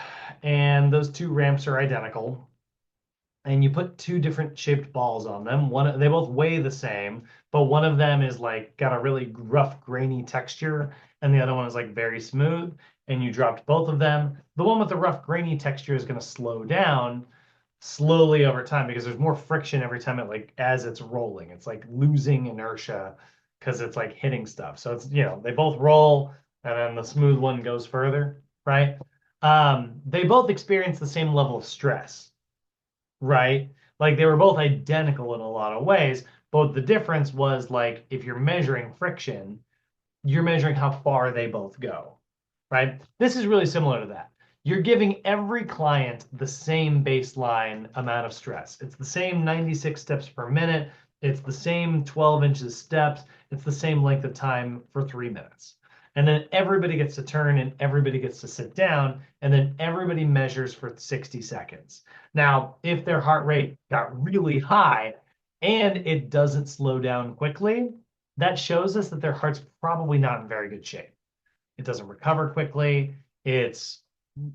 and those two ramps are identical, and you put two different shaped balls on them. They both weigh the same, but one of them is like got a really rough, grainy texture, and the other one is like very smooth. And you dropped both of them. The one with the rough, grainy texture is going to slow down slowly over time because there's more friction every time as it's rolling. It's like losing inertia because it's like hitting stuff. So it's, they both roll and then the smooth one goes further, right? They both experience the same level of stress, right? Like they were both identical in a lot of ways, but the difference was like if you're measuring friction, you're measuring how far they both go, right? This is really similar to that. You're giving every client the same baseline amount of stress. It's the same 96 steps per minute. It's the same 12 inches steps. It's the same length of time for 3 minutes. And then everybody gets to turn and everybody gets to sit down. And then everybody measures for 60 seconds. Now, if their heart rate got really high and it doesn't slow down quickly, that shows us that their heart's probably not in very good shape. It doesn't recover quickly. It's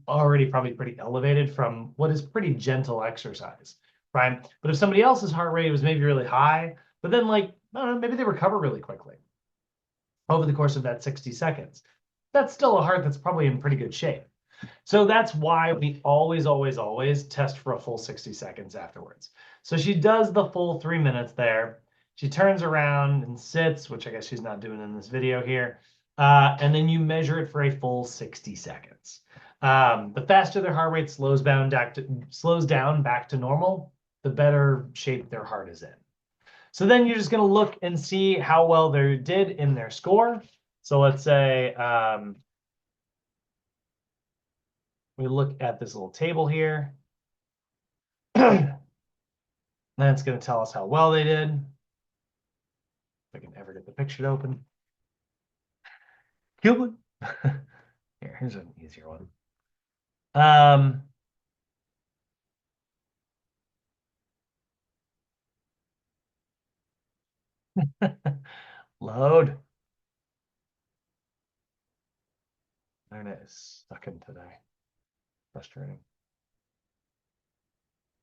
already probably pretty elevated from what is pretty gentle exercise, right? But if somebody else's heart rate was maybe really high, but then like, I don't know, maybe they recover really quickly over the course of that 60 seconds, that's still a heart that's probably in pretty good shape. So that's why we always, always, always test for a full 60 seconds afterwards. So she does the full 3 minutes there. She turns around and sits, which I guess she's not doing in this video here. And then you measure it for a full 60 seconds. The faster their heart rate slows down back to normal, the better shape their heart is in. So then you're just going to look and see how well they did in their score. So let's say we look at this little table here. That's going to tell us how well they did. If I can ever get the picture to open. Here, here's an easier one. Load. Internet is sucking today. Frustrating.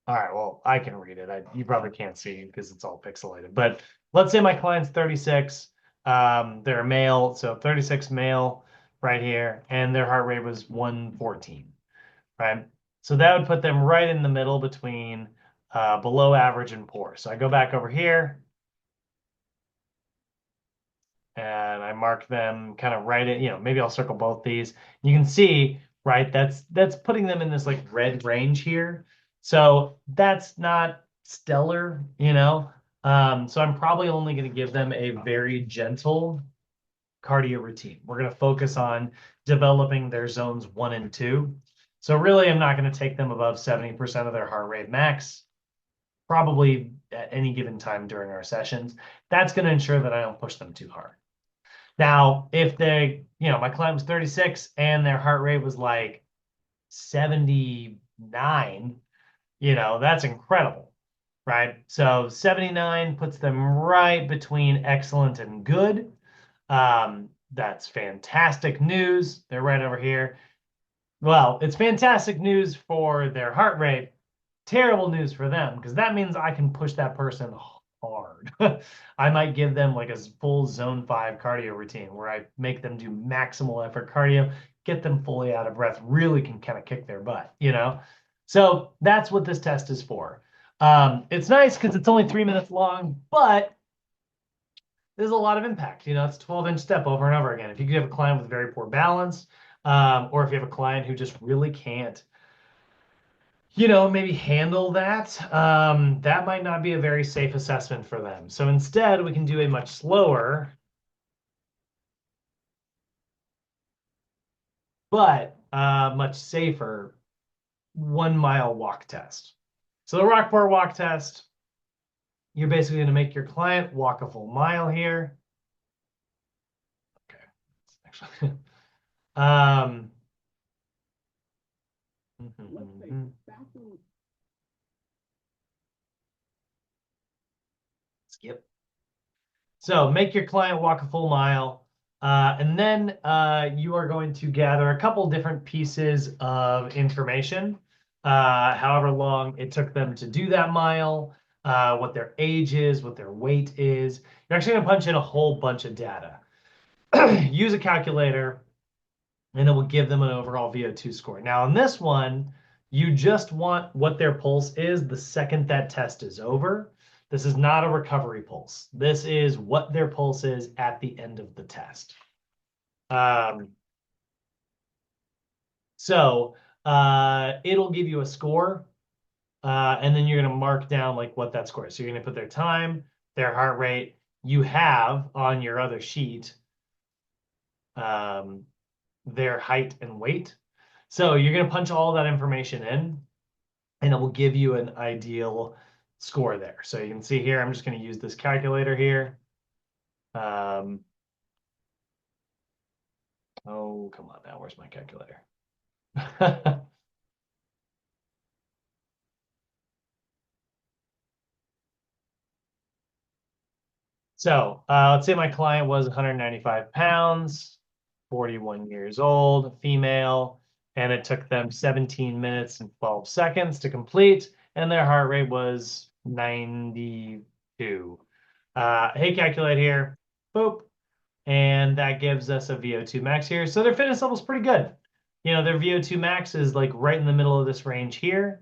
All right, well, I can read it. You probably can't see because it's all pixelated. But let's say my client's 36. They're a male, so 36 male right here, and their heart rate was 114, right? So that would put them right in the middle between below average and poor. So I go back over here and I mark them kind of right in, maybe I'll circle both these. You can see, right, that's putting them in this like red range here. So that's not stellar. So I'm probably only going to give them a very gentle cardio routine. We're going to focus on developing their zones 1 and 2. So really, I'm not going to take them above 70% of their heart rate max, probably at any given time during our sessions. That's going to ensure that I don't push them too hard. Now, if my client was 36 and their heart rate was like 79, that's incredible, right? So 79 puts them right between excellent and good. That's fantastic news. They're right over here. Well, it's fantastic news for their heart rate. Terrible news for them because that means I can push that person hard. I might give them like a full zone 5 cardio routine where I make them do maximal effort cardio, get them fully out of breath, really can kind of kick their butt. So that's what this test is for. It's nice because it's only 3 minutes long, but there's a lot of impact. It's a 12-inch step over and over again. If you have a client with very poor balance, or if you have a client who just really can't maybe handle that, that might not be a very safe assessment for them. So instead, we can do a much slower, but much safer 1-mile walk test. So the Rockport walk test, you're basically going to make your client walk a full mile here. Okay, actually, skip. So make your client walk a full mile. And then you are going to gather a couple different pieces of information. however long it took them to do that mile, what their age is, what their weight is. You're actually going to punch in a whole bunch of data. Use a calculator, and it will give them an overall VO2 score. Now, in this one, you just want what their pulse is the second that test is over. This is not a recovery pulse. This is what their pulse is at the end of the test. So it'll give you a score, and then you're going to mark down like what that score is. So you're going to put their time, their heart rate. You have on your other sheet their height and weight. So you're going to punch all that information in, and it will give you an ideal score there. So you can see here, I'm just going to use this calculator here. Oh, come on now. Where's my calculator? So let's say my client was 195 pounds, 41 years old, female, and it took them 17 minutes and 12 seconds to complete, and their heart rate was 92. Hey, calculate here. Boop. And that gives us a VO2 max here. So their fitness level is pretty good. You know, their VO2 max is like right in the middle of this range here.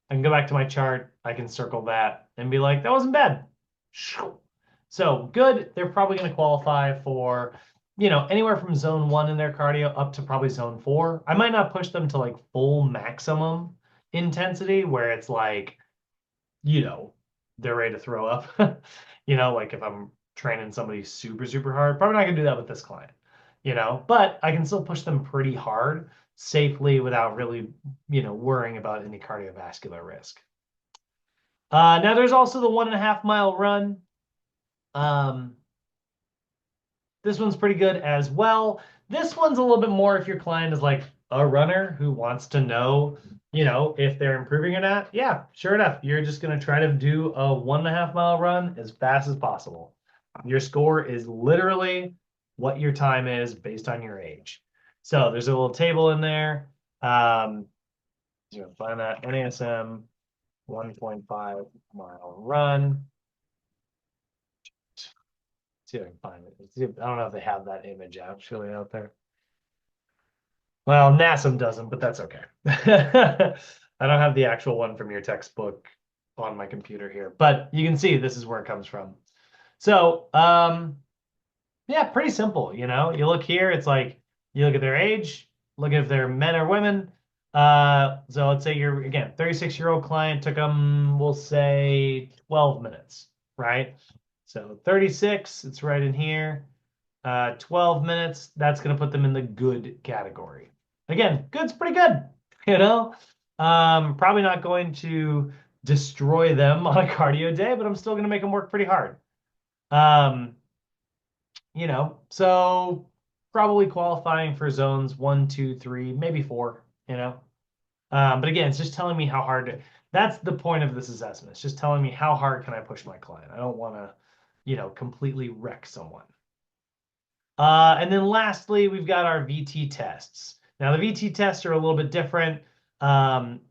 I can go back to my chart. I can circle that and be like, that wasn't bad. So good. They're probably going to qualify for, you know, anywhere from zone 1 in their cardio up to probably zone 4. I might not push them to like full maximum intensity where it's like, you know, they're ready to throw up. You know, like if I'm training somebody super, super hard, probably not going to do that with this client, you know, but I can still push them pretty hard safely without really, you know, worrying about any cardiovascular risk. Now there's also the 1.5 mile run. This one's pretty good as well. This one's a little bit more if your client is like a runner who wants to know, you know, if they're improving or not. Yeah, sure enough. You're just going to try to do a 1.5 mile run as fast as possible. Your score is literally what your time is based on your age. So there's a little table in there. You're going to find that NASM 1.5 mile run. See if I can find it. I don't know if they have that image actually out there. Well, NASM doesn't, but that's okay. I don't have the actual one from your textbook on my computer here, but you can see this is where it comes from. So, yeah, pretty simple. You know, you look here, it's like you look at their age, look if they're men or women. So let's say you're again 36-year-old client took them, we'll say 12 minutes, right? So 36, it's right in here. 12 minutes, that's going to put them in the good category. Again, good's pretty good, you know? Probably not going to destroy them on a cardio day, but I'm still going to make them work pretty hard. You know, so probably qualifying for zones 1, 2, 3, maybe 4, you know? But again, it's just telling me how hard that's the point of this assessment. It's just telling me how hard can I push my client. I don't want to, you know, completely wreck someone. And then lastly, we've got our VT tests. Now, the VT tests are a little bit different.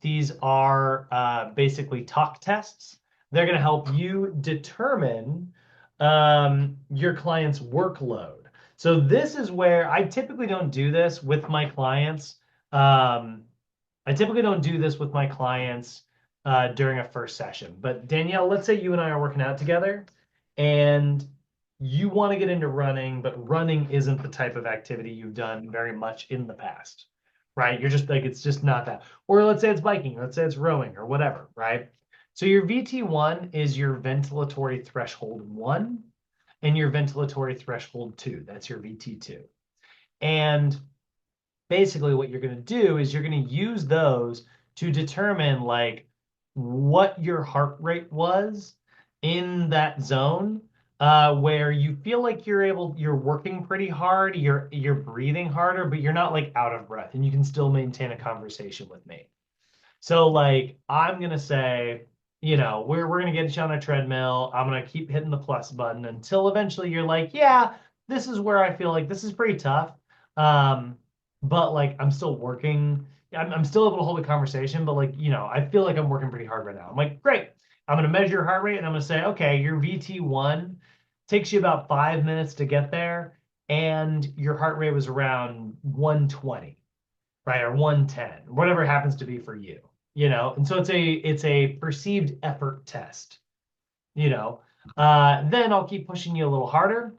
These are basically talk tests. They're going to help you determine your client's workload. So this is where I typically don't do this with my clients. I typically don't do this with my clients during a first session. But Danielle, let's say you and I are working out together and you want to get into running, but running isn't the type of activity you've done very much in the past, right? You're just like, it's just not that. Or let's say it's biking, let's say it's rowing or whatever, right? So your VT1 is your ventilatory threshold 1 and your ventilatory threshold 2. That's your VT2. And basically what you're going to do is you're going to use those to determine like what your heart rate was in that zone where you feel like you're working pretty hard, you're breathing harder, but you're not like out of breath and you can still maintain a conversation with me. So like I'm gonna say, you know, we're gonna get you on a treadmill. I'm gonna keep hitting the plus button until eventually you're like, yeah, this is where I feel like this is pretty tough. But like I'm still working, I'm still able to hold a conversation, but like, I feel like I'm working pretty hard right now. I'm like, great. I'm going to measure your heart rate and I'm going to say, okay, your VT1 takes you about 5 minutes to get there, and your heart rate was around 120, right? Or 110, whatever it happens to be for you, And so it's a perceived effort test, you know. Then I'll keep pushing you a little harder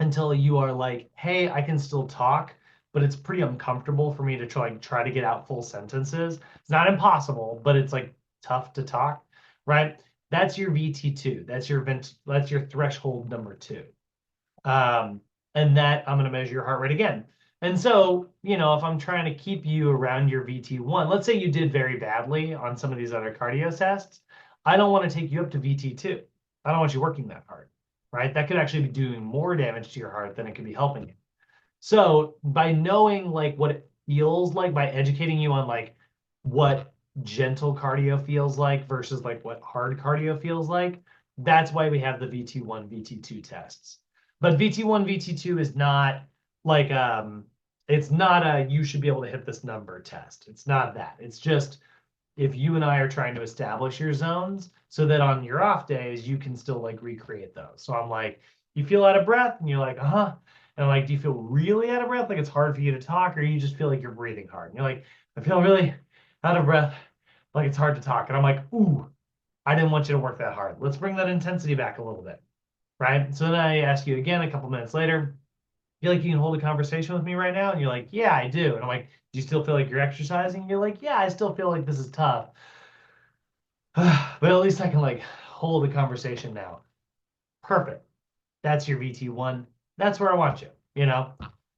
until you are like, hey, I can still talk, but it's pretty uncomfortable for me to try to get out full sentences. It's not impossible, but it's like tough to talk, right? That's your VT2. That's your threshold number two. Um, and that I'm going to measure your heart rate again. And so, if I'm trying to keep you around your VT1, let's say you did very badly on some of these other cardio tests, I don't want to take you up to VT2. I don't want you working that hard, right? That could actually be doing more damage to your heart than it could be helping you. So by knowing like what it feels like, by educating you on like what gentle cardio feels like versus like what hard cardio feels like, that's why we have the VT1, VT2 tests. But VT1, VT2 is not like it's not a you should be able to hit this number test. It's not that. It's just if you and I are trying to establish your zones so that on your off days you can still like recreate those. So I'm like, you feel out of breath, and you're like, uh-huh. And I'm like, do you feel really out of breath? Like it's hard for you to talk, or you just feel like you're breathing hard? And you're like, I feel really out of breath, like it's hard to talk. And I'm like, ooh, I didn't want you to work that hard. Let's bring that intensity back a little bit. Right. So then I ask you again a couple minutes later, feel like you can hold a conversation with me right now? And you're like, yeah, I do. And I'm like, do you still feel like you're exercising? And you're like, yeah, I still feel like this is tough. But at least I can like hold a conversation now. Perfect. That's your VT1. That's where I want you.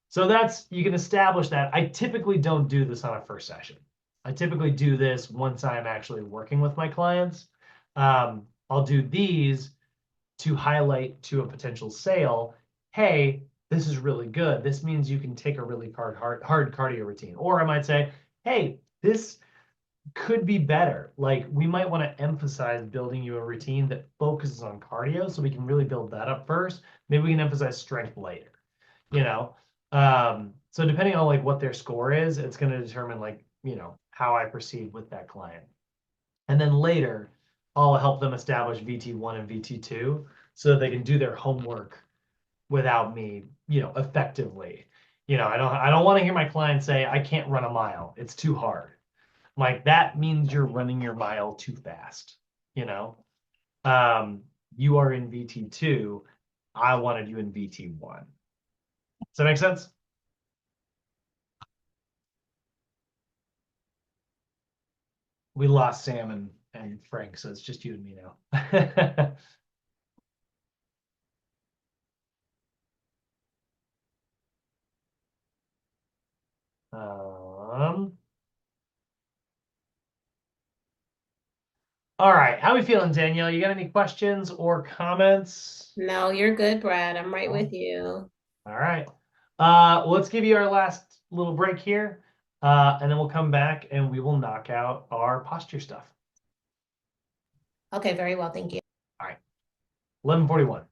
So you can establish that. I typically don't do this on a first session. I typically do this once I'm actually working with my clients. I'll do these to highlight to a potential sale, hey, this is really good. This means you can take a really hard cardio routine. Or I might say, hey, this could be better. Like we might want to emphasize building you a routine that focuses on cardio so we can really build that up first. Maybe we can emphasize strength later, you know? So depending on like what their score is, it's going to determine like, how I proceed with that client. And then later, I'll help them establish VT1 and VT2 so that they can do their homework without me, effectively. I don't want to hear my clients say, I can't run a mile. It's too hard. Like that means you're running your mile too fast, you know? Um, you are in VT2. I wanted you in VT1. Does that make sense? We lost Sam and Frank, so it's just you and me now. Um, all right. How are we feeling, Danielle? You got any questions or comments? No, you're good, Brad. I'm right No? with you. All right. Let's give you our last little break here, and then we'll come back and we will knock out our posture stuff. Okay, very well. Thank you. All right. 11:41.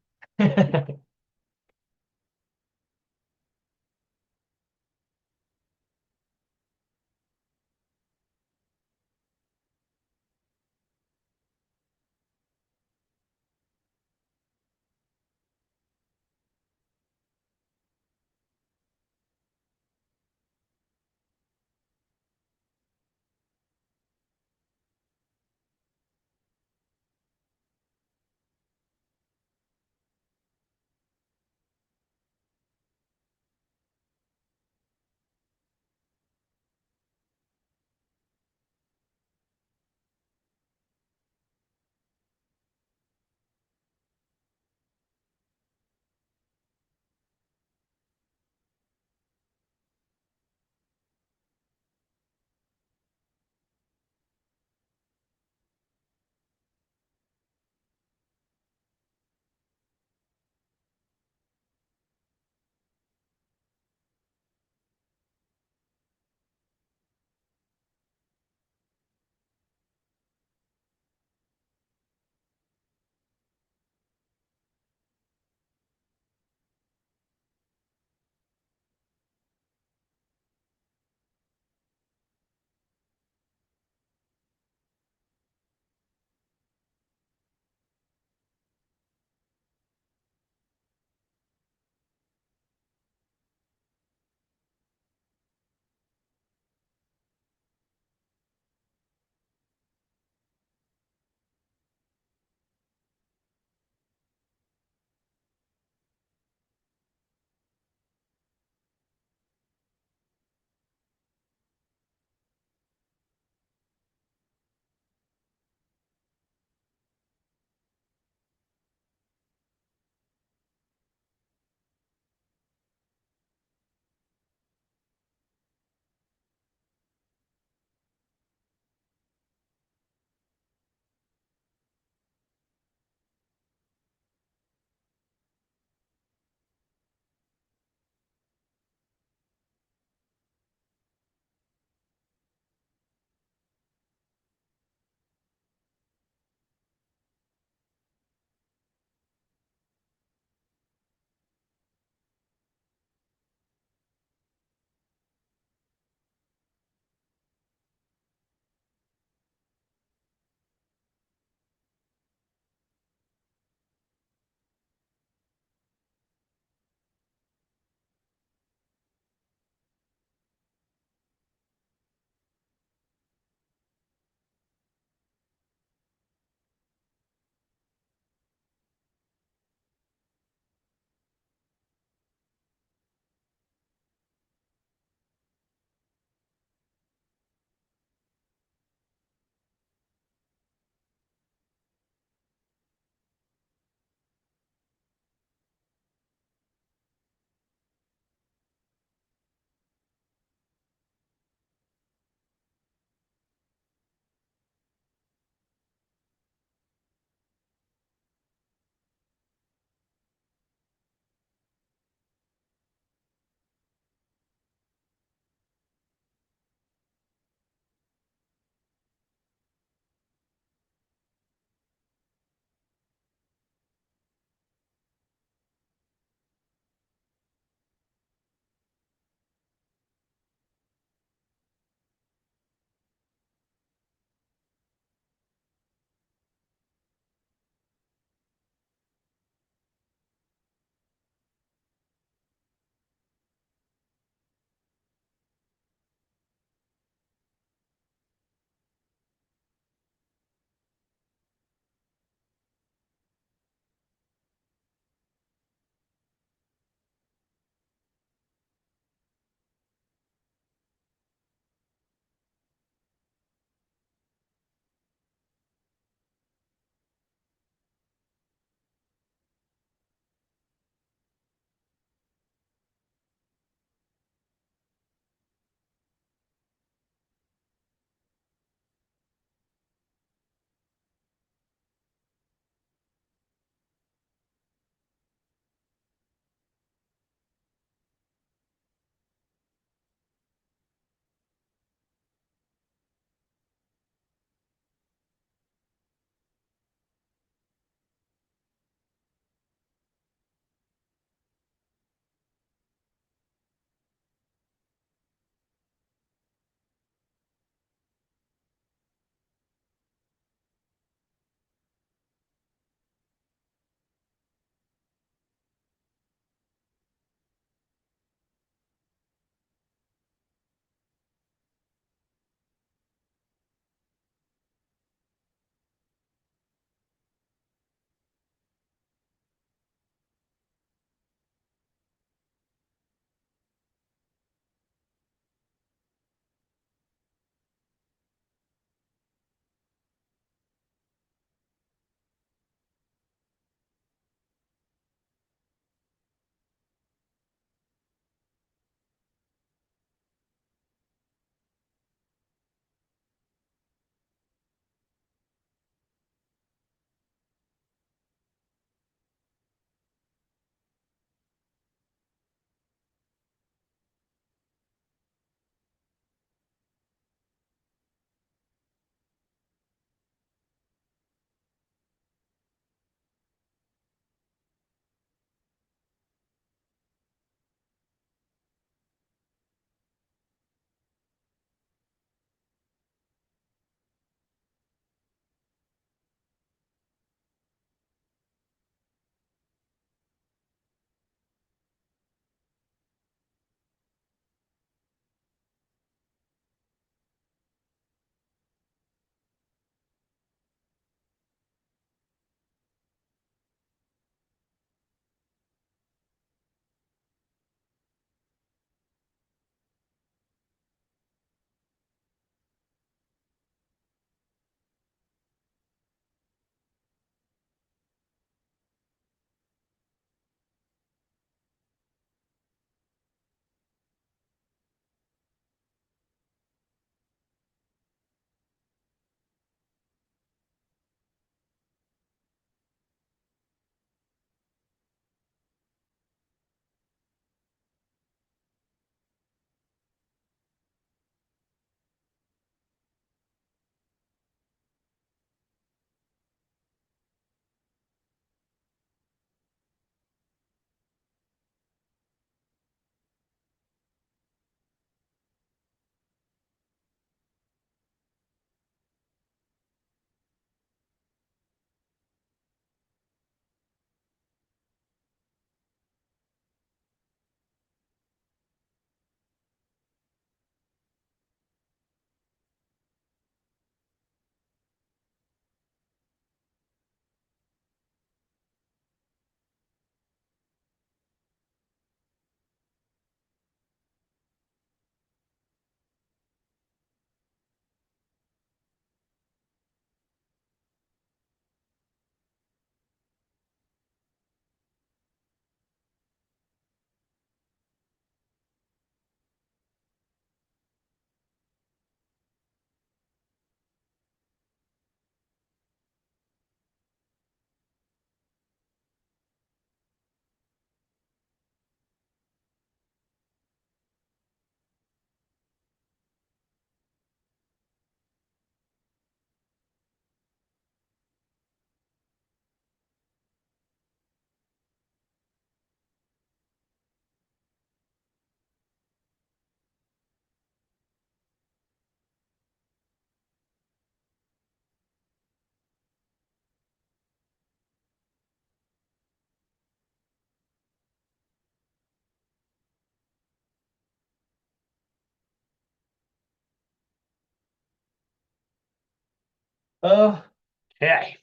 Okay.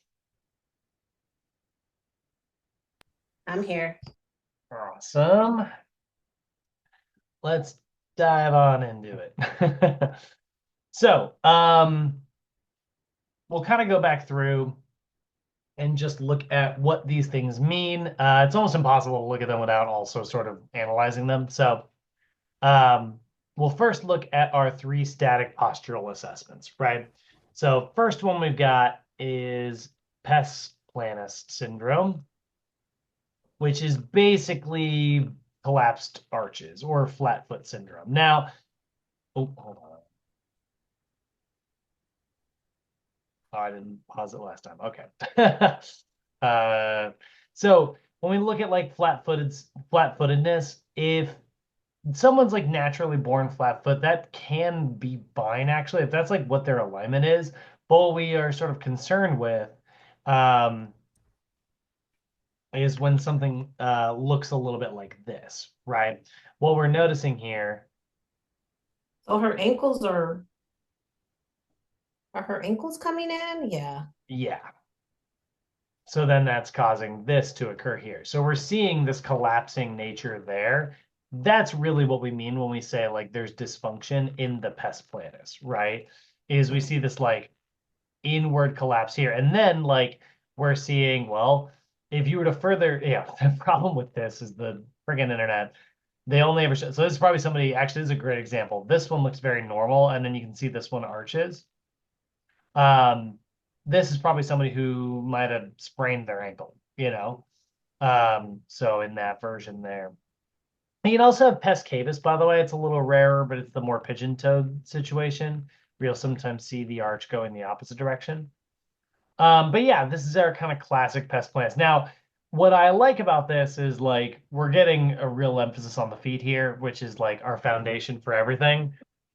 I'm here. Awesome. Let's dive on into it. So, we'll kind of go back through and just look at what these things mean. It's almost impossible to look at them without also sort of analyzing them. So, um, we'll first look at our three static postural assessments, right? So, first one we've got is pes planus syndrome, which is basically collapsed arches or flat foot syndrome. Now, oh, hold on. Oh, I didn't pause it last time. Okay. uh, so when we look at like flat-footedness, if someone's like naturally born flat foot, that can be fine actually, if that's like what their alignment is. But what we are sort of concerned with um, is when something looks a little bit like this, right? What we're noticing here, So are her ankles coming in? Yeah. yeah. So then that's causing this to occur here. So we're seeing this collapsing nature there. That's really what we mean when we say like there's dysfunction in the pes planus, right? Is we see this like inward collapse here. And then like we're seeing, well, if you were to further, yeah, the problem with this is the friggin' internet. They only ever show, so this is probably somebody, actually, this is a great example. This one looks very normal, and then you can see this one arches. This is probably somebody who might have sprained their ankle, you know? So in that version there. You can also have pes cavus, by the way. It's a little rarer, but it's the more pigeon-toed situation where you'll sometimes see the arch go in the opposite direction. But yeah, this is our kind of classic pest plants. Now, what I like about this is like we're getting a real emphasis on the feet here, which is like our foundation for everything.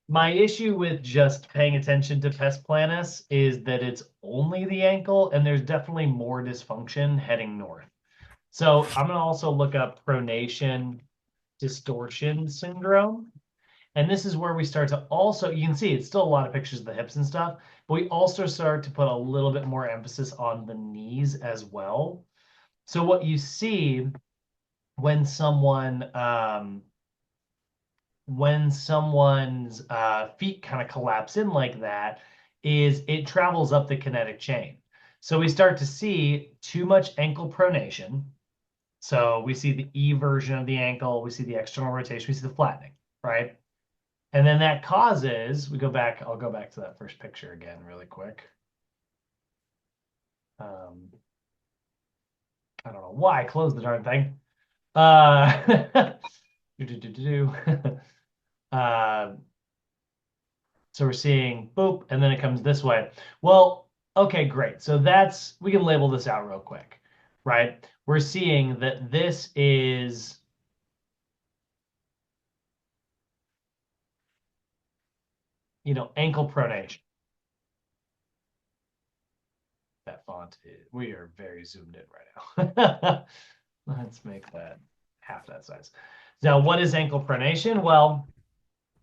My issue with just paying attention to pes planus is that it's only the ankle, and there's definitely more dysfunction heading north. So I'm gonna also look up pronation distortion syndrome. And this is where we start to also, you can see it's still a lot of pictures of the hips and stuff, but we also start to put a little bit more emphasis on the knees as well. So what you see when someone's feet kind of collapse in like that is it travels up the kinetic chain. So we start to see too much ankle pronation. So we see the E version of the ankle, we see the external rotation, we see the flattening, right? And then that causes, I'll go back to that first picture again really quick. I don't know why I closed the darn thing. Do, do, do, do, do. So we're seeing boop, and then it comes this way. Well, okay, great. So we can label this out real quick, right? We're seeing that this is ankle pronation. That font we are very zoomed in right now. Let's make that half that size. Now, what is ankle pronation? Well,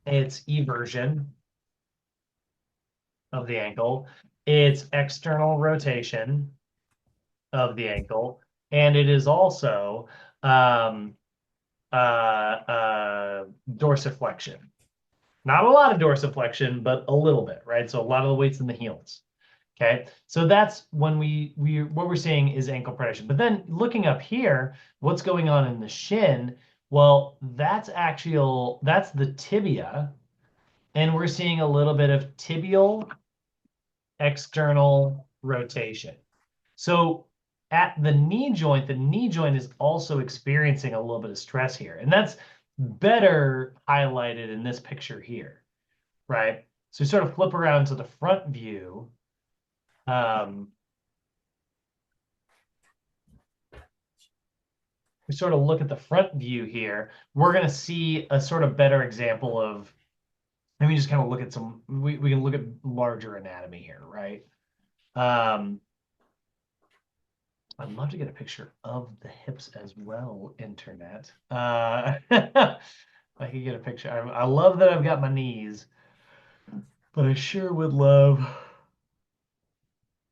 it's eversion of the ankle. It's external rotation of the ankle, and it is also dorsiflexion. Not a lot of dorsiflexion, but a little bit, right? So a lot of the weight's in the heels. Okay, so that's when what we're seeing is ankle pronation. But then looking up here, what's going on in the shin? Well, that's the tibia, and we're seeing a little bit of tibial external rotation. So at the knee joint is also experiencing a little bit of stress here, and that's better highlighted in this picture here, right? So we sort of flip around to the front view. We sort of look at the front view here, we're going to see a sort of better example of, let me just kind of look at we can look at larger anatomy here, right? I'd love to get a picture of the hips as well, internet. I could get a picture. I love that I've got my knees, but I sure would love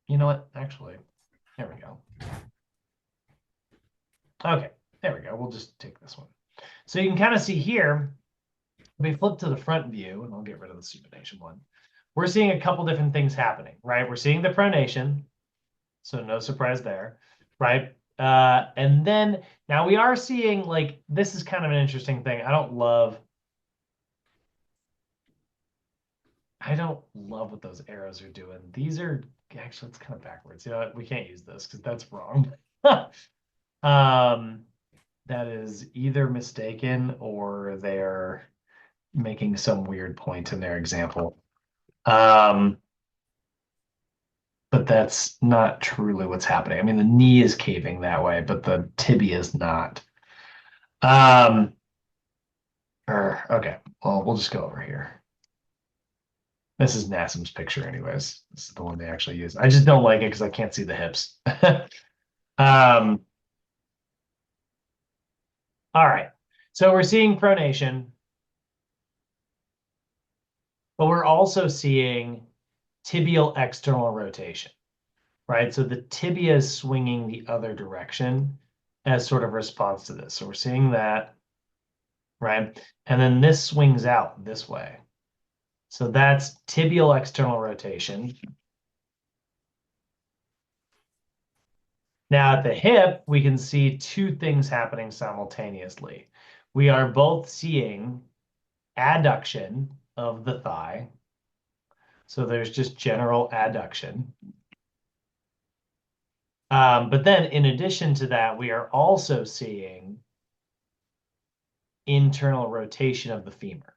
You know what? Actually, there we go. Okay, there we go. We'll just take this one. So you can kind of see here, if we flip to the front view, and I'll get rid of the supination one, we're seeing a couple different things happening, right? We're seeing the pronation, so no surprise there, right? And then now we are seeing, like, this is kind of an interesting thing. I don't love what those arrows are doing. These are actually, it's kind of backwards. You know what? We can't use this because that's wrong. That is either mistaken or they're making some weird point in their example. But that's not truly what's happening. I mean, the knee is caving that way, but the tibia is not. Okay, well, we'll just go over here. This is Nassim's picture anyways. This is the one they actually use. I just don't like it because I can't see the hips. All right, so we're seeing pronation, but we're also seeing tibial external rotation, right? So the tibia is swinging the other direction as sort of response to this. So we're seeing that, right? And then this swings out this way. So that's tibial external rotation. Now at the hip, we can see two things happening simultaneously. We are both seeing adduction of the thigh. So there's just general adduction. But then in addition to that, we are also seeing internal rotation of the femur.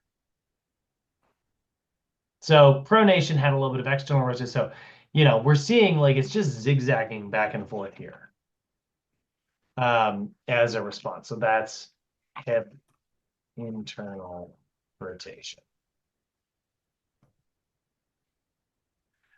So pronation had a little bit of external rotation. So, we're seeing like it's just zigzagging back and forth here as a response. So that's hip internal rotation.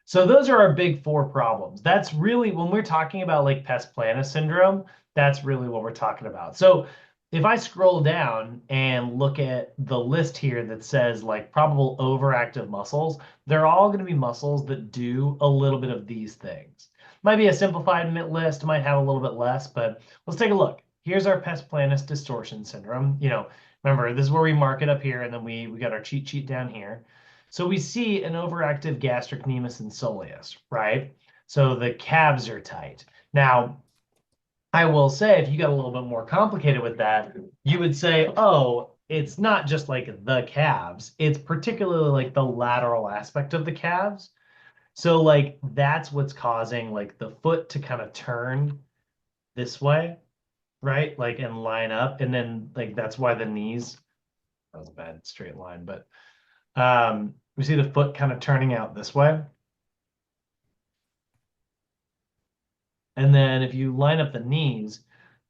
So those are our big four problems. That's really, when we're talking about like pes planus syndrome, that's really what we're talking about. So if I scroll down and look at the list here that says like probable overactive muscles, they're all going to be muscles that do a little bit of these things. Might be a simplified list, might have a little bit less, but let's take a look. Here's our pes planus distortion syndrome. Remember, this is where we mark it up here, and then we got our cheat sheet down here. So we see an overactive gastrocnemius and soleus, right? So the calves are tight. Now, I will say, if you got a little bit more complicated with that, you would say, oh, it's not just like the calves. It's particularly like the lateral aspect of the calves. So like that's what's causing like the foot to kind of turn this way, right? Like and line up. And then like that's why the knees, that was a bad straight line, but we see the foot kind of turning out this way. And then if you line up the knees,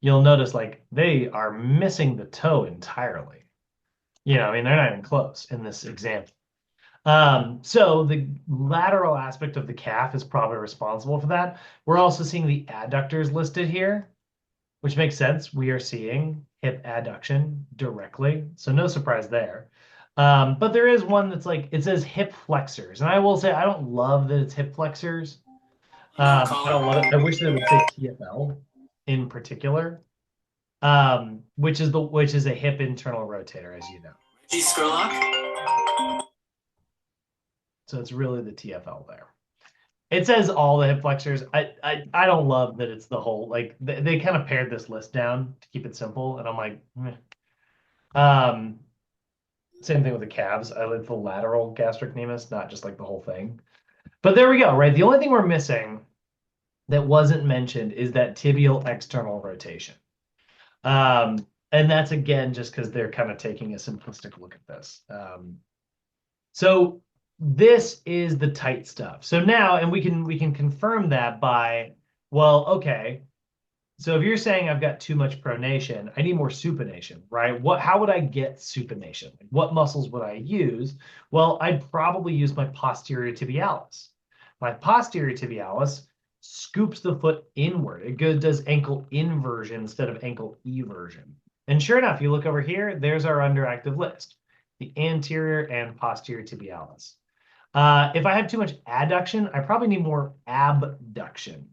you'll notice like they are missing the toe entirely. I mean, they're not even close in this example. So the lateral aspect of the calf is probably responsible for that. We're also seeing the adductors listed here, which makes sense. We are seeing hip adduction directly. So no surprise there. But there is one that's like, it says hip flexors. And I will say, I don't love that it's hip flexors. I don't love it. I wish they would say TFL in particular, which is a hip internal rotator, as you know. So it's really the TFL there. It says all the hip flexors. I don't love that it's the whole, like they kind of pared this list down to keep it simple, and I'm like, meh. Same thing with the calves. I like the lateral gastrocnemius, not just like the whole thing. But there we go, right? The only thing we're missing that wasn't mentioned is that tibial external rotation. And that's again just because they're kind of taking a simplistic look at this. So this is the tight stuff. So now, and we can confirm that by, well, okay. So if you're saying I've got too much pronation, I need more supination, right? How would I get supination? What muscles would I use? Well, I'd probably use my posterior tibialis. My posterior tibialis scoops the foot inward. It does ankle inversion instead of ankle eversion. And sure enough, you look over here, there's our underactive list, the anterior and posterior tibialis. If I have too much adduction, I probably need more abduction,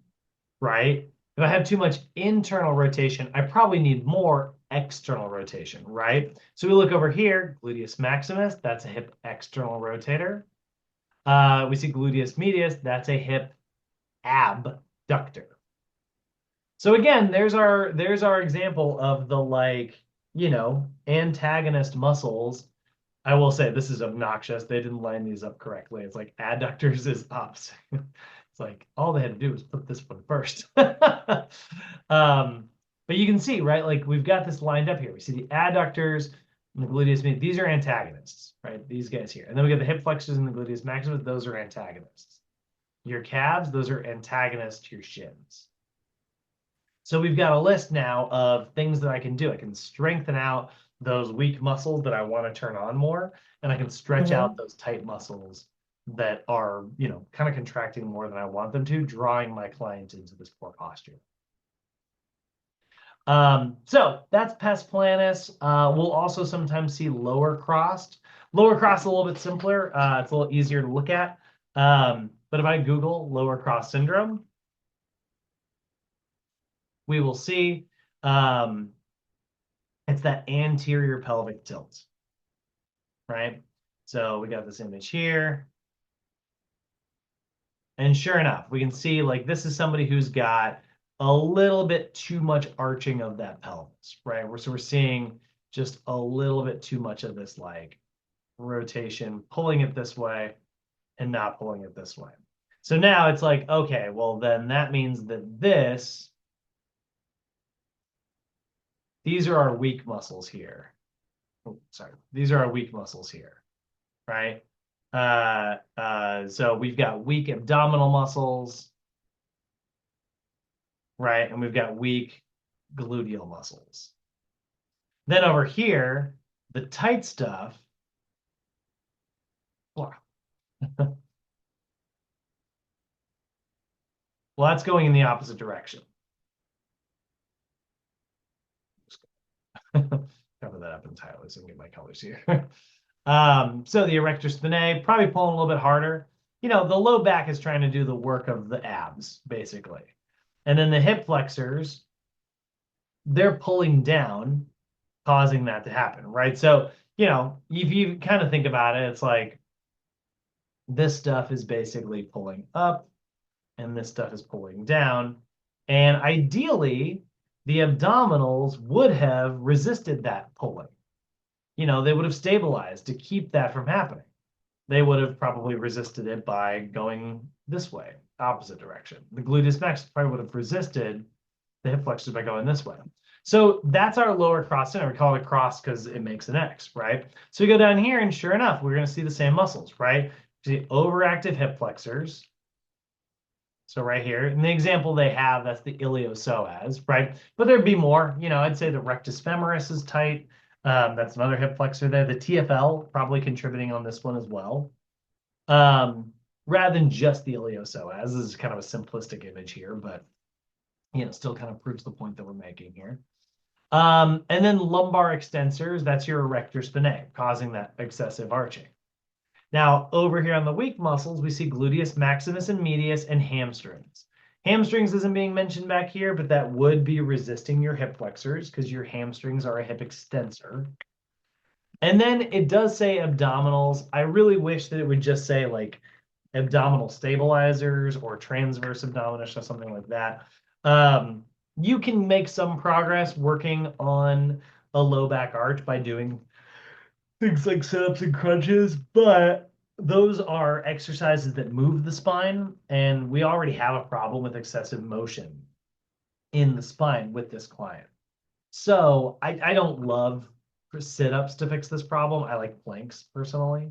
right? If I have too much internal rotation, I probably need more external rotation, right? So we look over here, gluteus maximus, that's a hip external rotator. We see gluteus medius, that's a hip abductor. So again, there's our example of the antagonist muscles. I will say this is obnoxious. They didn't line these up correctly. It's like adductors is opposite. It's like all they had to do was put this one first. But you can see, right? Like we've got this lined up here. We see the adductors and the gluteus medius. These are antagonists, right? These guys here. And then we got the hip flexors and the gluteus maximus. Those are antagonists. Your calves, those are antagonists to your shins. So we've got a list now of things that I can do. I can strengthen out those weak muscles that I want to turn on more, and I can stretch out those tight muscles that are, kind of contracting more than I want them to, drawing my client into this poor posture. So that's pes planus. We'll also sometimes see lower crossed. Lower crossed is a little bit simpler. It's a little easier to look at. But if I Google lower cross syndrome, we will see it's that anterior pelvic tilt, right? So we got this image here. And sure enough, we can see like this is somebody who's got a little bit too much arching of that pelvis, right? So we're seeing just a little bit too much of this like rotation, pulling it this way and not pulling it this way. So now it's like, okay, well then that means that these are our weak muscles here. Oh, sorry, these are our weak muscles here, right? So we've got weak abdominal muscles, right? And we've got weak gluteal muscles. Then over here, the tight stuff, well, that's going in the opposite direction. Cover that up entirely so I can get my colors here. So the erector spinae, probably pulling a little bit harder. The low back is trying to do the work of the abs, basically. And then the hip flexors, they're pulling down, causing that to happen, right? So, if you kind of think about it, it's like this stuff is basically pulling up and this stuff is pulling down. And ideally, the abdominals would have resisted that pulling. They would have stabilized to keep that from happening. They would have probably resisted it by going this way, opposite direction. The gluteus maximus probably would have resisted the hip flexors by going this way. So that's our lower cross center. We call it a cross because it makes an X, right? So we go down here and sure enough, we're going to see the same muscles, right? See overactive hip flexors. So right here, in the example they have, that's the iliopsoas, right? But there'd be more. I'd say the rectus femoris is tight. That's another hip flexor there. The TFL probably contributing on this one as well. Rather than just the iliopsoas. This is kind of a simplistic image here, but still kind of proves the point that we're making here. And then lumbar extensors, that's your erector spinae, causing that excessive arching. Now, over here on the weak muscles, we see gluteus maximus and medius and hamstrings. Hamstrings isn't being mentioned back here, but that would be resisting your hip flexors because your hamstrings are a hip extensor. And then it does say abdominals. I really wish that it would just say like abdominal stabilizers or transverse abdominis or something like that. You can make some progress working on a low back arch by doing things like sit-ups and crunches, but those are exercises that move the spine, and we already have a problem with excessive motion in the spine with this client. So I don't love sit-ups to fix this problem. I like planks personally.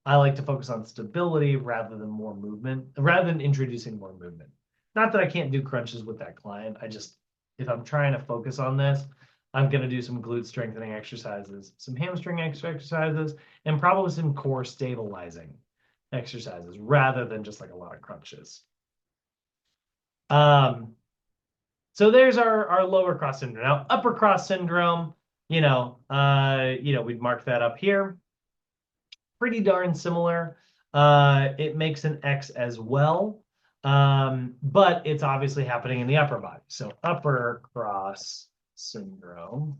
I like to focus on stability rather than more movement, rather than introducing more movement. Not that I can't do crunches with that client. If I'm trying to focus on this, I'm going to do some glute strengthening exercises, some hamstring exercises, and probably some core stabilizing exercises rather than just like a lot of crunches. So there's our lower cross syndrome. Now, upper cross syndrome, we'd mark that up here. Pretty darn similar. it makes an X as well. But it's obviously happening in the upper body. So upper cross syndrome.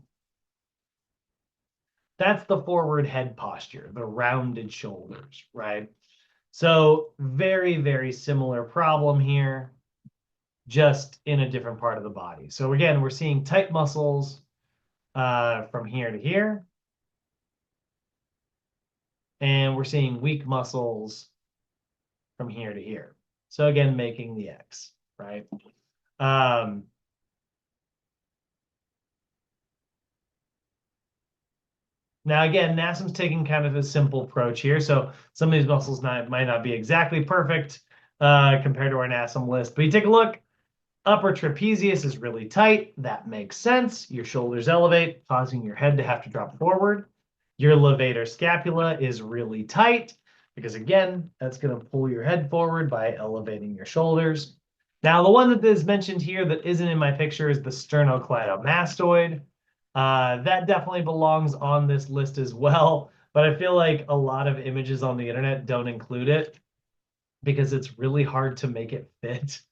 That's the forward head posture, the rounded shoulders, right? So very, very similar problem here, just in a different part of the body. So again, we're seeing tight muscles from here to here. And we're seeing weak muscles from here to here. So again, making the X, right? Now, again, NASM's taking kind of a simple approach here. So some of these muscles might not be exactly perfect compared to our NASM list. But you take a look, upper trapezius is really tight. That makes sense. Your shoulders elevate, causing your head to have to drop forward. Your levator scapula is really tight because, again, that's going to pull your head forward by elevating your shoulders. Now, the one that is mentioned here that isn't in my picture is the sternocleidomastoid. That definitely belongs on this list as well, but I feel like a lot of images on the internet don't include it because it's really hard to make it fit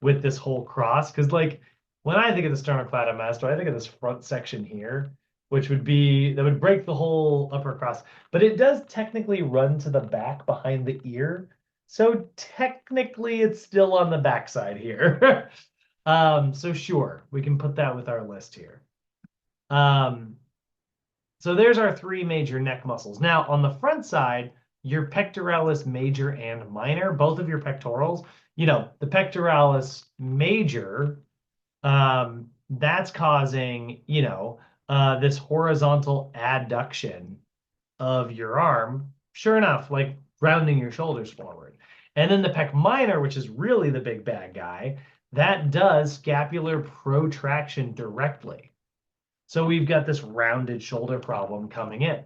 with this whole cross. Because like when I think of the sternocleidomastoid, I think of this front section here, which would be that would break the whole upper cross. But it does technically run to the back behind the ear. So technically it's still on the backside here. So sure, we can put that with our list here. So there's our three major neck muscles. Now, on the front side, your pectoralis major and minor, both of your pectorals, the pectoralis major, that's causing, this horizontal adduction of your arm. Sure enough, like rounding your shoulders forward. And then the pec minor, which is really the big bad guy, that does scapular protraction directly. So we've got this rounded shoulder problem coming in.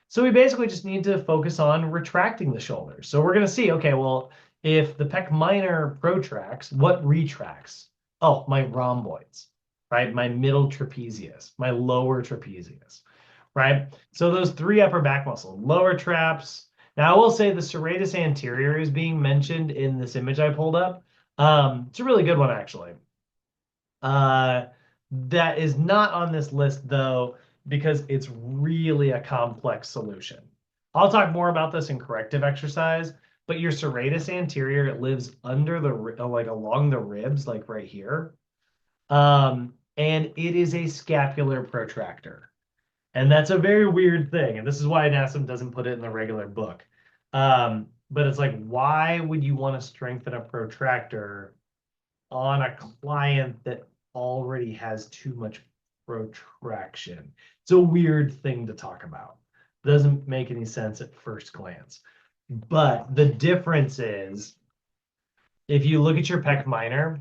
So we basically just need to focus on retracting the shoulders. So we're going to see, okay, well, if the pec minor protracts, what retracts? Oh, my rhomboids, right? My middle trapezius, my lower trapezius, right? So those three upper back muscles, lower traps. Now I will say the serratus anterior is being mentioned in this image I pulled up. It's a really good one, actually. That is not on this list, though, because it's really a complex solution. I'll talk more about this in corrective exercise, but your serratus anterior, it lives under the, like along the ribs, like right here. And it is a scapular protractor. And that's a very weird thing. And this is why NASM doesn't put it in the regular book. But it's like, why would you want to strengthen a protractor on a client that already has too much protraction? It's a weird thing to talk about. Doesn't make any sense at first glance. But the difference is, if you look at your pec minor,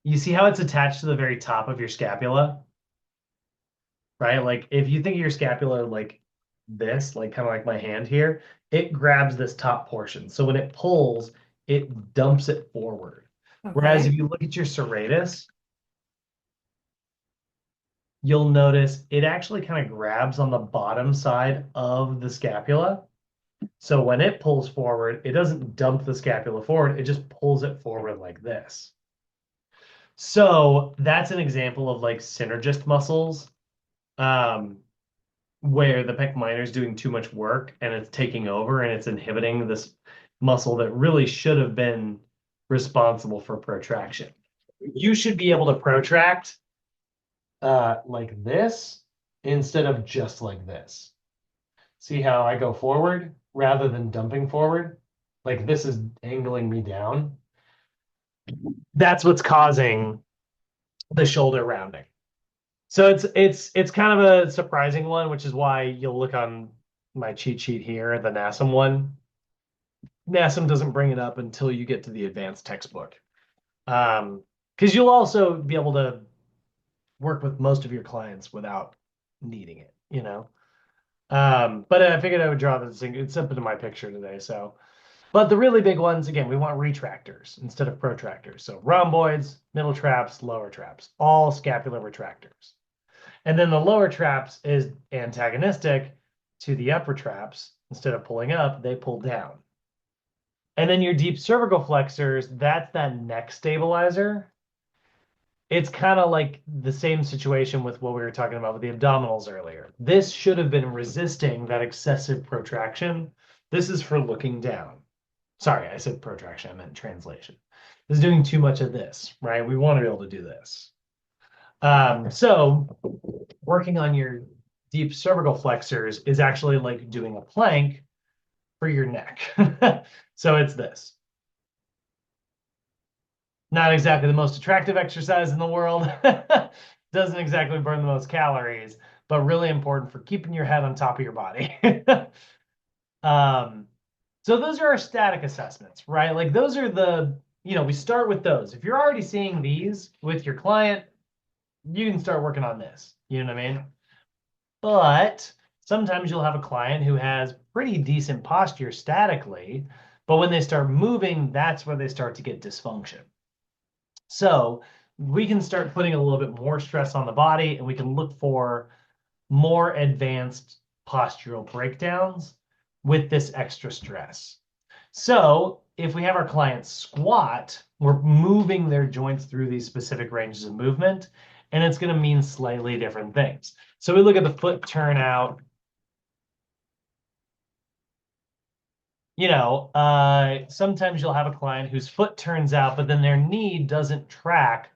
you see how it's attached to the very top of your scapula, right? Like if you think of your scapula like this, like kind of like my hand here, it grabs this top portion. So when it pulls, it dumps it forward. Whereas if you look at your serratus, you'll notice it actually kind of grabs on the bottom side of the scapula. So when it pulls forward, it doesn't dump the scapula forward, it just pulls it forward like this. So that's an example of like synergist muscles, where the pec minor is doing too much work and it's taking over and it's inhibiting this muscle that really should have been responsible for protraction. You should be able to protract like this instead of just like this. See how I go forward rather than dumping forward? Like this is angling me down. That's what's causing the shoulder rounding. So it's kind of a surprising one, which is why you'll look on my cheat sheet here, the NASM one. NASM doesn't bring it up until you get to the advanced textbook. Because you'll also be able to work with most of your clients without needing it, But I figured I would draw this thing. It's up into my picture today, so. But the really big ones, again, we want retractors instead of protractors. So rhomboids, middle traps, lower traps, all scapular retractors. And then the lower traps is antagonistic to the upper traps. Instead of pulling up, they pull down. And then your deep cervical flexors, that's that neck stabilizer. It's kind of like the same situation with what we were talking about with the abdominals earlier. This should have been resisting that excessive protraction. This is for looking down. Sorry, I said protraction, I meant translation. This is doing too much of this, right? We want to be able to do this. So working on your deep cervical flexors is actually like doing a plank for your neck. So it's this. Not exactly the most attractive exercise in the world. Doesn't exactly burn the most calories, but really important for keeping your head on top of your body. um, so those are our static assessments, right? Like those are the, we start with those. If you're already seeing these with your client, you can start working on this. You know what I mean? But sometimes you'll have a client who has pretty decent posture statically, but when they start moving, that's where they start to get dysfunction. So we can start putting a little bit more stress on the body, and we can look for more advanced postural breakdowns with this extra stress. So if we have our clients squat, we're moving their joints through these specific ranges of movement, and it's going to mean slightly different things. So we look at the foot turnout. Sometimes you'll have a client whose foot turns out, but then their knee doesn't track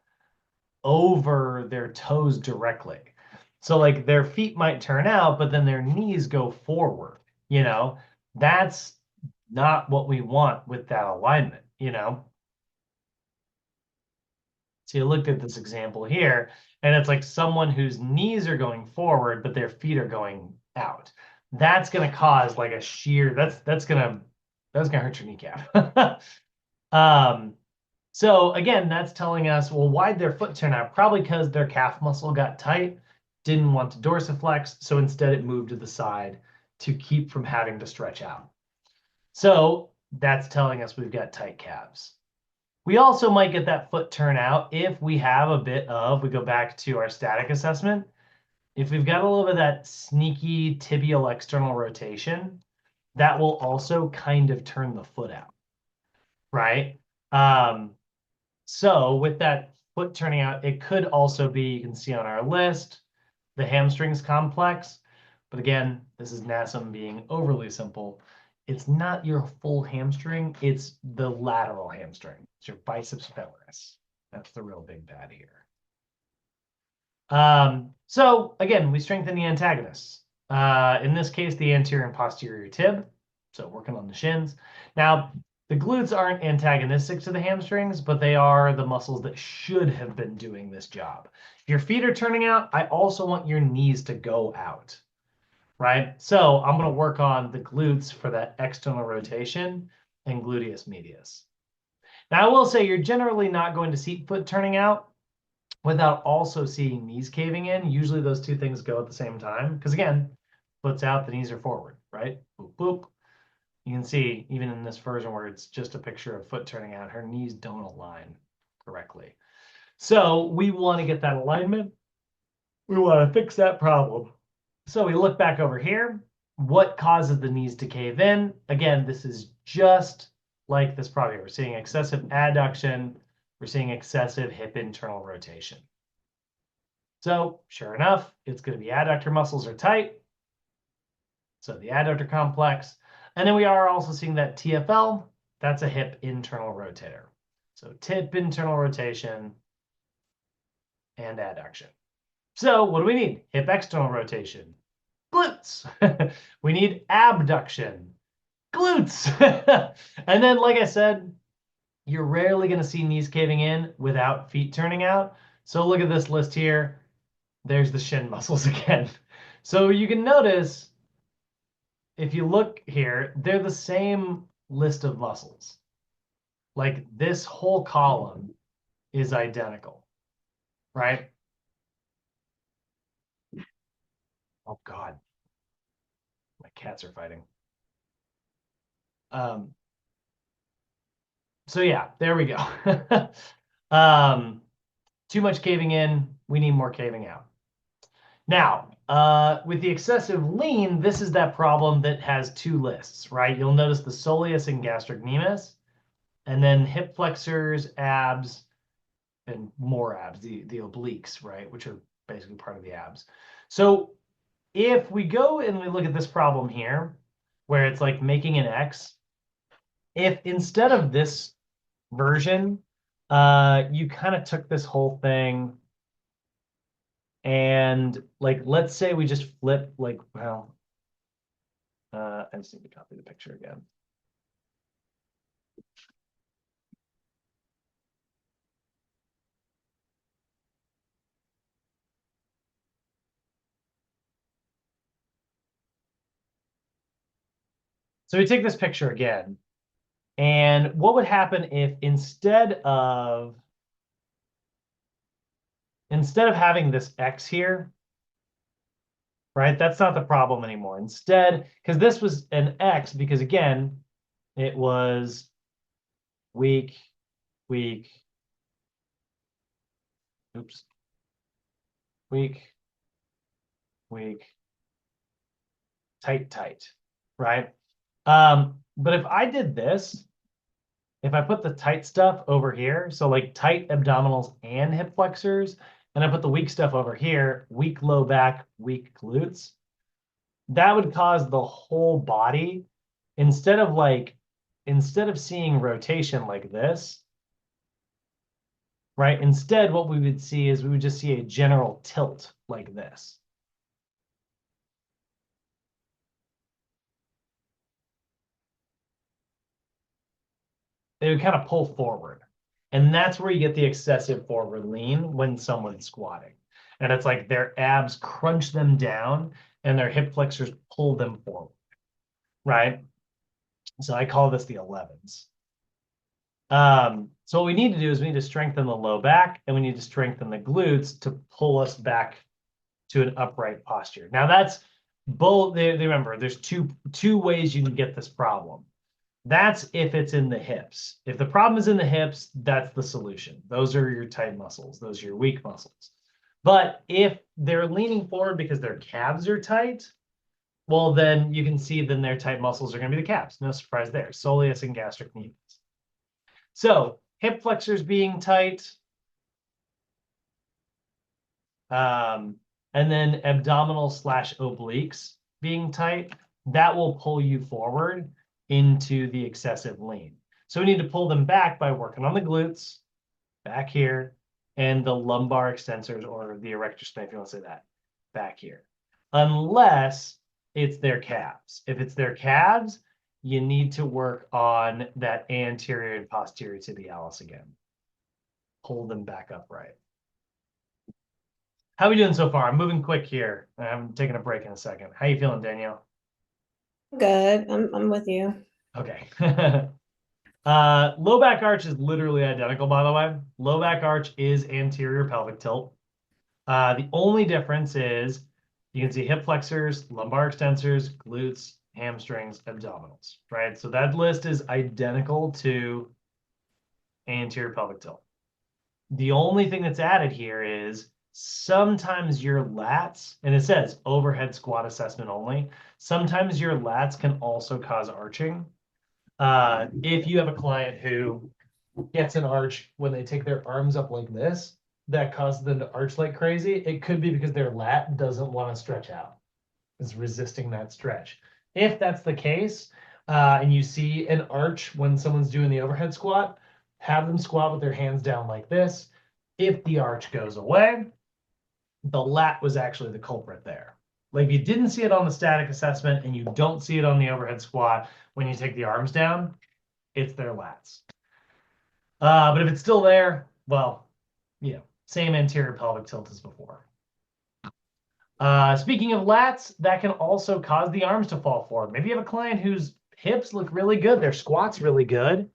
over their toes directly. So like their feet might turn out, but then their knees go forward. That's not what we want with that alignment. So you looked at this example here, and it's like someone whose knees are going forward, but their feet are going out. That's going to cause like a shear. That's gonna hurt your kneecap. um, so again, that's telling us, well, why'd their foot turn out? Probably because their calf muscle got tight, didn't want to dorsiflex, so instead it moved to the side to keep from having to stretch out. So that's telling us we've got tight calves. We also might get that foot turn out if we have we go back to our static assessment, if we've got a little bit of that sneaky tibial external rotation, that will also kind of turn the foot out, right? So with that foot turning out, it could also be, you can see on our list, the hamstrings complex. But again, this is NASM being overly simple. It's not your full hamstring, it's the lateral hamstring. It's your biceps femoris. That's the real big bad here. So again, we strengthen the antagonists. In this case, the anterior and posterior tib. So working on the shins. Now, the glutes aren't antagonistic to the hamstrings, but they are the muscles that should have been doing this job. If your feet are turning out, I also want your knees to go out, right? So I'm going to work on the glutes for that external rotation and gluteus medius. Now, I will say you're generally not going to see foot turning out without also seeing knees caving in. Usually those two things go at the same time. Because again, foot's out, the knees are forward, right? Boop, boop. You can see even in this version where it's just a picture of foot turning out, her knees don't align correctly. So we want to get that alignment. We want to fix that problem. So we look back over here. What causes the knees to cave in? Again, this is just like this problem. We're seeing excessive adduction. We're seeing excessive hip internal rotation. So sure enough, it's going to be adductor muscles are tight. So the adductor complex. And then we are also seeing that TFL, that's a hip internal rotator. So tip internal rotation and adduction. So what do we need? Hip external rotation, glutes. We need abduction, glutes. And then, like I said, you're rarely going to see knees caving in without feet turning out. So look at this list here. There's the shin muscles again. So you can notice, if you look here, they're the same list of muscles. Like this whole column is identical, right? Oh God, my cats are fighting. So yeah, there we go. Too much caving in, we need more caving out. Now, with the excessive lean, this is that problem that has two lists, right? You'll notice the soleus and gastrocnemius, and then hip flexors, abs, and more abs, the obliques, right? Which are basically part of the abs. So if we go and we look at this problem here, where it's like making an X, if instead of this version, you kind of took this whole thing and like, let's say we just flip like, well, I just need to copy the picture again. So we take this picture again, and what would happen if instead of having this X here, right? That's not the problem anymore. Instead, because this was an X, because again, it was weak, weak, oops, weak, weak, tight, tight, right? But if I did this, if I put the tight stuff over here, so like tight abdominals and hip flexors, and I put the weak stuff over here, weak low back, weak glutes, that would cause the whole body, instead of seeing rotation like this, right? Instead, what we would see is we would just see a general tilt like this. It would kind of pull forward. And that's where you get the excessive forward lean when someone's squatting. And it's like their abs crunch them down and their hip flexors pull them forward, right? So I call this the 11s. So what we need to do is we need to strengthen the low back and we need to strengthen the glutes to pull us back to an upright posture. Now that's both. Remember, there's two ways you can get this problem. That's if it's in the hips. If the problem is in the hips, that's the solution. Those are your tight muscles. Those are your weak muscles. But if they're leaning forward because their calves are tight, well, then you can see then their tight muscles are going to be the calves. No surprise there. Soleus and gastrocnemius. So hip flexors being tight, and then abdominal / obliques being tight, that will pull you forward into the excessive lean. So we need to pull them back by working on the glutes back here and the lumbar extensors, or the erector spinae, if you want to say that, back here. Unless it's their calves. If it's their calves, you need to work on that anterior and posterior tibialis again. Pull them back upright. How are we doing so far? I'm moving quick here. I'm taking a break in a second. How you feeling, Danielle? Good. I'm with you. Okay. Low back arch is literally identical, by the way. Low back arch is anterior pelvic tilt. The only difference is you can see hip flexors, lumbar extensors, glutes, hamstrings, abdominals, right? So that list is identical to anterior pelvic tilt. The only thing that's added here is sometimes your lats, and it says overhead squat assessment only, sometimes your lats can also cause arching. If you have a client who gets an arch when they take their arms up like this, that causes them to arch like crazy, it could be because their lat doesn't want to stretch out. It's resisting that stretch. If that's the case, and you see an arch when someone's doing the overhead squat, have them squat with their hands down like this. If the arch goes away, the lat was actually the culprit there. Like if you didn't see it on the static assessment and you don't see it on the overhead squat when you take the arms down, it's their lats. But if it's still there, well, same anterior pelvic tilt as before. Speaking of lats, that can also cause the arms to fall forward. Maybe you have a client whose hips look really good, their squat's really good,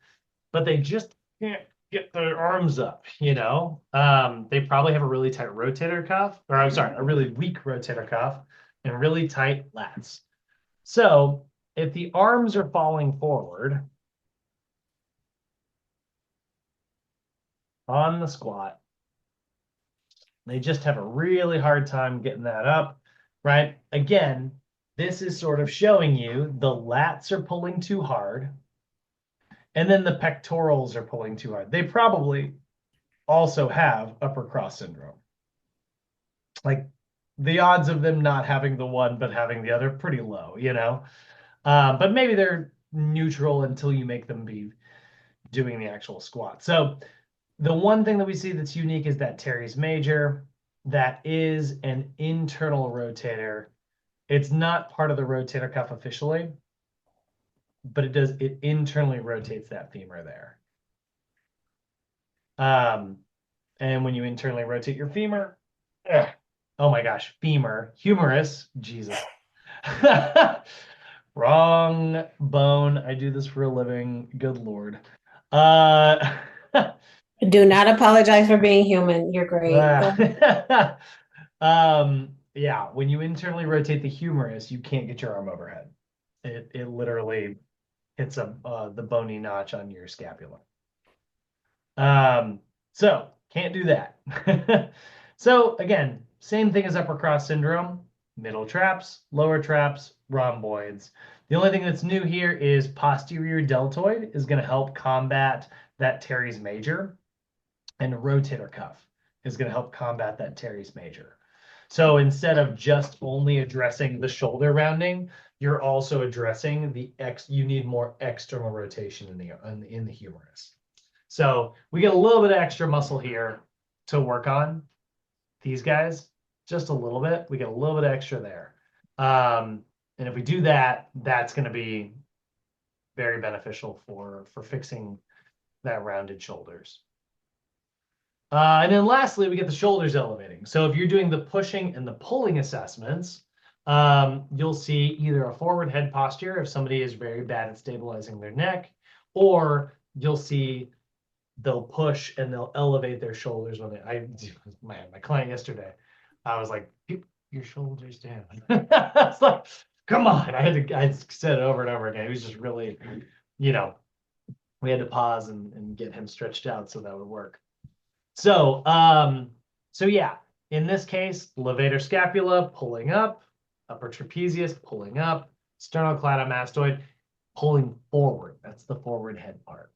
but they just can't get their arms up, They probably have a really tight rotator cuff, or I'm sorry, a really weak rotator cuff and really tight lats. So if the arms are falling forward on the squat, They just have a really hard time getting that up, right? Again, this is sort of showing you the lats are pulling too hard, and then the pectorals are pulling too hard. They probably also have upper cross syndrome. Like the odds of them not having the one but having the other pretty low, you know? But maybe they're neutral until you make them be doing the actual squat. So the one thing that we see that's unique is that teres major. That is an internal rotator. It's not part of the rotator cuff officially, but it internally rotates that femur there. And when you internally rotate your femur, oh my gosh, femur, humerus, Jesus. Wrong bone. I do this for a living. Good Lord. Uh, Do not apologize for being human. You're great. Go yeah, when you internally rotate the humerus, you can't get your arm overhead. It literally hits the bony notch on your scapula. So can't do that. So again, same thing as upper cross syndrome, middle traps, lower traps, rhomboids. The only thing that's new here is posterior deltoid is going to help combat that teres major, and rotator cuff is going to help combat that teres major. So instead of just only addressing the shoulder rounding, you're also addressing you need more external rotation in the humerus. So we get a little bit of extra muscle here to work on these guys, just a little bit. We get a little bit extra there. And if we do that, that's going to be very beneficial for fixing that rounded shoulders. And then lastly, we get the shoulders elevating. So if you're doing the pushing and the pulling assessments, you'll see either a forward head posture if somebody is very bad at stabilizing their neck, or you'll see they'll push and they'll elevate their shoulders when my client yesterday, I was like, keep your shoulders down. It's like, come on. I said it over and over again. It was just really, we had to pause and get him stretched out so that would work. So yeah, in this case, levator scapula pulling up, upper trapezius pulling up, sternocleidomastoid pulling forward. That's the forward head part.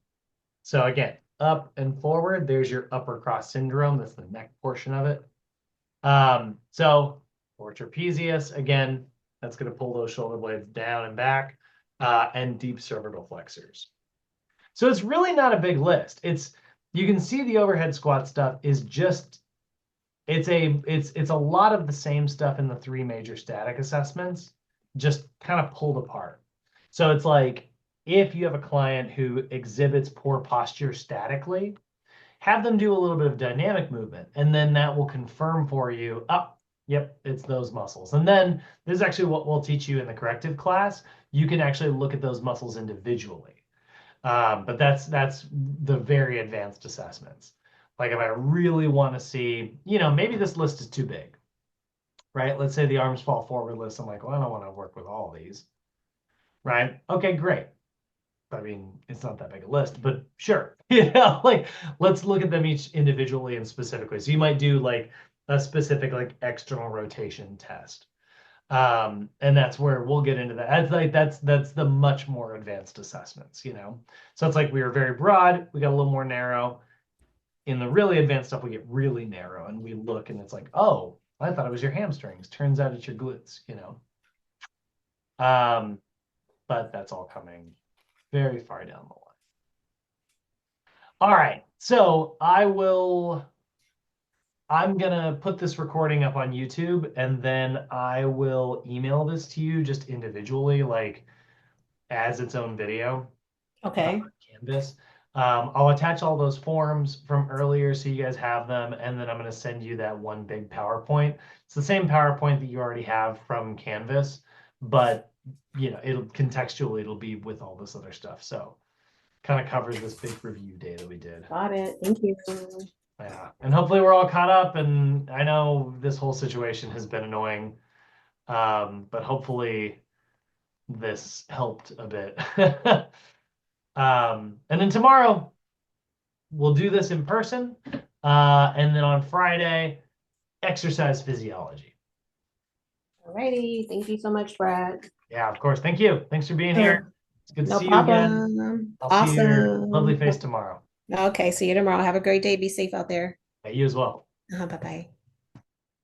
So again, up and forward, there's your upper cross syndrome. That's the neck portion of it. So for trapezius, again, that's going to pull those shoulder blades down and back, and deep cervical flexors. So it's really not a big list. You can see the overhead squat stuff is just, it's a lot of the same stuff in the three major static assessments, just kind of pulled apart. So it's like, if you have a client who exhibits poor posture statically, have them do a little bit of dynamic movement, and then that will confirm for you, yep, it's those muscles. And then this is actually what we'll teach you in the corrective class. You can actually look at those muscles individually. But that's the very advanced assessments. Like if I really want to see, maybe this list is too big, right? Let's say the arms fall forward list. I'm like, well, I don't want to work with all these, right? Okay, great. I mean, it's not that big a list, but sure. Like let's look at them each individually and specifically. So you might do like a specific like external rotation test. And that's where we'll get into that. That's the much more advanced assessments, So it's like we were very broad, we got a little more narrow. In the really advanced stuff, we get really narrow and we look and it's like, oh, I thought it was your hamstrings. Turns out it's your glutes, But that's all coming very far down the line. All right, so I'm gonna put this recording up on YouTube and then I will email this to you just individually, like as its own video. Okay. On Canvas. I'll attach all those forms from earlier so you guys have them, and then I'm going to send you that one big PowerPoint. It's the same PowerPoint that you already have from Canvas, but it'll be with all this other stuff. So kind of covers this big review day that we did. Got it. Thank you. Yeah, and hopefully we're all caught up. And I know this whole situation has been annoying, but hopefully this helped a bit. And then tomorrow we'll do this in person. And then on Friday, exercise physiology. Alrighty. Thank you so much, Brad. Yeah, of course. Thank you. Thanks for being here. It's good to No see you again. problem. I'll see your lovely Awesome. face tomorrow. Okay, see you tomorrow. Have a great day. Be safe out there. Yeah, you as well. Bye-bye.